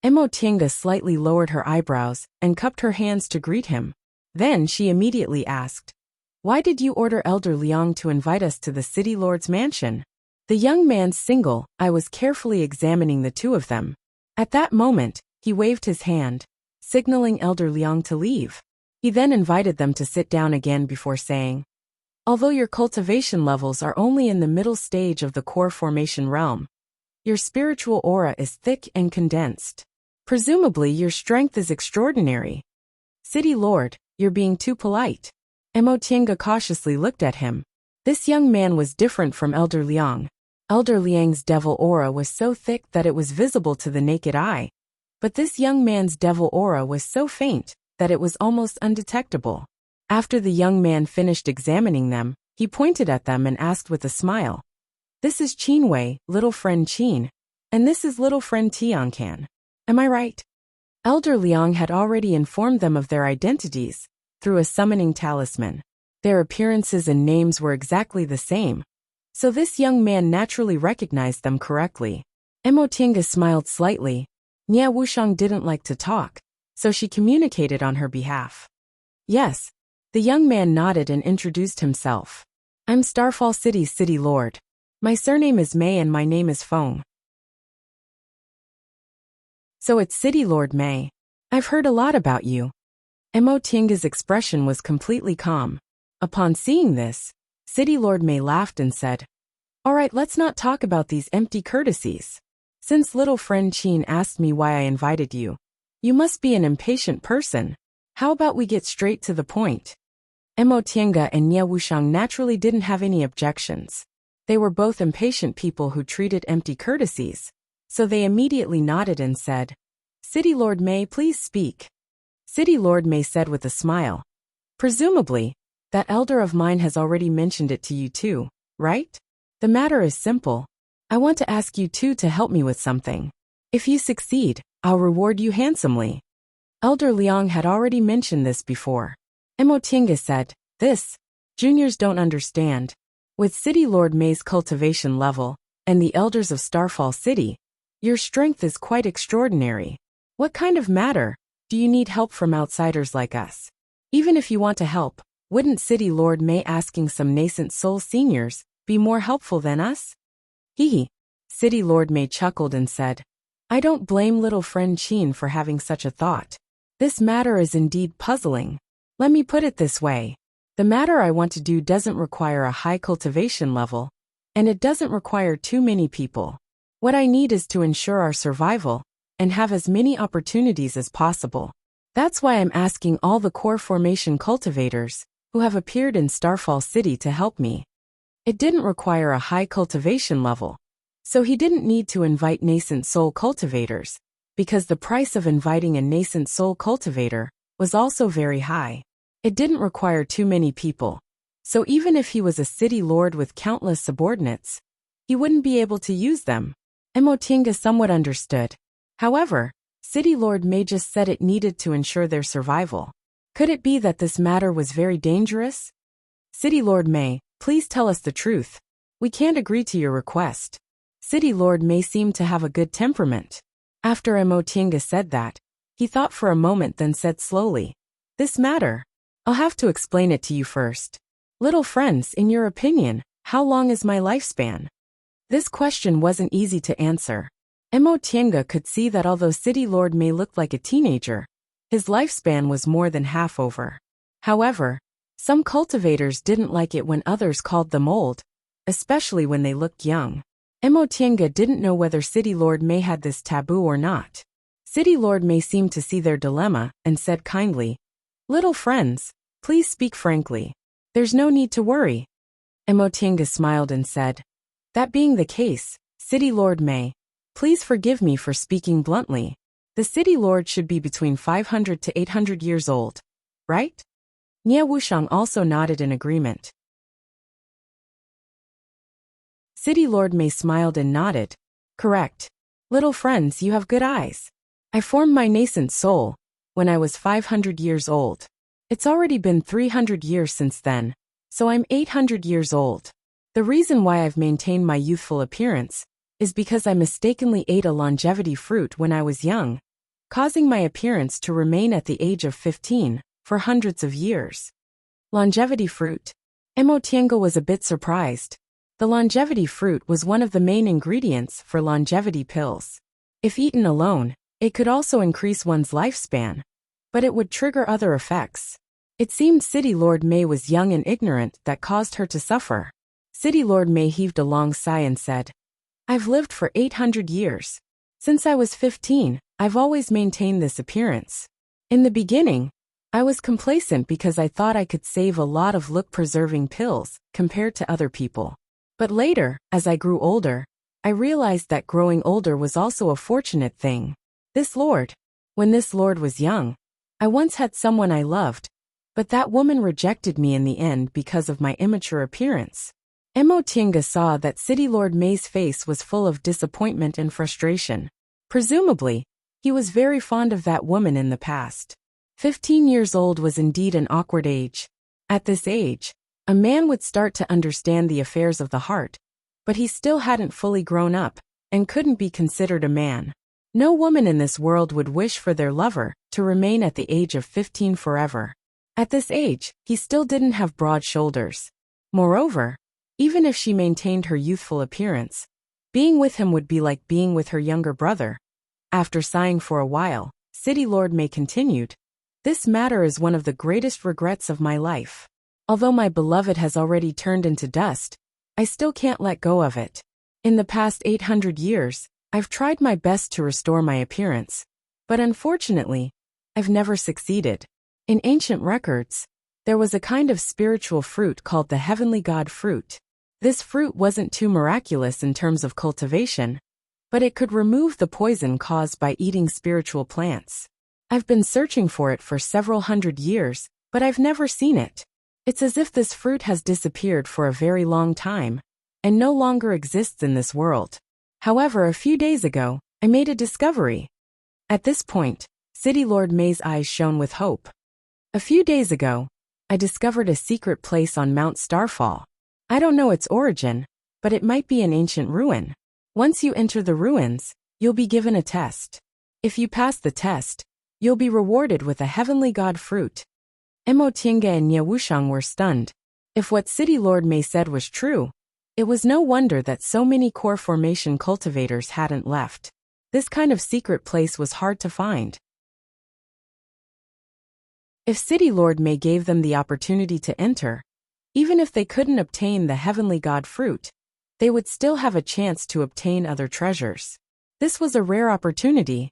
Mo Tiange slightly lowered her eyebrows and cupped her hands to greet him. Then she immediately asked, "Why did you order Elder Liang to invite us to the city lord's mansion?" The young man's single eye was carefully examining the two of them. At that moment, he waved his hand, signaling Elder Liang to leave. He then invited them to sit down again before saying, "Although your cultivation levels are only in the middle stage of the core formation realm, your spiritual aura is thick and condensed. Presumably your strength is extraordinary. City Lord, you're being too polite." Mo Tiange cautiously looked at him. This young man was different from Elder Liang. Elder Liang's devil aura was so thick that it was visible to the naked eye, but this young man's devil aura was so faint that it was almost undetectable. After the young man finished examining them, he pointed at them and asked with a smile, "This is Qin Wei, little friend Qin, and this is little friend Tiancan. Am I right?" Elder Liang had already informed them of their identities through a summoning talisman. Their appearances and names were exactly the same, so this young man naturally recognized them correctly. Mo Tiange smiled slightly. Nie Wushang didn't like to talk, so she communicated on her behalf. "Yes." The young man nodded and introduced himself. "I'm Starfall City's city lord. My surname is Mei and my name is Feng." "So it's City Lord Mei. I've heard a lot about you." Mo Tiange's expression was completely calm. Upon seeing this, City Lord Mei laughed and said, "All right, let's not talk about these empty courtesies. Since little friend Qin asked me why I invited you, you must be an impatient person. How about we get straight to the point?" Mo Tiange and Nie Wushang naturally didn't have any objections. They were both impatient people who treated empty courtesies, so they immediately nodded and said, "City Lord Mei, please speak." City Lord Mei said with a smile, "Presumably, that elder of mine has already mentioned it to you too, right? The matter is simple. I want to ask you two to help me with something. If you succeed, I'll reward you handsomely." Elder Liang had already mentioned this before. Mo Tiange said, "This, juniors don't understand. With City Lord Mei's cultivation level, and the elders of Starfall City, your strength is quite extraordinary. What kind of matter do you need help from outsiders like us? Even if you want to help, wouldn't City Lord Mei asking some nascent soul seniors be more helpful than us?" Hee. City Lord Mei chuckled and said, "I don't blame little friend Qin for having such a thought. This matter is indeed puzzling. Let me put it this way. The matter I want to do doesn't require a high cultivation level, and it doesn't require too many people. What I need is to ensure our survival and have as many opportunities as possible. That's why I'm asking all the core formation cultivators who have appeared in Starfall City to help me." It didn't require a high cultivation level, so he didn't need to invite nascent soul cultivators, because the price of inviting a nascent soul cultivator was also very high. It didn't require too many people, so even if he was a city lord with countless subordinates, he wouldn't be able to use them. Mo Tiange somewhat understood. However, City Lord Mei just said it needed to ensure their survival. Could it be that this matter was very dangerous? "City Lord Mei, please tell us the truth. We can't agree to your request." City Lord Mei seemed to have a good temperament. After Mo Tiange said that, he thought for a moment then said slowly, "This matter, I'll have to explain it to you first. Little friends, in your opinion, how long is my lifespan?" This question wasn't easy to answer. Mo Tiange could see that although City Lord Mei looked like a teenager, His lifespan was more than half over. However, some cultivators didn't like it when others called them old, especially when they looked young. Emotienga didn't know whether City Lord May had this taboo or not. City Lord May seemed to see their dilemma and said kindly, "Little friends, please speak frankly. There's no need to worry." Emotienga smiled and said, "That being the case, City Lord May, please forgive me for speaking bluntly. The City Lord should be between 500 to 800 years old, right?" Nie Wushang also nodded in agreement. City Lord May smiled and nodded. "Correct. Little friends, you have good eyes. I formed my nascent soul when I was 500 years old. It's already been 300 years since then, so I'm 800 years old. The reason why I've maintained my youthful appearance is because I mistakenly ate a longevity fruit when I was young, causing my appearance to remain at the age of 15 for hundreds of years." Longevity fruit. Emotienga was a bit surprised. The longevity fruit was one of the main ingredients for longevity pills. If eaten alone, it could also increase one's lifespan, but it would trigger other effects. It seemed City Lord May was young and ignorant that caused her to suffer. City Lord May heaved a long sigh and said, "I've lived for 800 years. Since I was 15, I've always maintained this appearance. In the beginning, I was complacent because I thought I could save a lot of look-preserving pills compared to other people. But later, as I grew older, I realized that growing older was also a fortunate thing. When this lord was young, I once had someone I loved, but that woman rejected me in the end because of my immature appearance." Emotienga saw that City Lord May's face was full of disappointment and frustration. Presumably, he was very fond of that woman in the past. 15 years old was indeed an awkward age. At this age, a man would start to understand the affairs of the heart, but he still hadn't fully grown up and couldn't be considered a man. No woman in this world would wish for their lover to remain at the age of 15 forever. At this age, he still didn't have broad shoulders. Moreover, even if she maintained her youthful appearance, being with him would be like being with her younger brother. After sighing for a while, City Lord May continued, "This matter is one of the greatest regrets of my life. Although my beloved has already turned into dust, I still can't let go of it. In the past 800 years, I've tried my best to restore my appearance, but unfortunately, I've never succeeded. In ancient records, there was a kind of spiritual fruit called the heavenly god fruit. This fruit wasn't too miraculous in terms of cultivation, but it could remove the poison caused by eating spiritual plants. I've been searching for it for several hundred years, but I've never seen it. It's as if this fruit has disappeared for a very long time, and no longer exists in this world. However, a few days ago, I made a discovery." At this point, City Lord May's eyes shone with hope. "A few days ago, I discovered a secret place on Mount Starfall. I don't know its origin, but it might be an ancient ruin. Once you enter the ruins, you'll be given a test. If you pass the test, you'll be rewarded with a heavenly god fruit." Emotienga and Nie Wushang were stunned. If what City Lord May said was true, it was no wonder that so many core formation cultivators hadn't left. This kind of secret place was hard to find. If City Lord May gave them the opportunity to enter, even if they couldn't obtain the heavenly god fruit, they would still have a chance to obtain other treasures. This was a rare opportunity.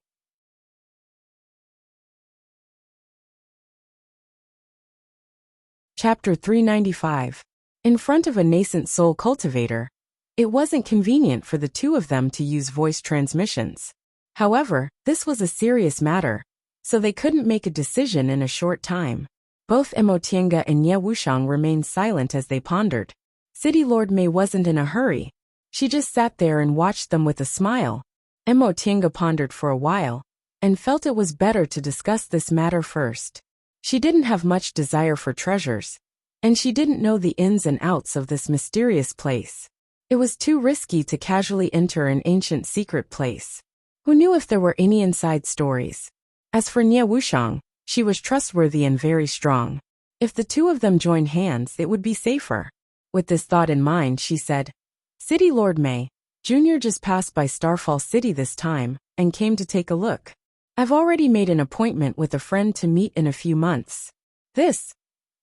Chapter 395. In front of a nascent soul cultivator, it wasn't convenient for the two of them to use voice transmissions. However, this was a serious matter, so they couldn't make a decision in a short time. Both Emotienga and Nie Wushang remained silent as they pondered. City Lord May wasn't in a hurry. She just sat there and watched them with a smile. Emotienga pondered for a while, and felt it was better to discuss this matter first. She didn't have much desire for treasures, and she didn't know the ins and outs of this mysterious place. It was too risky to casually enter an ancient secret place. Who knew if there were any inside stories? As for Nie Wushang, she was trustworthy and very strong. If the two of them joined hands, it would be safer. With this thought in mind, she said, "City Lord May, Jr. just passed by Starfall City this time, and came to take a look. I've already made an appointment with a friend to meet in a few months. This,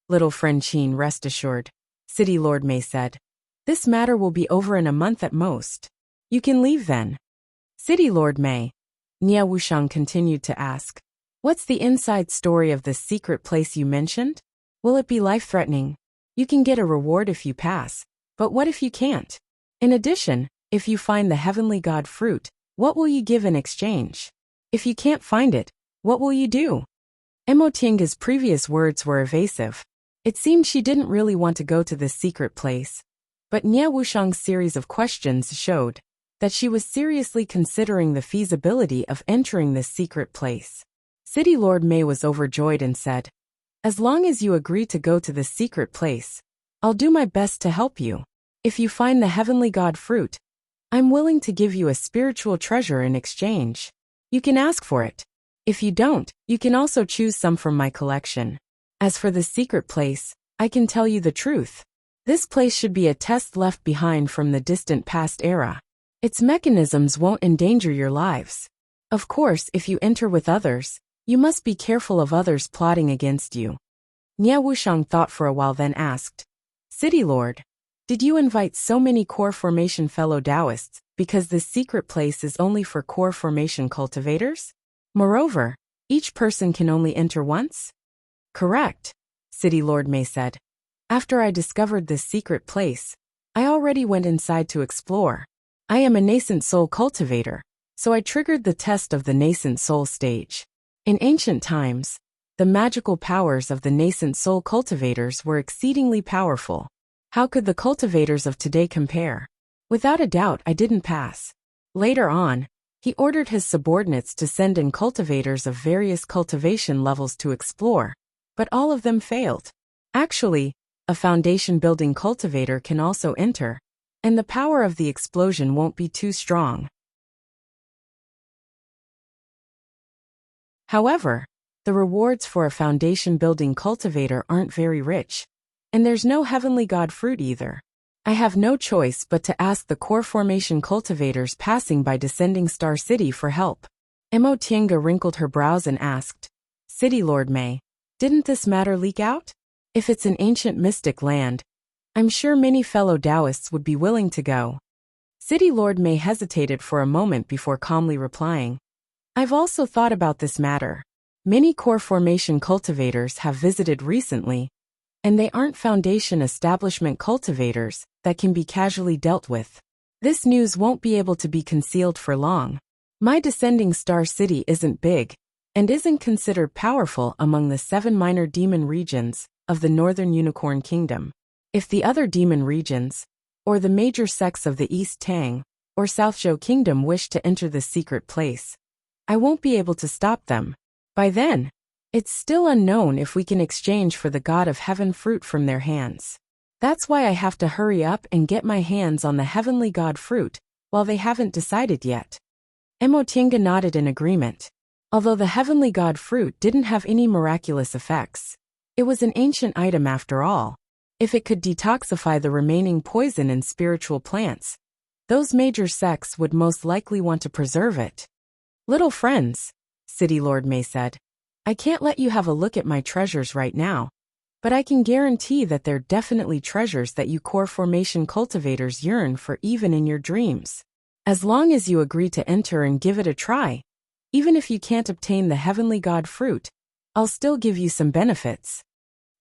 little friend Qin, rest assured, City Lord Mei said. This matter will be over in a month at most. You can leave then. City Lord Mei, Nia Wushang continued to ask. What's the inside story of this secret place you mentioned? Will it be life-threatening? You can get a reward if you pass, but what if you can't? In addition, if you find the heavenly god fruit, what will you give in exchange? If you can't find it, what will you do? Emotinga's previous words were evasive. It seemed she didn't really want to go to this secret place. But Nia Wushang's series of questions showed that she was seriously considering the feasibility of entering this secret place. City Lord Mei was overjoyed and said, as long as you agree to go to this secret place, I'll do my best to help you. If you find the heavenly god fruit, I'm willing to give you a spiritual treasure in exchange. You can ask for it. If you don't, you can also choose some from my collection. As for the secret place, I can tell you the truth. This place should be a test left behind from the distant past era. Its mechanisms won't endanger your lives. Of course, if you enter with others, you must be careful of others plotting against you. Nia Wushang thought for a while, then asked, City Lord, did you invite so many core formation fellow Taoists because this secret place is only for core formation cultivators? Moreover, each person can only enter once? Correct, City Lord Mei said. After I discovered this secret place, I already went inside to explore. I am a nascent soul cultivator, so I triggered the test of the nascent soul stage. In ancient times, the magical powers of the nascent soul cultivators were exceedingly powerful. How could the cultivators of today compare? Without a doubt, I didn't pass. Later on, he ordered his subordinates to send in cultivators of various cultivation levels to explore, but all of them failed. Actually, a foundation-building cultivator can also enter, and the power of the explosion won't be too strong. However, the rewards for a foundation-building cultivator aren't very rich, and there's no heavenly god fruit either. I have no choice but to ask the core formation cultivators passing by Descending Star City for help. Mo Tiange wrinkled her brows and asked, City Lord Mei, didn't this matter leak out? If it's an ancient mystic land, I'm sure many fellow Taoists would be willing to go. City Lord Mei hesitated for a moment before calmly replying, I've also thought about this matter. Many core formation cultivators have visited recently, and they aren't foundation establishment cultivators that can be casually dealt with. This news won't be able to be concealed for long. My Descending Star City isn't big, and isn't considered powerful among the 7 minor demon regions of the Northern Unicorn Kingdom. If the other demon regions, or the major sects of the East Tang, or South Zhou Kingdom wish to enter this secret place, I won't be able to stop them. By then, it's still unknown if we can exchange for the God of Heaven fruit from their hands. That's why I have to hurry up and get my hands on the heavenly god fruit, while they haven't decided yet. Mo Tiange nodded in agreement. Although the heavenly god fruit didn't have any miraculous effects, it was an ancient item after all. If it could detoxify the remaining poison in spiritual plants, those major sects would most likely want to preserve it. Little friends, City Lord Mei said, I can't let you have a look at my treasures right now, but I can guarantee that they're definitely treasures that you core formation cultivators yearn for even in your dreams. As long as you agree to enter and give it a try, even if you can't obtain the heavenly god fruit, I'll still give you some benefits.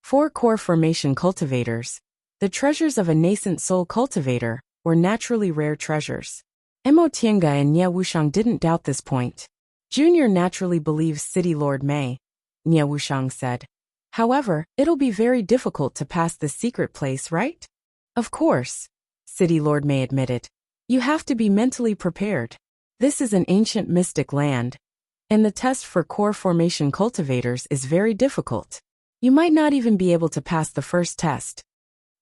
For core formation cultivators, the treasures of a nascent soul cultivator were naturally rare treasures. Mo Tiange and Nia Wushang didn't doubt this point. Junior naturally believes City Lord Mei, Nia Wushang said. However, it'll be very difficult to pass this secret place, right? Of course, City Lord Mei admitted. You have to be mentally prepared. This is an ancient mystic land, and the test for core formation cultivators is very difficult. You might not even be able to pass the first test.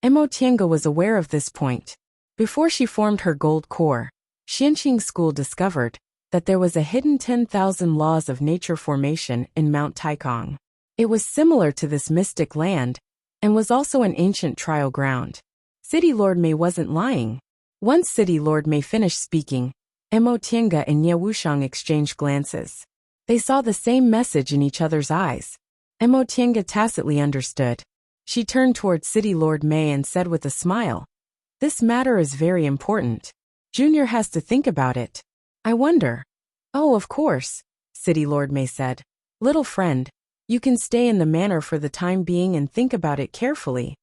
Mo Tiange was aware of this point. Before she formed her gold core, Xianxing School discovered that there was a hidden 10,000 laws of nature formation in Mount Taikong. It was similar to this mystic land, and was also an ancient trial ground. City Lord Mei wasn't lying. Once City Lord Mei finished speaking, Mo Tiange and Nia Wushang exchanged glances. They saw the same message in each other's eyes. Emotienga tacitly understood. She turned toward City Lord May and said with a smile, "This matter is very important. Junior has to think about it. I wonder." "Oh, of course," City Lord May said. "Little friend, you can stay in the manor for the time being and think about it carefully."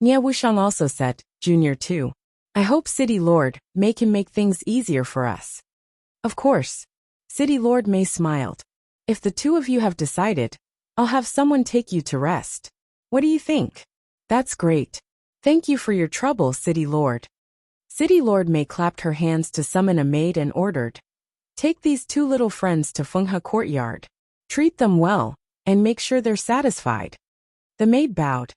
Nie Wushang also said, "Junior too. I hope City Lord May can make things easier for us." "Of course." City Lord May smiled. "If the two of you have decided, I'll have someone take you to rest. What do you think?" "That's great. Thank you for your trouble, City Lord." City Lord May clapped her hands to summon a maid and ordered, "Take these two little friends to Fenghe Courtyard. Treat them well, and make sure they're satisfied." The maid bowed.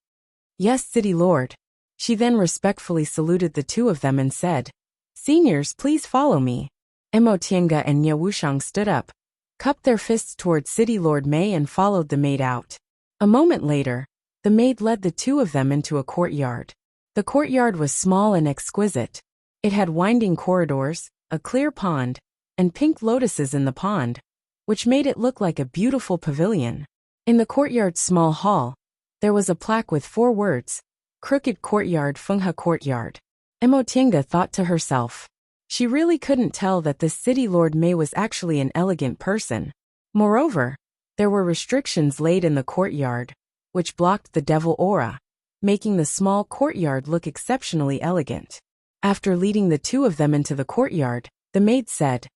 "Yes, City Lord." She then respectfully saluted the two of them and said, "Seniors, please follow me." Emotienga and Nie Wushang stood up, cupped their fists toward City Lord May and followed the maid out. A moment later, the maid led the two of them into a courtyard. The courtyard was small and exquisite. It had winding corridors, a clear pond, and pink lotuses in the pond, which made it look like a beautiful pavilion. In the courtyard's small hall, there was a plaque with 4 words, "Crooked Courtyard Fenghe Courtyard." Emotienga thought to herself. She really couldn't tell that this City Lord May was actually an elegant person. Moreover, there were restrictions laid in the courtyard, which blocked the devil aura, making the small courtyard look exceptionally elegant. After leading the two of them into the courtyard, the maid said,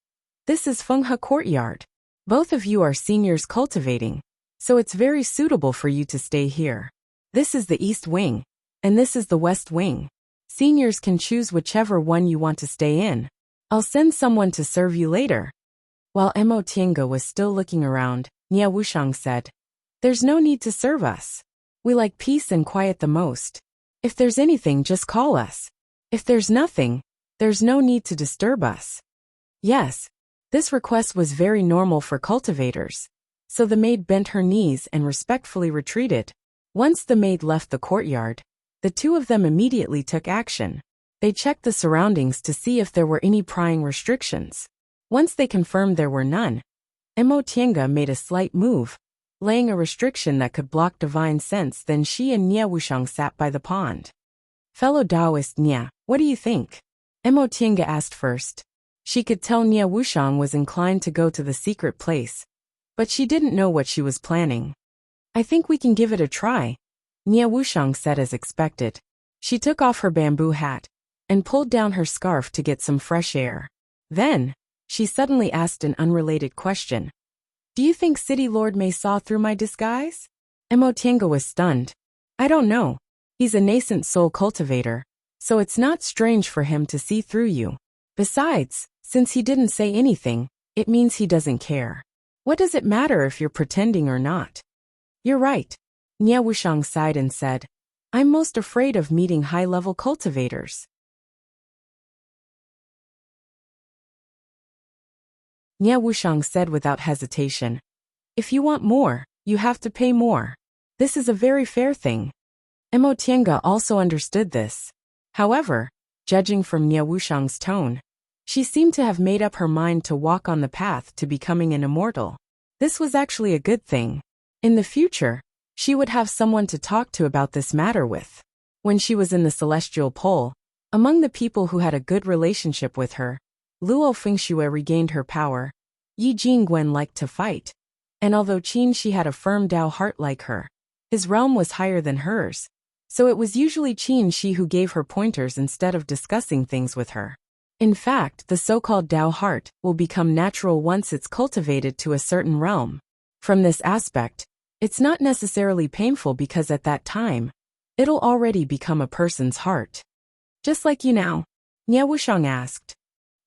"This is Fenghe Courtyard. Both of you are seniors cultivating, so it's very suitable for you to stay here. This is the east wing, and this is the west wing. Seniors can choose whichever one you want to stay in. I'll send someone to serve you later." While Emotienga was still looking around, Nie Wushang said, "There's no need to serve us. We like peace and quiet the most. If there's anything, just call us. If there's nothing, there's no need to disturb us." Yes, this request was very normal for cultivators, so the maid bent her knees and respectfully retreated. Once the maid left the courtyard, the two of them immediately took action. They checked the surroundings to see if there were any prying restrictions. Once they confirmed there were none, Emotienga made a slight move, laying a restriction that could block divine sense. Then she and Nie Wushang sat by the pond. "Fellow Taoist Nie, what do you think?" Emotienga asked first. She could tell Nie Wushang was inclined to go to the secret place, but she didn't know what she was planning. "I think we can give it a try," Nie Wushang said as expected. She took off her bamboo hat and pulled down her scarf to get some fresh air. Then, she suddenly asked an unrelated question. "Do you think City Lord May saw through my disguise?" Emotienga was stunned. "I don't know. He's a nascent soul cultivator, so it's not strange for him to see through you. Besides, since he didn't say anything, it means he doesn't care. What does it matter if you're pretending or not?" "You're right." Nie Wushang sighed and said, "I'm most afraid of meeting high-level cultivators." Nie Wushang said without hesitation, "If you want more, you have to pay more. This is a very fair thing." Emotienga also understood this. However, judging from Nie Wushang's tone, she seemed to have made up her mind to walk on the path to becoming an immortal. This was actually a good thing. In the future, she would have someone to talk to about this matter with. When she was in the Celestial Pole, among the people who had a good relationship with her, Luo Fengxue regained her power. Yi Jingwen liked to fight, and although Qin Shi had a firm Dao heart like her, his realm was higher than hers, so it was usually Qin Shi who gave her pointers instead of discussing things with her. In fact, the so-called Dao heart will become natural once it's cultivated to a certain realm. From this aspect, it's not necessarily painful because at that time, it'll already become a person's heart. "Just like you now?" Nie Wushang asked.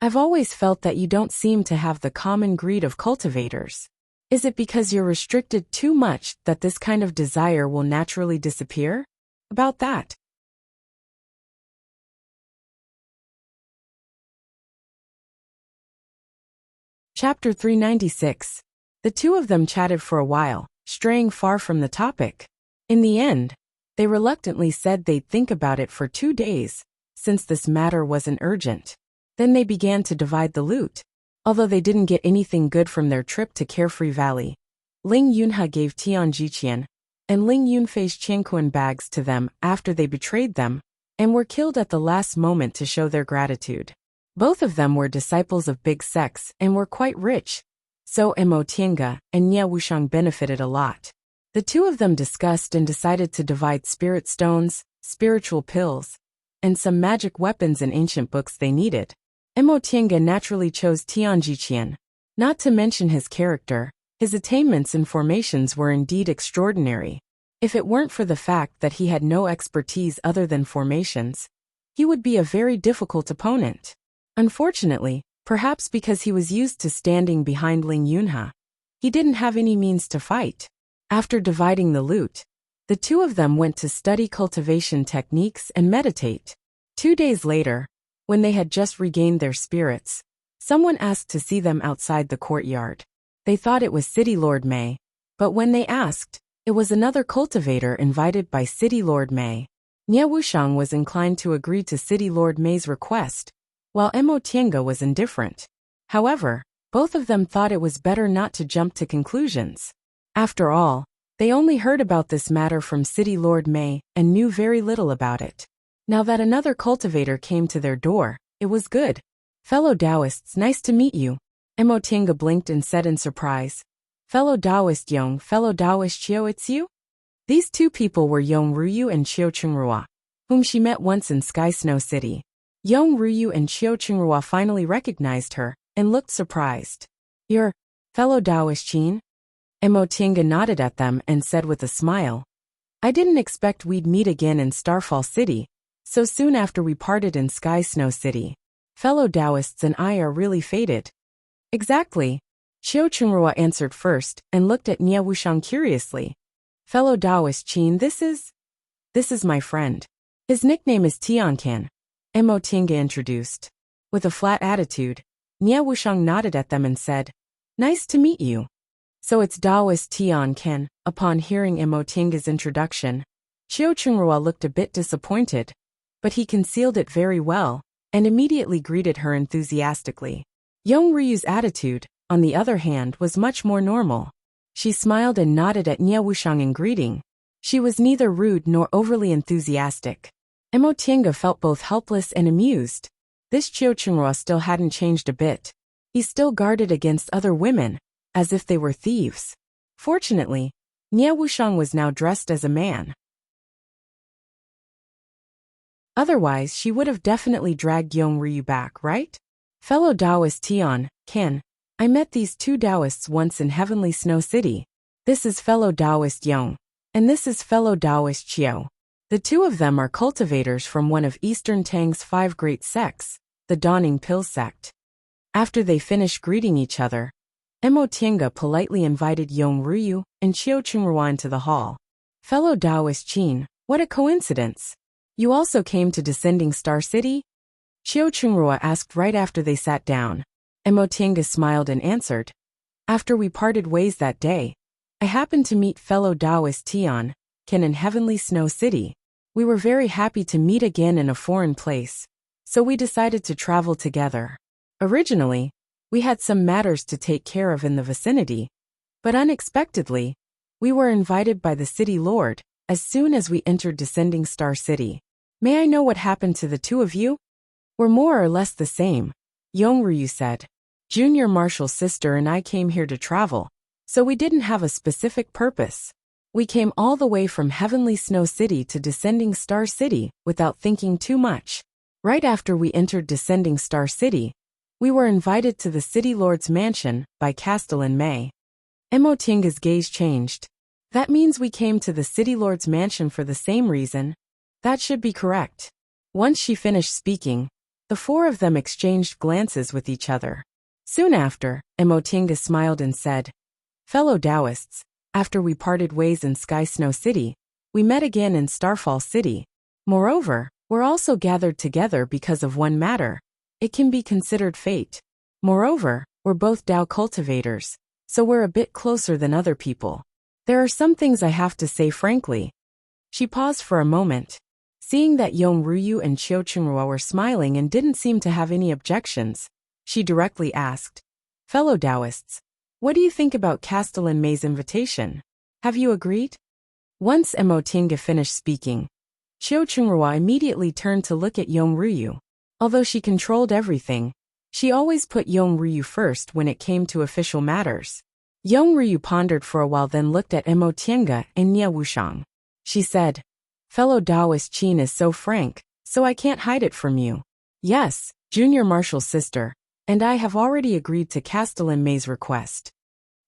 "I've always felt that you don't seem to have the common greed of cultivators. Is it because you're restricted too much that this kind of desire will naturally disappear? About that." Chapter 396. The two of them chatted for a while, straying far from the topic. In the end, they reluctantly said they'd think about it for 2 days, since this matter wasn't urgent. Then they began to divide the loot. Although they didn't get anything good from their trip to Carefree Valley, Ling Yunhe gave Tian Jiqian and Ling Yunfei's Qianquan bags to them after they betrayed them and were killed at the last moment to show their gratitude. Both of them were disciples of big sects and were quite rich, so Mo Tiange and Nie Wushang benefited a lot. The two of them discussed and decided to divide spirit stones, spiritual pills, and some magic weapons and ancient books they needed. Mo Tiange naturally chose Tian Jiqian. Not to mention his character, his attainments and formations were indeed extraordinary. If it weren't for the fact that he had no expertise other than formations, he would be a very difficult opponent. Unfortunately, perhaps because he was used to standing behind Ling Yunhe, he didn't have any means to fight. After dividing the loot, the two of them went to study cultivation techniques and meditate. 2 days later, when they had just regained their spirits, someone asked to see them outside the courtyard. They thought it was City Lord Mei, but when they asked, it was another cultivator invited by City Lord Mei. Nie Wushang was inclined to agree to City Lord Mei's request, while Mo Tiange was indifferent. However, both of them thought it was better not to jump to conclusions. After all, they only heard about this matter from City Lord Mei and knew very little about it. Now that another cultivator came to their door, it was good. Fellow Taoists, nice to meet you. Mo Tiange blinked and said in surprise, Fellow Taoist Yong, fellow Taoist Chiao, it's you? These two people were Yong Ruyu and Chiao Qingrua, whom she met once in Sky Snow City. Yong Ruyu and Chiao Qingrua finally recognized her and looked surprised. You're fellow Taoist Qin? Mo Tiange nodded at them and said with a smile, I didn't expect we'd meet again in Starfall City, so soon after we parted in Sky Snow City. Fellow Taoists and I are really fated. Exactly. Chiao Qingrua answered first and looked at Nie Wushang curiously. Fellow Taoist Qin, this is my friend. His nickname is Tiancan. Mo Tiange introduced. With a flat attitude, Nie Wushang nodded at them and said, Nice to meet you. So it's Taoist Tiancan. Upon hearing Mo Tiange's introduction, Chiao Qingrua looked a bit disappointed, but he concealed it very well and immediately greeted her enthusiastically. Yong Ryu's attitude, on the other hand, was much more normal. She smiled and nodded at Nie Wushang in greeting. She was neither rude nor overly enthusiastic. Mo Tiange felt both helpless and amused. This Chiao Qingrua still hadn't changed a bit. He still guarded against other women, as if they were thieves. Fortunately, Nie Wushang was now dressed as a man. Otherwise, she would have definitely dragged Yong Ryu back, right? Fellow Taoist Tian, Ken, I met these two Taoists once in Heavenly Snow City. This is fellow Taoist Yong, and this is fellow Taoist Chiao. The two of them are cultivators from one of Eastern Tang's 5 great sects, the Dawning Pill sect. After they finished greeting each other, Mo Tiange politely invited Yong Ryu and Chiao Qingrua into the hall. Fellow Taoist Qin, what a coincidence. You also came to Descending Star City? Chiao Qingrua asked right after they sat down. Mo Tiange smiled and answered, After we parted ways that day, I happened to meet fellow Taoist Tian, Ken in Heavenly Snow City. We were very happy to meet again in a foreign place, so we decided to travel together. Originally, we had some matters to take care of in the vicinity, but unexpectedly, we were invited by the city lord as soon as we entered Descending Star City. May I know what happened to the two of you? We're more or less the same, Yong Ryu said. Junior Marshal's sister and I came here to travel, so we didn't have a specific purpose. We came all the way from Heavenly Snow City to Descending Star City without thinking too much. Right after we entered Descending Star City, we were invited to the City Lord's mansion by Castellan Mei. Mo Tiange's gaze changed. That means we came to the City Lord's mansion for the same reason. That should be correct. Once she finished speaking, the four of them exchanged glances with each other. Soon after, Mo Tiange smiled and said, Fellow Taoists, after we parted ways in Sky Snow City, we met again in Starfall City. Moreover, we're also gathered together because of one matter. It can be considered fate. Moreover, we're both Tao cultivators, so we're a bit closer than other people. There are some things I have to say frankly. She paused for a moment. Seeing that Yong Ryu and Chiao Qingrua were smiling and didn't seem to have any objections, she directly asked, Fellow Taoists, what do you think about Castellan May's invitation? Have you agreed? Once Mo Tinga finished speaking, Xiao Chunghua immediately turned to look at Yong Ruyu. Although she controlled everything, she always put Yong Ruyu first when it came to official matters. Yong Ruyu pondered for a while, then looked at Mo Tinga and Nie Wushang. She said, Fellow Taoist Qin is so frank, so I can't hide it from you. Yes, Junior Marshal's sister, and I have already agreed to Castellan May's request.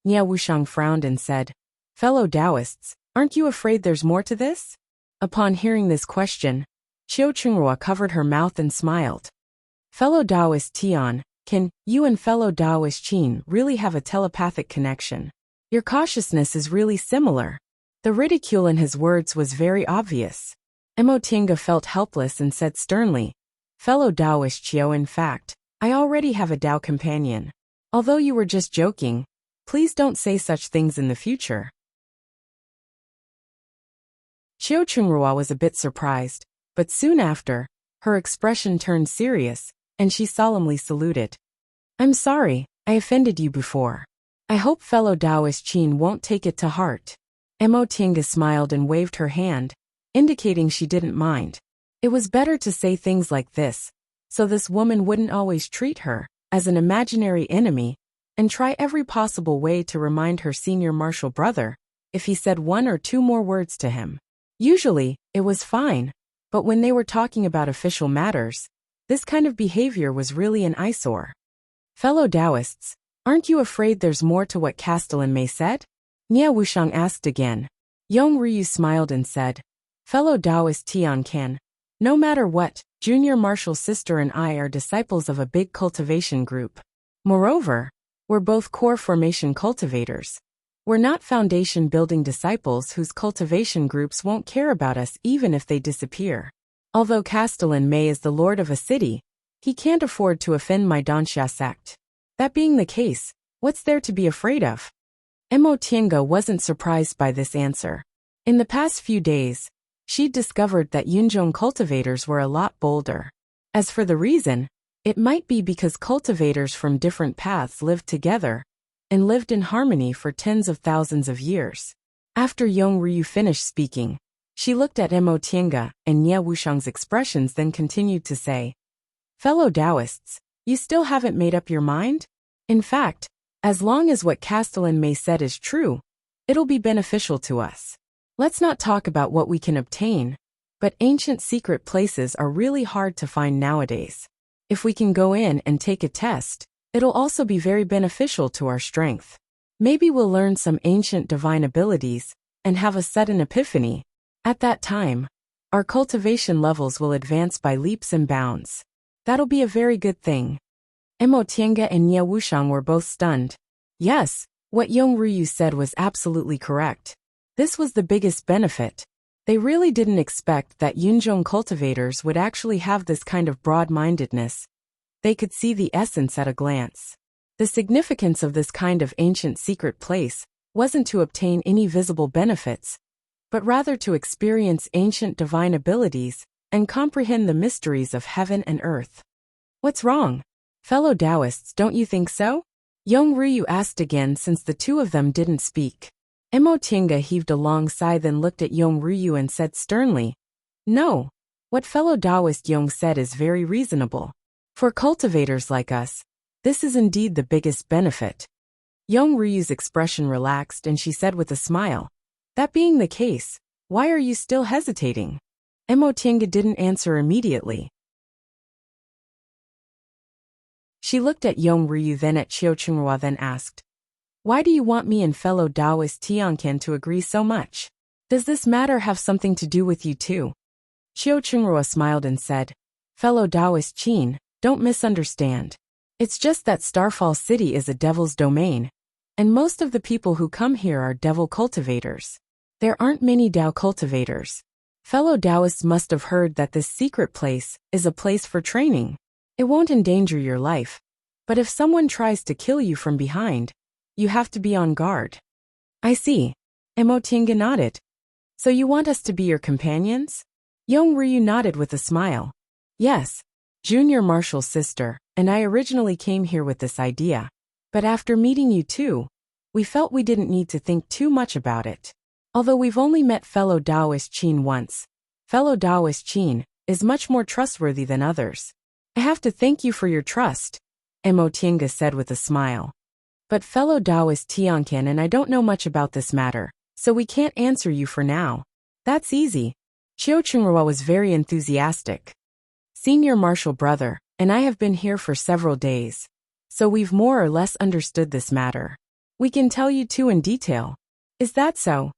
Nie Wushang frowned and said, Fellow Taoists, aren't you afraid there's more to this? Upon hearing this question, Xiao Chunghua covered her mouth and smiled. Fellow Taoist Tian, can you and fellow Taoist Qin really have a telepathic connection? Your cautiousness is really similar. The ridicule in his words was very obvious. Mo Tinga felt helpless and said sternly, Fellow Taoist Xiao, in fact, I already have a Tao companion. Although you were just joking, please don't say such things in the future. Xiao Chunghua was a bit surprised, but soon after, her expression turned serious, and she solemnly saluted. I'm sorry, I offended you before. I hope fellow Taoist Qin won't take it to heart. Mo Tinga smiled and waved her hand, indicating she didn't mind. It was better to say things like this, so this woman wouldn't always treat her as an imaginary enemy, and try every possible way to remind her senior martial brother if he said one or two more words to him. Usually, it was fine, but when they were talking about official matters, this kind of behavior was really an eyesore. Fellow Taoists, aren't you afraid there's more to what Castellan May said? Nie Wushang asked again. Yong Ruyu smiled and said, Fellow Taoist Tian Can, no matter what, Junior Marshal's sister and I are disciples of a big cultivation group. Moreover, we're both core formation cultivators. We're not foundation building disciples whose cultivation groups won't care about us even if they disappear. Although Castellan May is the lord of a city, he can't afford to offend my Dansha sect. That being the case, what's there to be afraid of? Mo Tinga wasn't surprised by this answer. In the past few days, she'd discovered that Yunzhong cultivators were a lot bolder. As for the reason, it might be because cultivators from different paths lived together and lived in harmony for tens of thousands of years. After Yong Ruyu finished speaking, she looked at Mo Tinga and Nie Wushang's expressions, then continued to say, Fellow Taoists, you still haven't made up your mind? In fact, as long as what Castellan May said is true, it'll be beneficial to us. Let's not talk about what we can obtain, but ancient secret places are really hard to find nowadays. If we can go in and take a test, it'll also be very beneficial to our strength. Maybe we'll learn some ancient divine abilities and have a sudden epiphany. At that time, our cultivation levels will advance by leaps and bounds. That'll be a very good thing. Mo Tinga and Nie Wushang were both stunned. Yes, what Yong Ruyu said was absolutely correct. This was the biggest benefit. They really didn't expect that Yunzhong cultivators would actually have this kind of broad-mindedness. They could see the essence at a glance. The significance of this kind of ancient secret place wasn't to obtain any visible benefits, but rather to experience ancient divine abilities and comprehend the mysteries of heaven and earth. What's wrong? Fellow Taoists, don't you think so? Yong Ruyu asked again, since the two of them didn't speak. Mo Tinga heaved a long sigh, then looked at Yong Ruyu and said sternly, No. What fellow Taoist Yong said is very reasonable. For cultivators like us, this is indeed the biggest benefit. Yong Ruyu's expression relaxed and she said with a smile, That being the case, why are you still hesitating? Mo Tinga didn't answer immediately. She looked at Yong Ruyu, then at Xiao Chunghua, then asked, Why do you want me and fellow Taoist Tianqian to agree so much? Does this matter have something to do with you too? Xiao Chunghua smiled and said, Fellow Taoist Qin, don't misunderstand. It's just that Starfall City is a devil's domain, and most of the people who come here are devil cultivators. There aren't many Tao cultivators. Fellow Taoists must have heard that this secret place is a place for training. It won't endanger your life, but if someone tries to kill you from behind, you have to be on guard. I see. Mo Tinga nodded. So you want us to be your companions? Yong Ruyu nodded with a smile. Yes, Junior Marshal's sister and I originally came here with this idea, But after meeting you two, we felt we didn't need to think too much about it. Although we've only met fellow Taoist Qin once, fellow Taoist Qin is much more trustworthy than others. I have to thank you for your trust, Mo Tiange said with a smile. But fellow Taoist Tianqian and I don't know much about this matter, so we can't answer you for now. That's easy. Qiu Chunghua was very enthusiastic. Senior Marshal brother, and I have been here for several days, so we've more or less understood this matter. We can tell you too in detail. Is that so?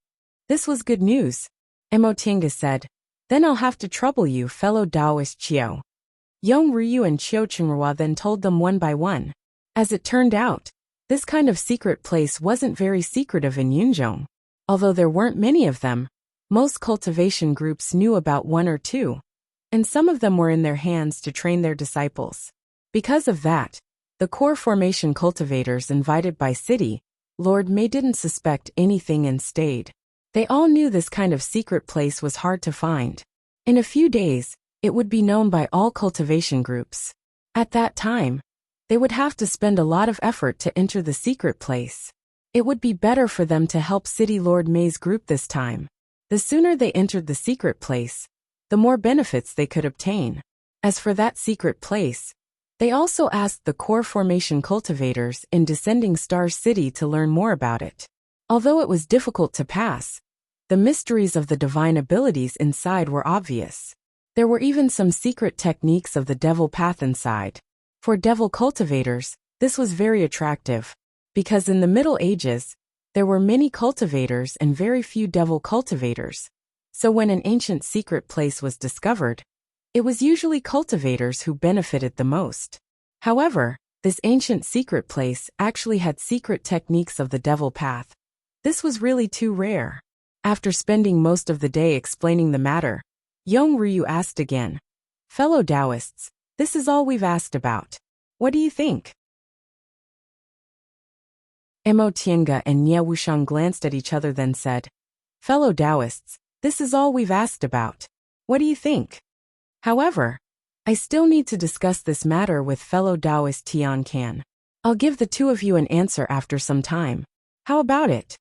This was good news, Mo Tiange said. Then I'll have to trouble you, fellow Taoist Qiu. Yong Ryu and Qiu Chunghua then told them one by one. As it turned out, this kind of secret place wasn't very secretive in Yunzhong. Although there weren't many of them, most cultivation groups knew about one or two, and some of them were in their hands to train their disciples. Because of that, the core formation cultivators invited by City Lord Mei didn't suspect anything and stayed. They all knew this kind of secret place was hard to find. In a few days, it would be known by all cultivation groups. At that time, they would have to spend a lot of effort to enter the secret place. It would be better for them to help City Lord Mei's group this time. The sooner they entered the secret place, the more benefits they could obtain. As for that secret place, they also asked the core formation cultivators in Descending Star City to learn more about it. Although it was difficult to pass, the mysteries of the divine abilities inside were obvious. There were even some secret techniques of the devil path inside. For devil cultivators, this was very attractive, because in the Middle Ages, there were many cultivators and very few devil cultivators. So when an ancient secret place was discovered, it was usually cultivators who benefited the most. However, this ancient secret place actually had secret techniques of the devil path. This was really too rare. After spending most of the day explaining the matter, Yong Ryu asked again, "Fellow Taoists, this is all we've asked about. What do you think?" Mo Tiange and Nie Wushang glanced at each other then said, "Fellow Taoists, this is all we've asked about. What do you think? However, I still need to discuss this matter with fellow Taoist Tian Can. I'll give the two of you an answer after some time. How about it?"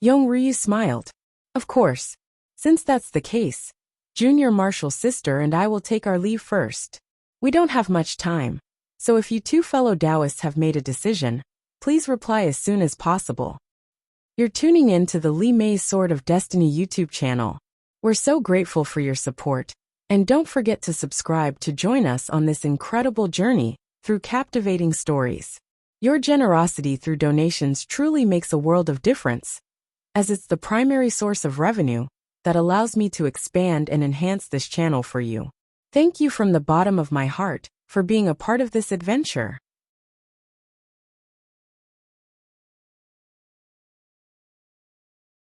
Yong Ryu smiled. "Of course. Since that's the case, Junior Marshal's sister and I will take our leave first. We don't have much time, so if you two fellow Taoists have made a decision, please reply as soon as possible." You're tuning in to the Li Mei's Sword of Destiny YouTube channel. We're so grateful for your support, and don't forget to subscribe to join us on this incredible journey through captivating stories. Your generosity through donations truly makes a world of difference, as it's the primary source of revenue that allows me to expand and enhance this channel for you. Thank you from the bottom of my heart for being a part of this adventure.